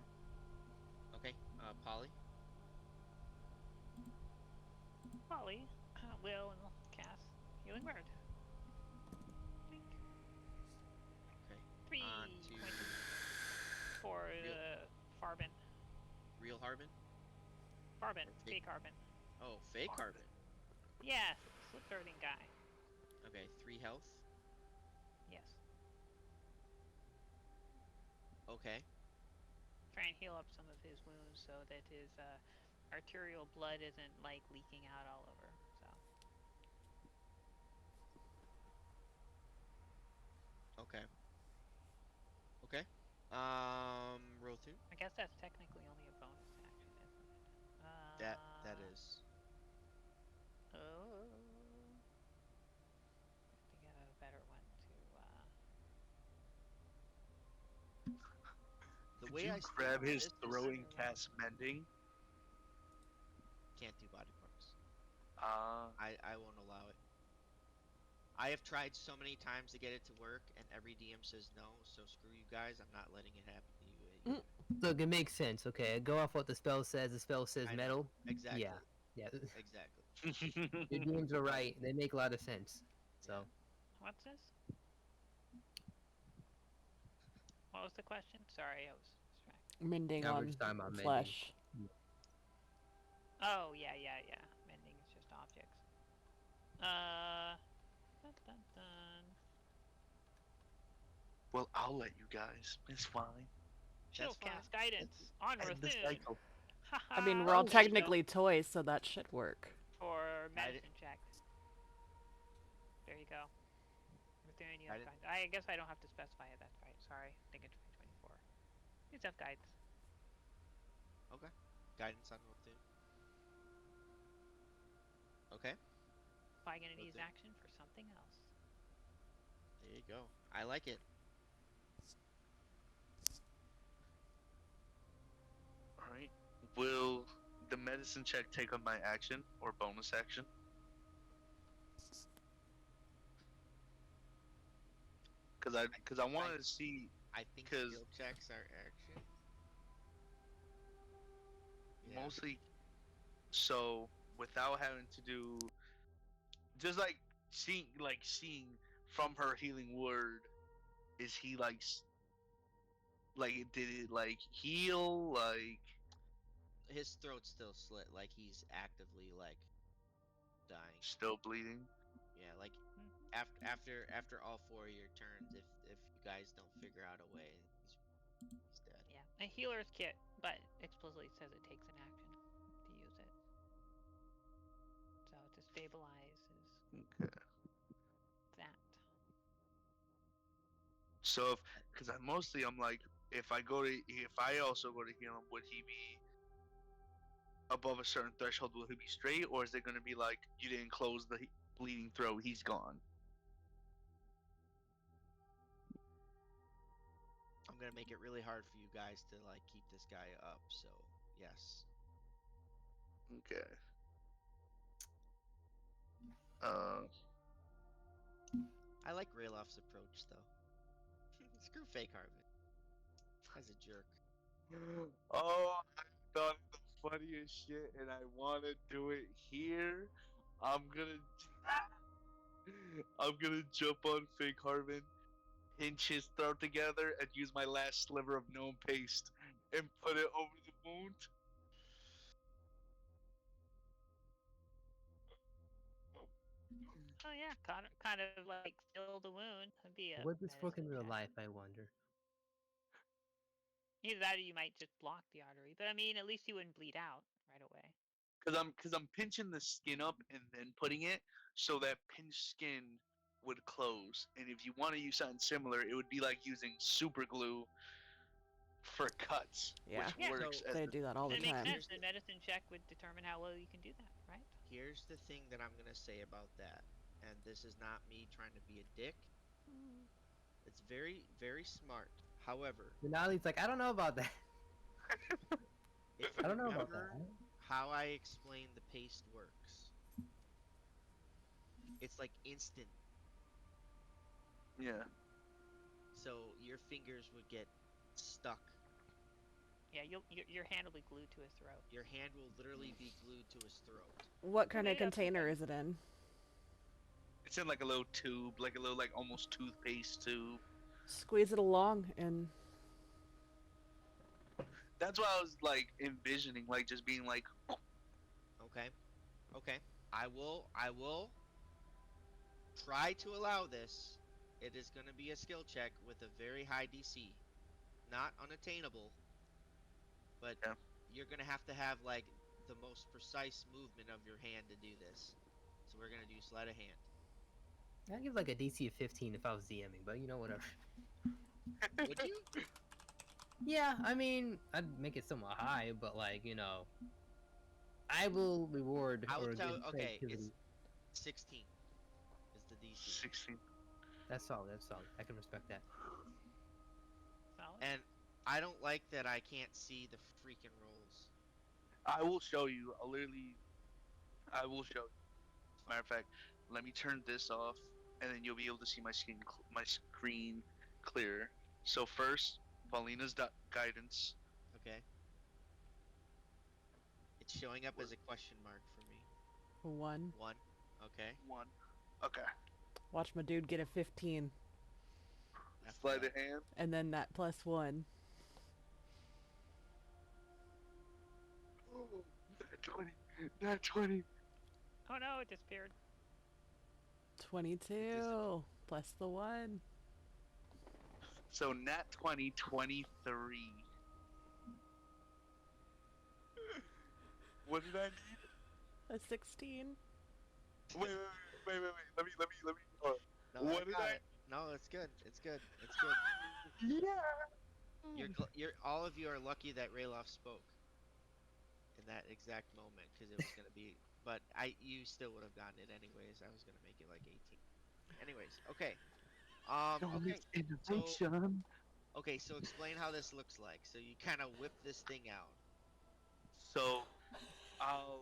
Okay. Polly. Polly will cast Healing Word. Blink. Okay. On 3 points to for real Farbin. real Harbin Farbin, or fake. fake Harbin. Oh, fake Harbin. Yes, slip throating guy. Okay. 3 health. Yes. Okay. Try and heal up some of his wounds so that his arterial blood isn't like leaking out all over. So Okay. Okay. Rothun. I guess that's technically only a bonus action, isn't it? That is. Oh, I think I have a better one to. The Did way I you see grab his this is throw and cast mending? can't do body parts. Ah, I won't allow it. I have tried so many times to get it to work, and every DM says no. So screw you guys. I'm not letting it happen to you Mm. either. look, it makes sense. Okay, go off what the spell says. The spell says I know metal. Yeah, exactly, yeah. exactly. Your DMs are But right. They make a lot of sense. yeah, So What's this? What was the question? Sorry, I was distracted. Mending now we're just on talking about mending. flesh. Oh yeah, yeah, yeah. Mending is just objects. Uh, dun, dun, dun. well, I'll let you guys. It's fine. She'll that's fine. cast End, guidance on end the Rathun. cycle. I mean, Haha. we're all Oh, There you go. technically toys, so that should work. For Guidance, medicine check. There you go. Rathun, you have guidance. guidance. I guess I don't have to specify it. That's right. Sorry, thinking 2024. You have guidance. Okay, guidance on Rothun. Okay, Probably gonna need his Rothun. action for something else. There you go. I like it. All right. Will the medicine check take up my action or bonus action? I Because I I wanted to see I think because skill checks are action. Yeah. mostly so without having to do just seeing from her healing word, is he like did it like heal like His throat's still slit, like he's actively like dying. still bleeding? Yeah, like Hmm. after all four of your turns, if you guys don't figure out a way, he's dead. Yeah, a healer's kit, but explicitly says it takes an action to use it. So to stabilize is Okay. that. So if because I mostly I'm like if I also go to heal him, would he be above a certain threshold? Will he be straight, or is it going to be like you didn't close the bleeding throat, he's gone? I'm gonna make it really hard for you guys to like keep this guy up. So yes, Okay. Uh. I like Rayloff's approach though. Screw fake Harvin. Guy's a jerk. Oh, I thought of the funniest shit, and I want to do it here. I'm gonna, I'm gonna jump on Fake Harvin, pinch his throat together, and use my last sliver of gnome paste and put it over the wound. Oh yeah, kind of like still the wound. That'd be a would this work medicine in real check. life? I wonder. Either that or you might just block the artery. But I mean, at least you wouldn't bleed out right away. Cause I'm pinching the skin up and then putting it so that pinched skin would close. And if you want to use something similar, it would be like using super glue for cuts, Yeah, which Yeah. works So as they the do that all the It makes time. sense. here's The medicine check would determine how well you can do that, right? here's the thing that I'm gonna say about that, and this is not me trying to be a dick. It's very, very smart. However, Denali's like, I don't know about that. if I you don't know about that. remember how I explained the paste works, it's like instant. yeah. So your fingers would get stuck. Yeah, your hand will be glued to his throat. Your hand will literally be glued to his throat. What kind of Okay, that's container okay. is it in? It's in like a little tube, like a little like almost toothpaste tube. Squeeze it along and That's what I was like envisioning, like just being like, Okay? Okay. I will try to allow this. It is going to be a skill check with a very high DC. Not unattainable, but yeah. you're going to have like the most precise movement of your hand to do this. So we're going to do sleight of hand. I'd give like a DC of 15 if I was DMing, but you know, whatever. Would you? Yeah, I mean, I'd make it somewhat high, but like, you know, I will reward I will or tell. give Okay, it's creativity. 16 is the DC. 16. That's solid. That's solid. I can respect that. Solid. And I don't like that I can't see the freaking rolls. I will show you. I will show you. It's Matter fine. of fact, let me turn this off, and then you'll be able to see my screen clearer. So first, Paulina's guidance. Okay. It's showing up as a question mark for me. one. One. Okay. One. Okay. Watch my dude get a 15, After Sleight that. of hand. and then that +1. Oh, nat 20. Nat 20. Oh no, it disappeared. It disappeared. 22 plus the 1. So nat 20, 23. What did I need? A 16. Wait. Let me. No, I What did got I? it. No, it's good. It's good. It's good. Yeah. You're all of you are lucky that Rayloff spoke in that exact moment because it was gonna be. But you still would have gotten it anyways. I was gonna make it like 18. Anyways, okay. Okay. Bonus So innovation. so explain how this looks like. So you kind of whip this thing out. So I'll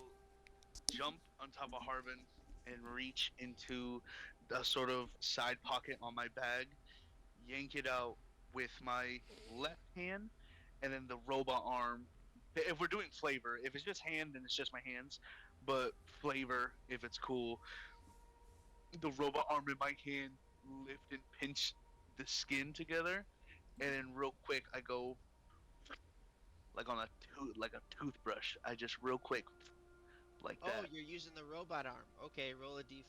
jump on top of Harbin and reach into a sort of side pocket on my bag, yank it out with my left hand, and then the robot arm. If we're doing flavor, if it's just hand, then it's just my hands. But flavor, if it's cool, the robot arm in my hand, lift and pinch the skin together, and then real quick I go like on a like a toothbrush. I just real quick like Oh, that. you're using the robot arm. Okay, roll a d4.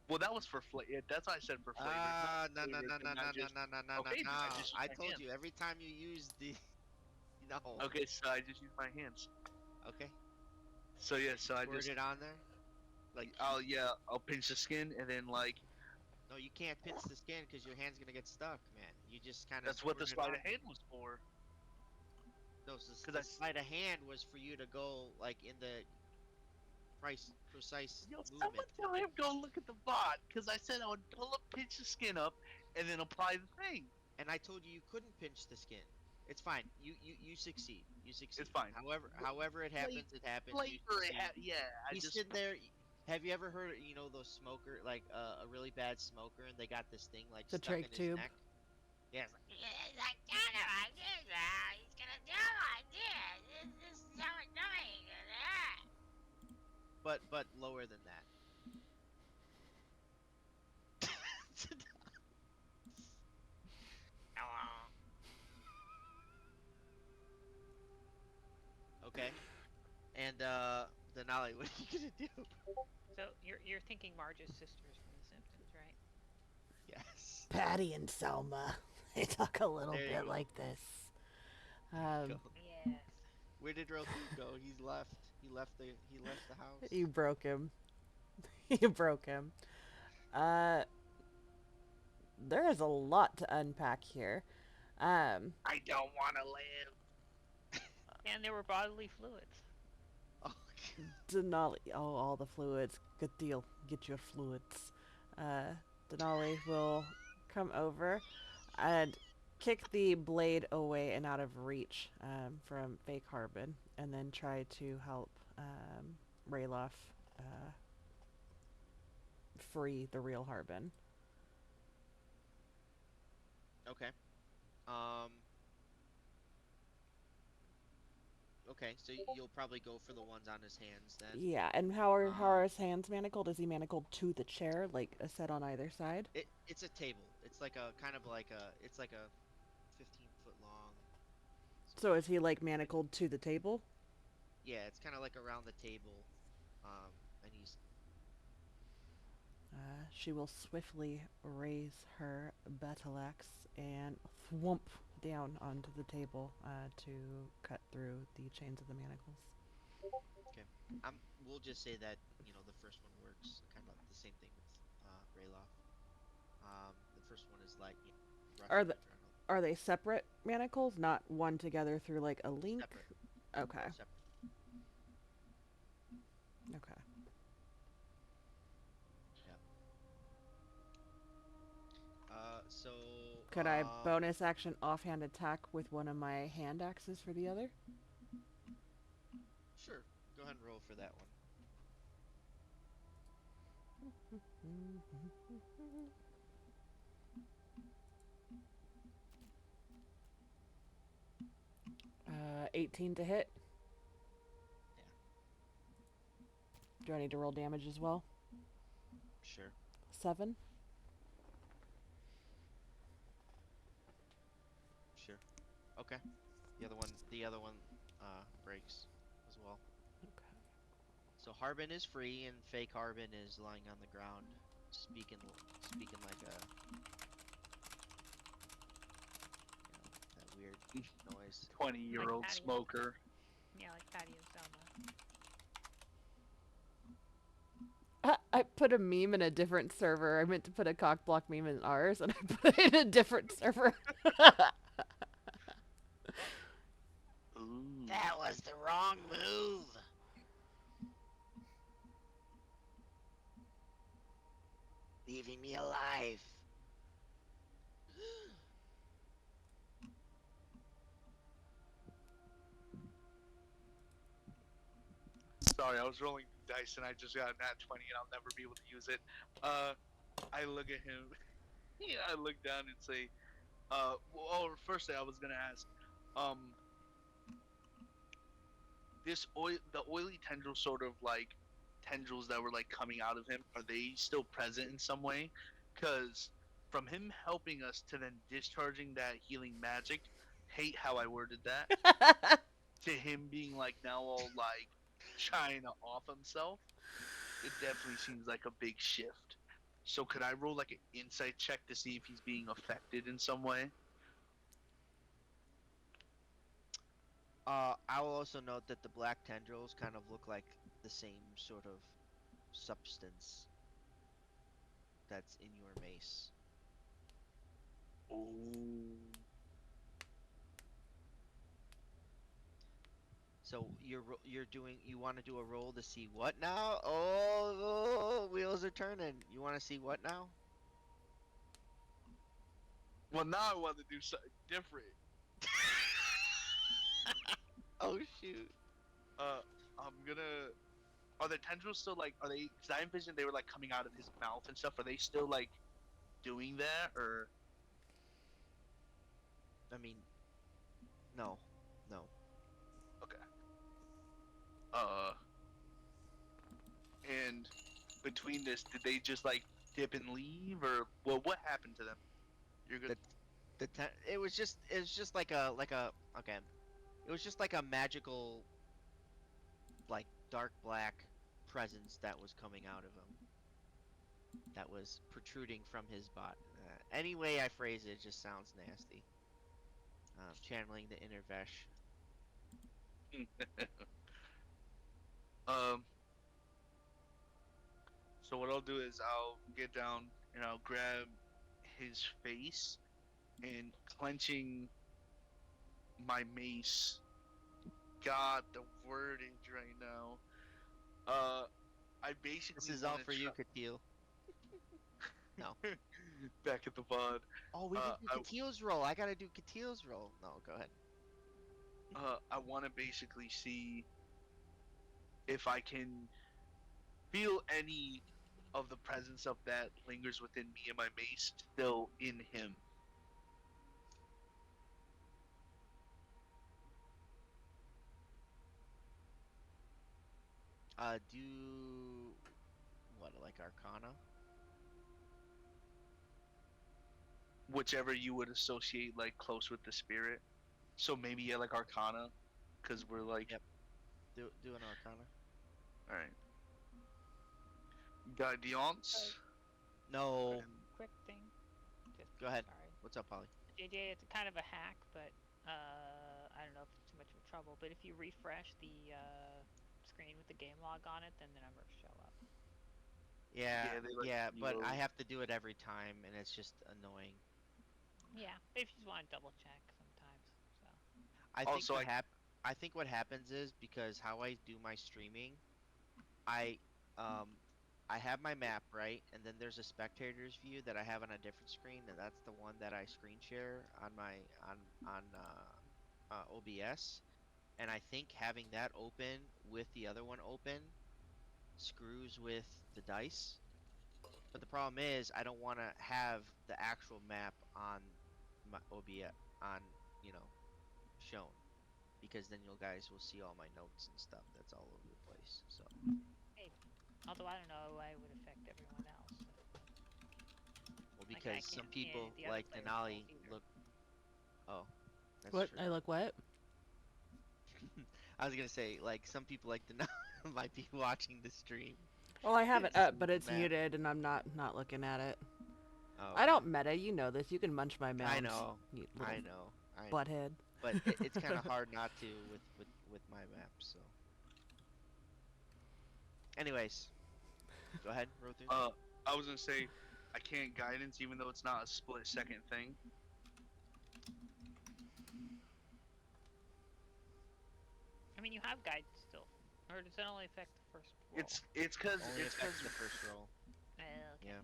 Well, that was for flavor. That's why I said for flavor. It's not Ah, no, no, flavor no, no, then I no, no, just no, no, no, no, okay. Then I no. just use I my told hands. you every time you use the. No. Okay, so I just use my hands. Okay. So yeah, so I Squirt just it on there. Like, I'll pinch the skin and then like no, you can't pinch the skin because your hand's gonna get stuck, man. You just kind of that's what the squirt it sleight on of there. hand was for. No, so Cause the sleight of hand was for you to go like in the precise yo, someone movement. tell him go look at the bot. Cause I said I would pull up, pinch the skin up, and then apply the thing. And I told you you couldn't pinch the skin. It's fine. You succeed. You It's succeed. fine. However it Flavor, happens, it happens. You flavor it succeed. yeah. I He's just sitting there. Have you ever heard, those smoker, like a really bad smoker, and they got this thing like The stuck in trach his tube. neck? Yeah, it's like, He's like, kind of like this now. He's gonna do like this. This is so annoying. but lower than that. Okay. And Denali, what are you gonna do? So you're thinking Marge's sisters from The Simpsons, right? Yes. Patty and Selma. They talk a little There you bit go. like this. There you Um, go. Yes. Where did Rothun go? He's left. He left the house. you broke him. You broke him. Uh, There is a lot to unpack here. Um, I don't want to live. And there were bodily fluids. Oh, Denali. Oh, all the fluids. Good deal. Get your fluids. Uh, Denali will come over and kick the blade away and out of reach from Fake Harbin, and then try to help Rayloff uh, free the real Harbin. okay. Um. Okay. So you'll probably go for the ones on his hands then. Yeah, and how are Um. his hands manacled? Is he manacled to the chair, like a set on either side? It's a table. It's like a kind of like a. It's like a 15-foot long sort So of is he like like manacled to the table? yeah. It's kind of like around the table. Um. And he's She will swiftly raise her battle axe and thwomp down onto the table to cut through the chains of the manacles. okay. We'll just say that the first one works. Kind of the same thing with Rayloff. The first one is like rush Are of the adrenaline. are they separate manacles, not one together through like a link? Separate. Okay. Separate. Okay. Yeah. So Could I bonus action offhand attack with one of my hand axes for the other? sure. Go ahead and roll for that one. 18 to hit. Yeah. Do I need to roll damage as well? Sure. 7. Sure. Okay. The other one breaks as well. Okay. So Harbin is free and fake Harbin is lying on the ground speaking like that weird noise. 20-year-old Patty. smoker. Yeah, like Patty and Selma. I put a meme in a different server. I meant to put a cock block meme in ours, and I put it in a different server. Ooh. That was the wrong move. Leaving me alive. Sorry, I was rolling dice and I just got a nat 20 and I'll never be able to use it. I look at him. Yeah, I look down and say, firstly, I was gonna ask, um, the oily tendrils, sort of like tendrils that were like coming out of him, are they still present in some way? Because from him helping us to then discharging that healing magic, hate how I worded that, to him being like now all like China off himself, it definitely seems like a big shift. So could I roll like an insight check to see if he's being affected in some way? I will also note that the black tendrils kind of look like the same sort of substance that's in your mace. Oh. So you want to do a roll to see what now? Oh, wheels are turning. You want to see what now? Well, now I want to do something different. Oh shoot. I'm gonna. Are the tendrils still like? Are they? Because I envisioned they were like coming out of his mouth and stuff. Are they still like doing that, or? I mean, no, no. Okay. Uh, and between this, did they just like dip and leave, or well, what happened to them? You're good. It was just like a okay. It was just like a magical like dark black presence that was coming out of him. That was protruding from his body. Any way I phrase it, it just sounds nasty. Channeling the inner Vesh. um. So what I'll do is I'll get down and I'll grab his face and clenching my mace. God, the wordage right now. Uh, I This basically is all want to for you, Katil. No. back at the pod. Oh, we Uh, didn't do I Katil's roll. I gotta do Katil's roll. No, go ahead. I want to basically see if I can feel any of the presence of that lingers within me and my mace still in him. Do what, like Arcana? Whichever you would associate like close with the spirit. So maybe yeah, like Arcana, because we're like, Yep. Do an Arcana. all right, Guidance. No. Quick thing. Just Go ahead. sorry. What's up, Polly? JJ, it's kind of a hack, but I don't know if it's too much of a trouble. But if you refresh the screen with the game log on it, then the numbers show up. Yeah, Yeah, they like yeah, but I reload. have to do it every time, and it's just annoying. Yeah, if you just want to double check sometimes. So I think Also, what hap I think what happens is because how I do my streaming, I um I have my map, right? And then there's a spectator's view that I have on a different screen, and that's the one that I screen share on my on OBS. And I think having that open with the other one open screws with the dice. But the problem is I don't want to have the actual map on my OBS on, you know, shown because then you guys will see all my notes and stuff that's all over the place. So, maybe. Although I don't know why it would affect everyone else. well, Like I because some can't see any of people the other like players' rolls Denali either. look. Oh, that's What? true. I look what? I was gonna say like some people like Denali might be watching the stream Well, I have and it up, see but the it's map. muted, and I'm not looking at it. Oh, I don't okay. meta. You know this. You can munch my I mounds, know, you little I know, I know. butthead. But it's kind of hard not to with my maps. So, anyways, go ahead, Rothun. uh, I was gonna say I can't guidance even though it's not a split second thing. I mean, you have guidance still, or does that only affect the first roll? It's cause Only it's affects cause. the first roll. Okay. Yeah.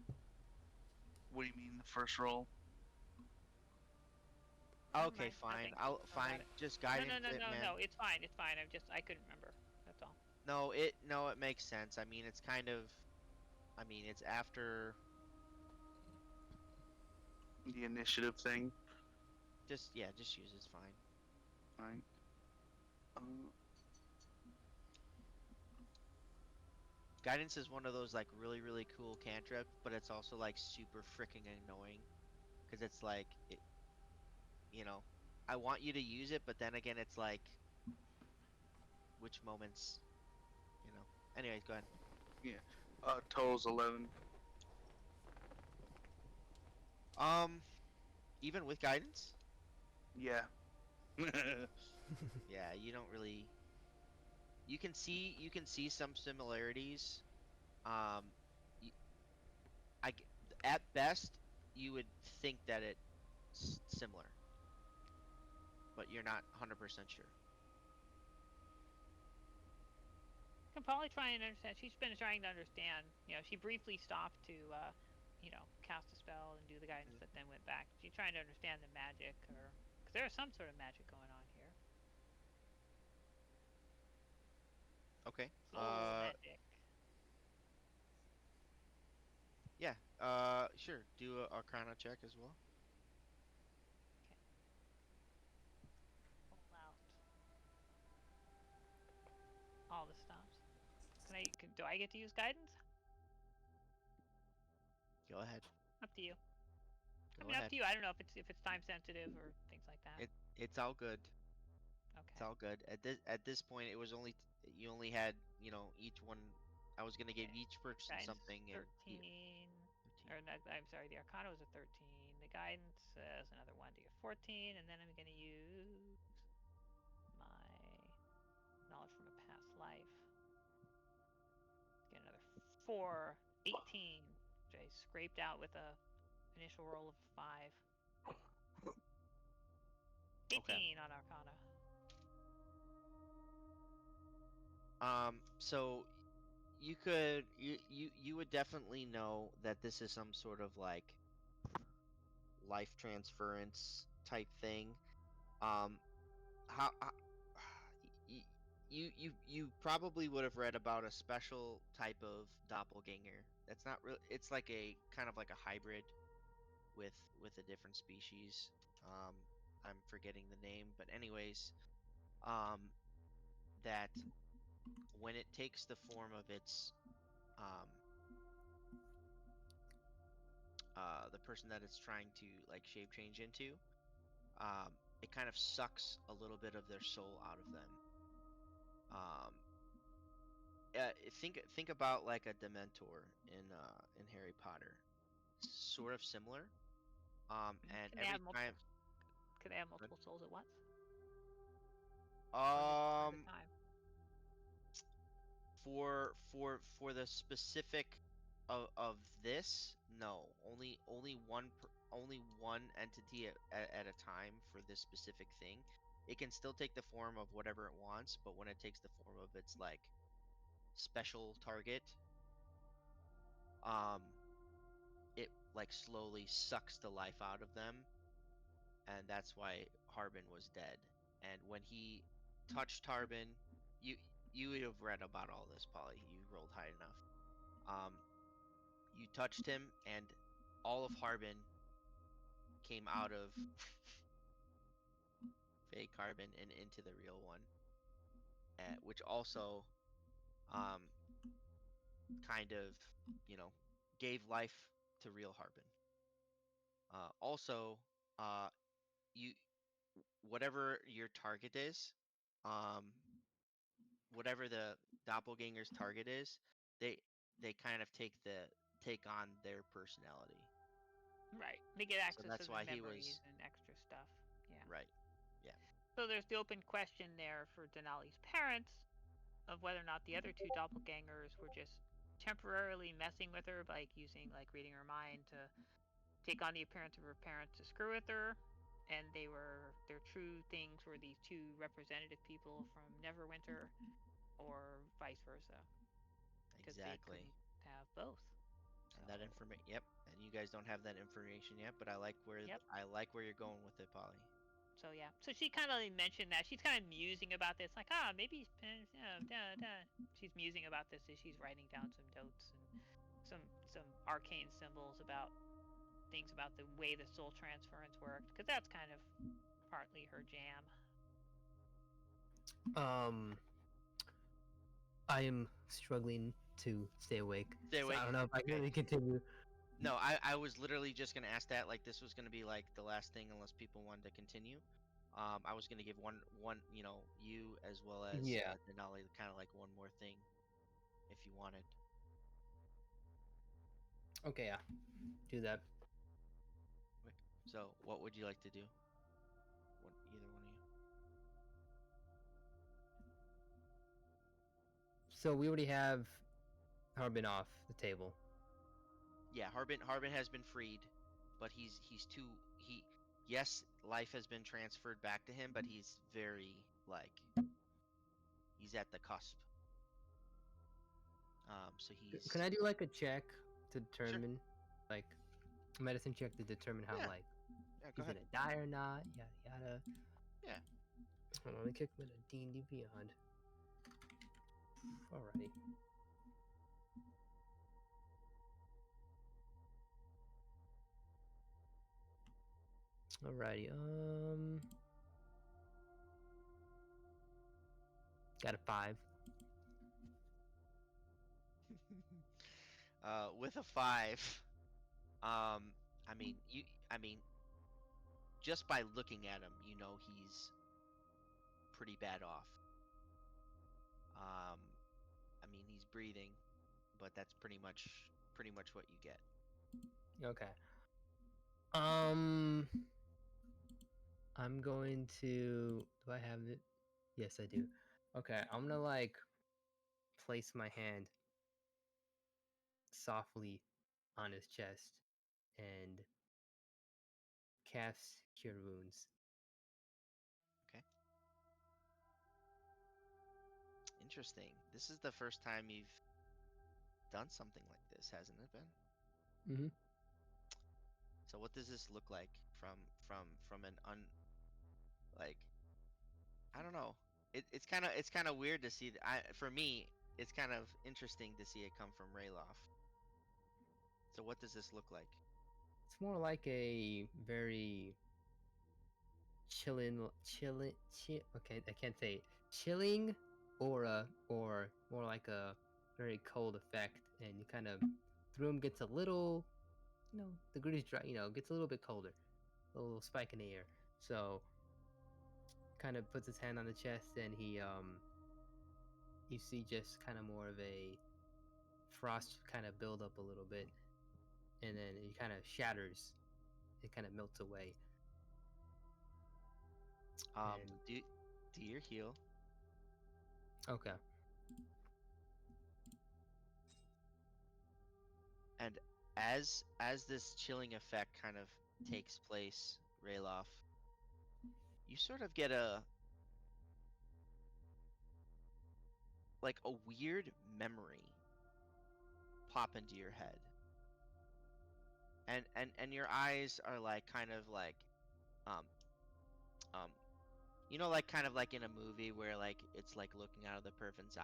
What do you mean the first roll? Never Okay, mind. fine. Nothing. I'll Don't worry about fine. it. Just No, no, guidance no, it, no, man. no. It's fine. It's fine. I couldn't remember. That's all. No, it makes sense. I mean, it's kind of. I mean, it's after. The initiative thing. Just yeah, just use it's fine. Right. Uh, Guidance is one of those like really cool cantrips, but it's also like super freaking annoying because it's like you know, I want you to use it, but then again, it's like which moments, you know. Anyways, go ahead. yeah. Total's 11. Um, even with guidance, Yeah. yeah, you don't really. You can see some similarities. Um, y- I g- at best you would think that it's similar, but you're not 100% sure. Can probably try and understand. She's been trying to understand. She briefly stopped to, cast a spell and do the guidance, Mm. but then went back. She's trying to understand the magic, or because there's some sort of magic going on here. Okay. Soul magic. Yeah. Sure. Do a Arcana check as well. Okay. Pull out all the stops. Do I get to use guidance? Go ahead. Up to you. I Go mean, up ahead. to you. I don't know if it's time sensitive or things like that. It's all good. It's Okay. all good. At this point, it was only you only had each one. I was gonna give Okay. each person Guidance something, and he 13. 13. Or no, I'm sorry, the Arcana was a 13. The guidance is another one to get 14, and then I'm going to use my knowledge from a past life. Get another 4, 18, which I scraped out with a initial roll of 5. Okay. 18 on Arcana. So you would definitely know that this is some sort of like life transference type thing. Um, how you you probably would have read about a special type of doppelganger. That's not real. It's like a kind of like a hybrid with a different species. I'm forgetting the name, but anyways, um, that when it takes the form of its um the person that it's trying to like shape change into, it kind of sucks a little bit of their soul out of them. Um, think about like a Dementor in Harry Potter, sort of similar. And Can they every have multiple? time, Can they have but, multiple souls at once, or just one at a um, time? for the specific of this, no, only one entity at a time for this specific thing. It can still take the form of whatever it wants, but when it takes the form of its like special target, um it like slowly sucks the life out of them, and that's why Harbin was dead. And when he touched Harbin, you you would have read about all this, Polly. You rolled high enough. Um, you touched him, and all of Harbin came out of fake Harbin and into the real one, which also um kind of you know gave life to real Harbin. Also, uh, you whatever your target is, um, whatever the doppelganger's target is, they they kind of take on their personality. Right. They get So access to that's their why he memories was and extra stuff. Yeah. right. Yeah, So there's the open question there for Denali's parents of whether or not the other two doppelgangers were just temporarily messing with her by using like reading her mind to take on the appearance of her parents to screw with her, and their true things were these two representative people from Neverwinter, or vice versa, because they exactly. couldn't have both. And that So information, yep. And you guys don't have that information yet, but yep. I like where you're going with it, Polly. So yeah. So she kind of mentioned that she's kind of musing about this, like maybe she's musing about this as she's writing down some notes and some arcane symbols about things about the way the soul transference worked, because that's kind of partly her jam. Um, I am struggling to stay awake, Stay so I awake. don't know if I can Okay. really continue. No, I was literally just gonna ask that. Like this was gonna be like the last thing, unless people wanted to continue. I was gonna give one, you as well as Yeah. Denali, kind of like one more thing, if you wanted. Okay. Yeah. Do that. Quick. So, what would you like to do? Either one of you. So we already have Harbin off the table. Yeah, Harbin has been freed, but he's too he. Yes, life has been transferred back to him, but he's very like he's at the cusp. So Can he's I do like a check to sure. determine, like, a medicine check to determine how Yeah, like yeah. Go he's ahead. gonna die or not? Yada yada. Yeah. Hold on, let me kick him in a D&D Beyond. Alrighty. Alrighty. Got a 5. With a 5, um, I mean, I mean, just by looking at him, he's pretty bad off. Um, I mean, he's breathing, but that's pretty much what you get. Okay. Um, I'm going to. Do I have it? Yes, I do. Okay, I'm gonna like place my hand softly on his chest and cast Cure Wounds. Okay. Interesting. This is the first time you've done something like this, hasn't it been? Mm-hmm. So what does this look like from an like I don't know. It's kind of weird to see. For me, it's kind of interesting to see it come from Rayloff. So what does this look like? It's more like a very chill. Okay, I can't say it. Chilling aura, or more like a very cold effect, and you kind of the room gets a little, the grid is dry. Gets a little bit colder, a little spike in the air. So kind of puts his hand on the chest, and you see just kind of more of a frost kind of build up a little bit, and then it kind of shatters. It kind of melts away, and Do your heal, okay. and as this chilling effect kind of takes place, Rayloff, you sort of get a weird memory pop into your head. And your eyes are like kind of like um um like kind of like in a movie where like it's like looking out of the person's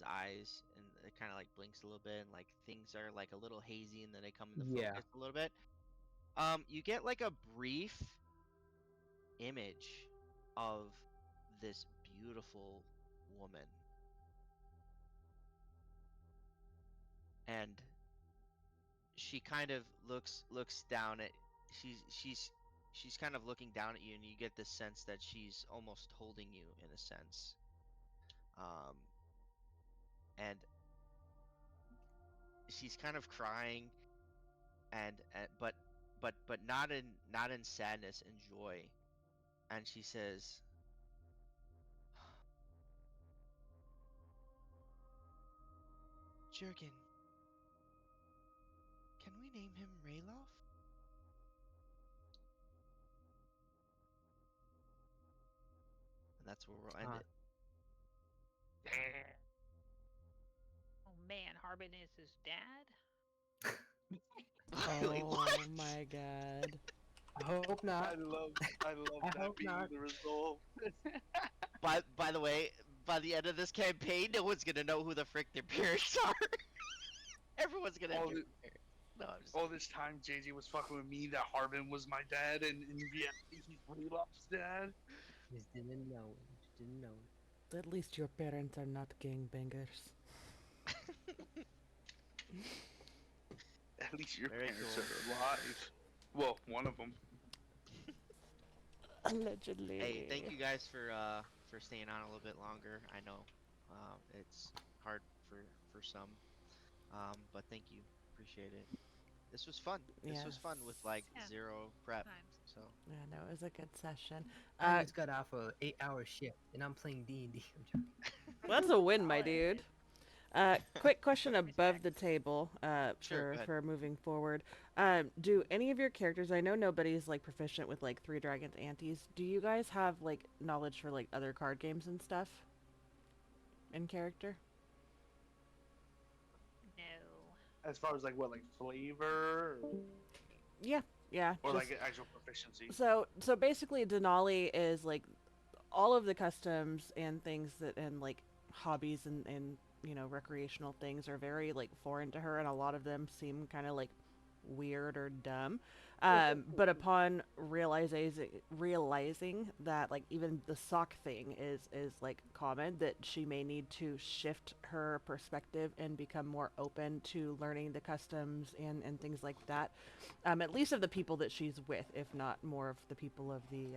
eyes, and it kind of like blinks a little bit, and like things are like a little hazy, and then they come into Yeah. focus a little bit. You get like a brief image of this beautiful woman, and she kind of looks down at she's kind of looking down at you, and you get the sense that she's almost holding you in a sense. um and she's kind of crying, and but not in sadness and joy, and she says, Jurgen, can we name him Rayloff? And that's where we'll end Uh, it. Damn. Oh man, Harbin is his dad. Wait, Oh what? my god. I hope not. I love I that hope being not. the result. By the way, by the end of this campaign, no one's gonna know who the frick their parents are. Everyone's gonna all, have the, different parents. No, I'm just all kidding. this time, JJ was fucking with me that Harbin was my dad, and in reality, he's Relop's dad. Just didn't know it. Just didn't know At least your parents are not gangbangers. At least your Very parents cool. are alive. Well, one of them. Hey, thank Allegedly. you guys for staying on a little bit longer. I know it's hard for some, but thank you. Appreciate it. This was fun. This was Yes. fun with like Yeah, zero prep. times. So Yeah, no, it was a good session. I just got off a 8-hour shift, and I'm playing D&D. I'm joking. That's a win, my Solid. dude. Quick question above the Respect. table, sure, go for ahead. moving forward. Do any of your characters? I know nobody's like proficient with like Three Dragons Antes. Do you guys have like knowledge for like other card games and stuff in character? No. As far as like what, like flavor, Yeah, yeah. or like Just actual proficiency. so basically, Denali is like all of the customs and things that and like hobbies and recreational things are very like foreign to her, and a lot of them seem kind of like weird or dumb. But upon realizing that like even the sock thing is like common, that she may need to shift her perspective and become more open to learning the customs and things like that. At least of the people that she's with, if not more of the people of the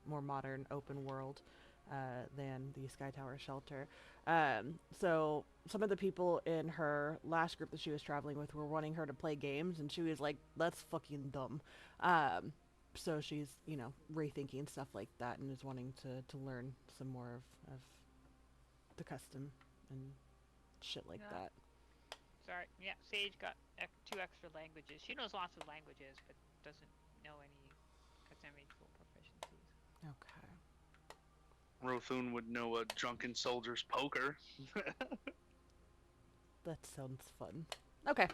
more modern open world than the Sky Tower shelter. So some of the people in her last group that she was traveling with were wanting her to play games, and she was like, "That's fucking dumb." So she's rethinking stuff like that and is wanting to learn some more of the custom and shit like Yeah. that. Sorry. Yeah, Sage got 2 extra languages. She knows lots of languages, but doesn't know any semi-full proficiencies. Okay. Rothun would know a drunken soldier's poker. That sounds fun. Okay.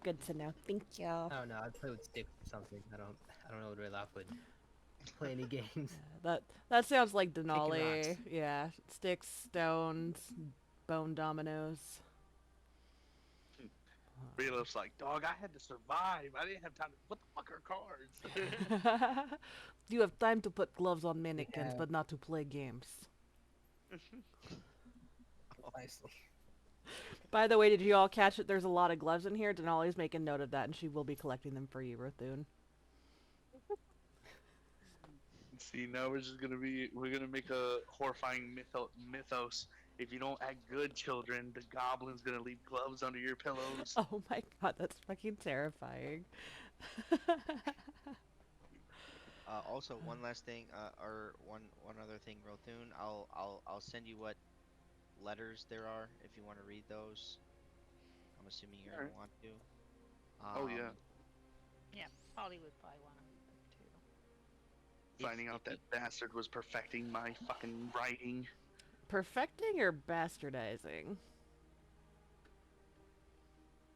Good to know. Thank you. I don't know. I'd play with sticks or something. I don't know what Rayloff would play any games. That sounds like Kicking rocks. Denali. Yeah. Sticks, stones, bone dominoes. Reliv's like, dog, I had to survive. I didn't have time to. What the fuck are cards? You have time to put gloves on mannequins, have- but not to play games. Precisely. By the way, did you all catch it? There's a lot of gloves in here. Denali's making note of that, and she will be collecting them for you, Rothun. See, now we're gonna make a horrifying mythos. If you don't act good, children, the goblin's gonna leave gloves under your pillows. Oh my god, that's fucking terrifying. Also, one last thing, or one other thing, Rothun. I'll send you what letters there are if you want to read those. I'm assuming you're Alright. gonna want to. Oh yeah, Yeah, Polly would probably want to read them too. finding out that bastard was perfecting my fucking writing. Perfecting or bastardizing?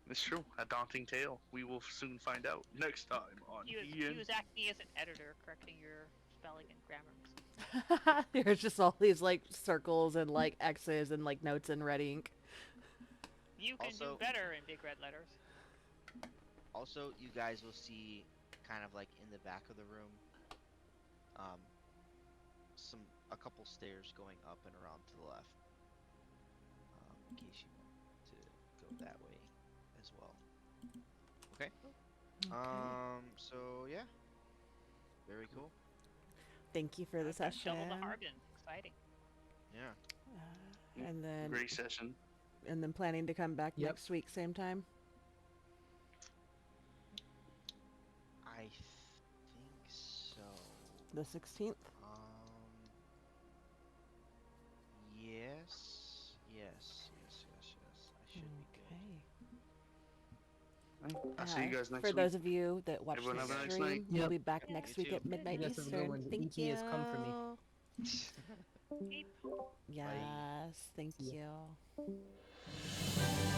It's true, a daunting tale. We will soon find out next time on He Ian. was acting as an editor, correcting your spelling and grammar mistakes. There's just all these like circles and like X's and like notes in red ink. You can Also- do better in big red letters. Also, you guys will see, kind of like in the back of the room, um, a couple stairs going up and around to the left. In case you want to go that way as well. Okay. So yeah, very cool. Thank you for the I've got session. Double the Harbin. Exciting. Yeah. And then Great session. planning to come back Yep. next week, same time. I think so. The 16th. Yes. I should be good. Okay. I'll see you guys next For week. those of you that watch Everyone the have a nice stream, night. we'll Yep. be back Yeah, next you week too. at midnight You guys have a good Eastern. one. The Thank EP you. has come for me. Beep. Yes, thank Bye. you.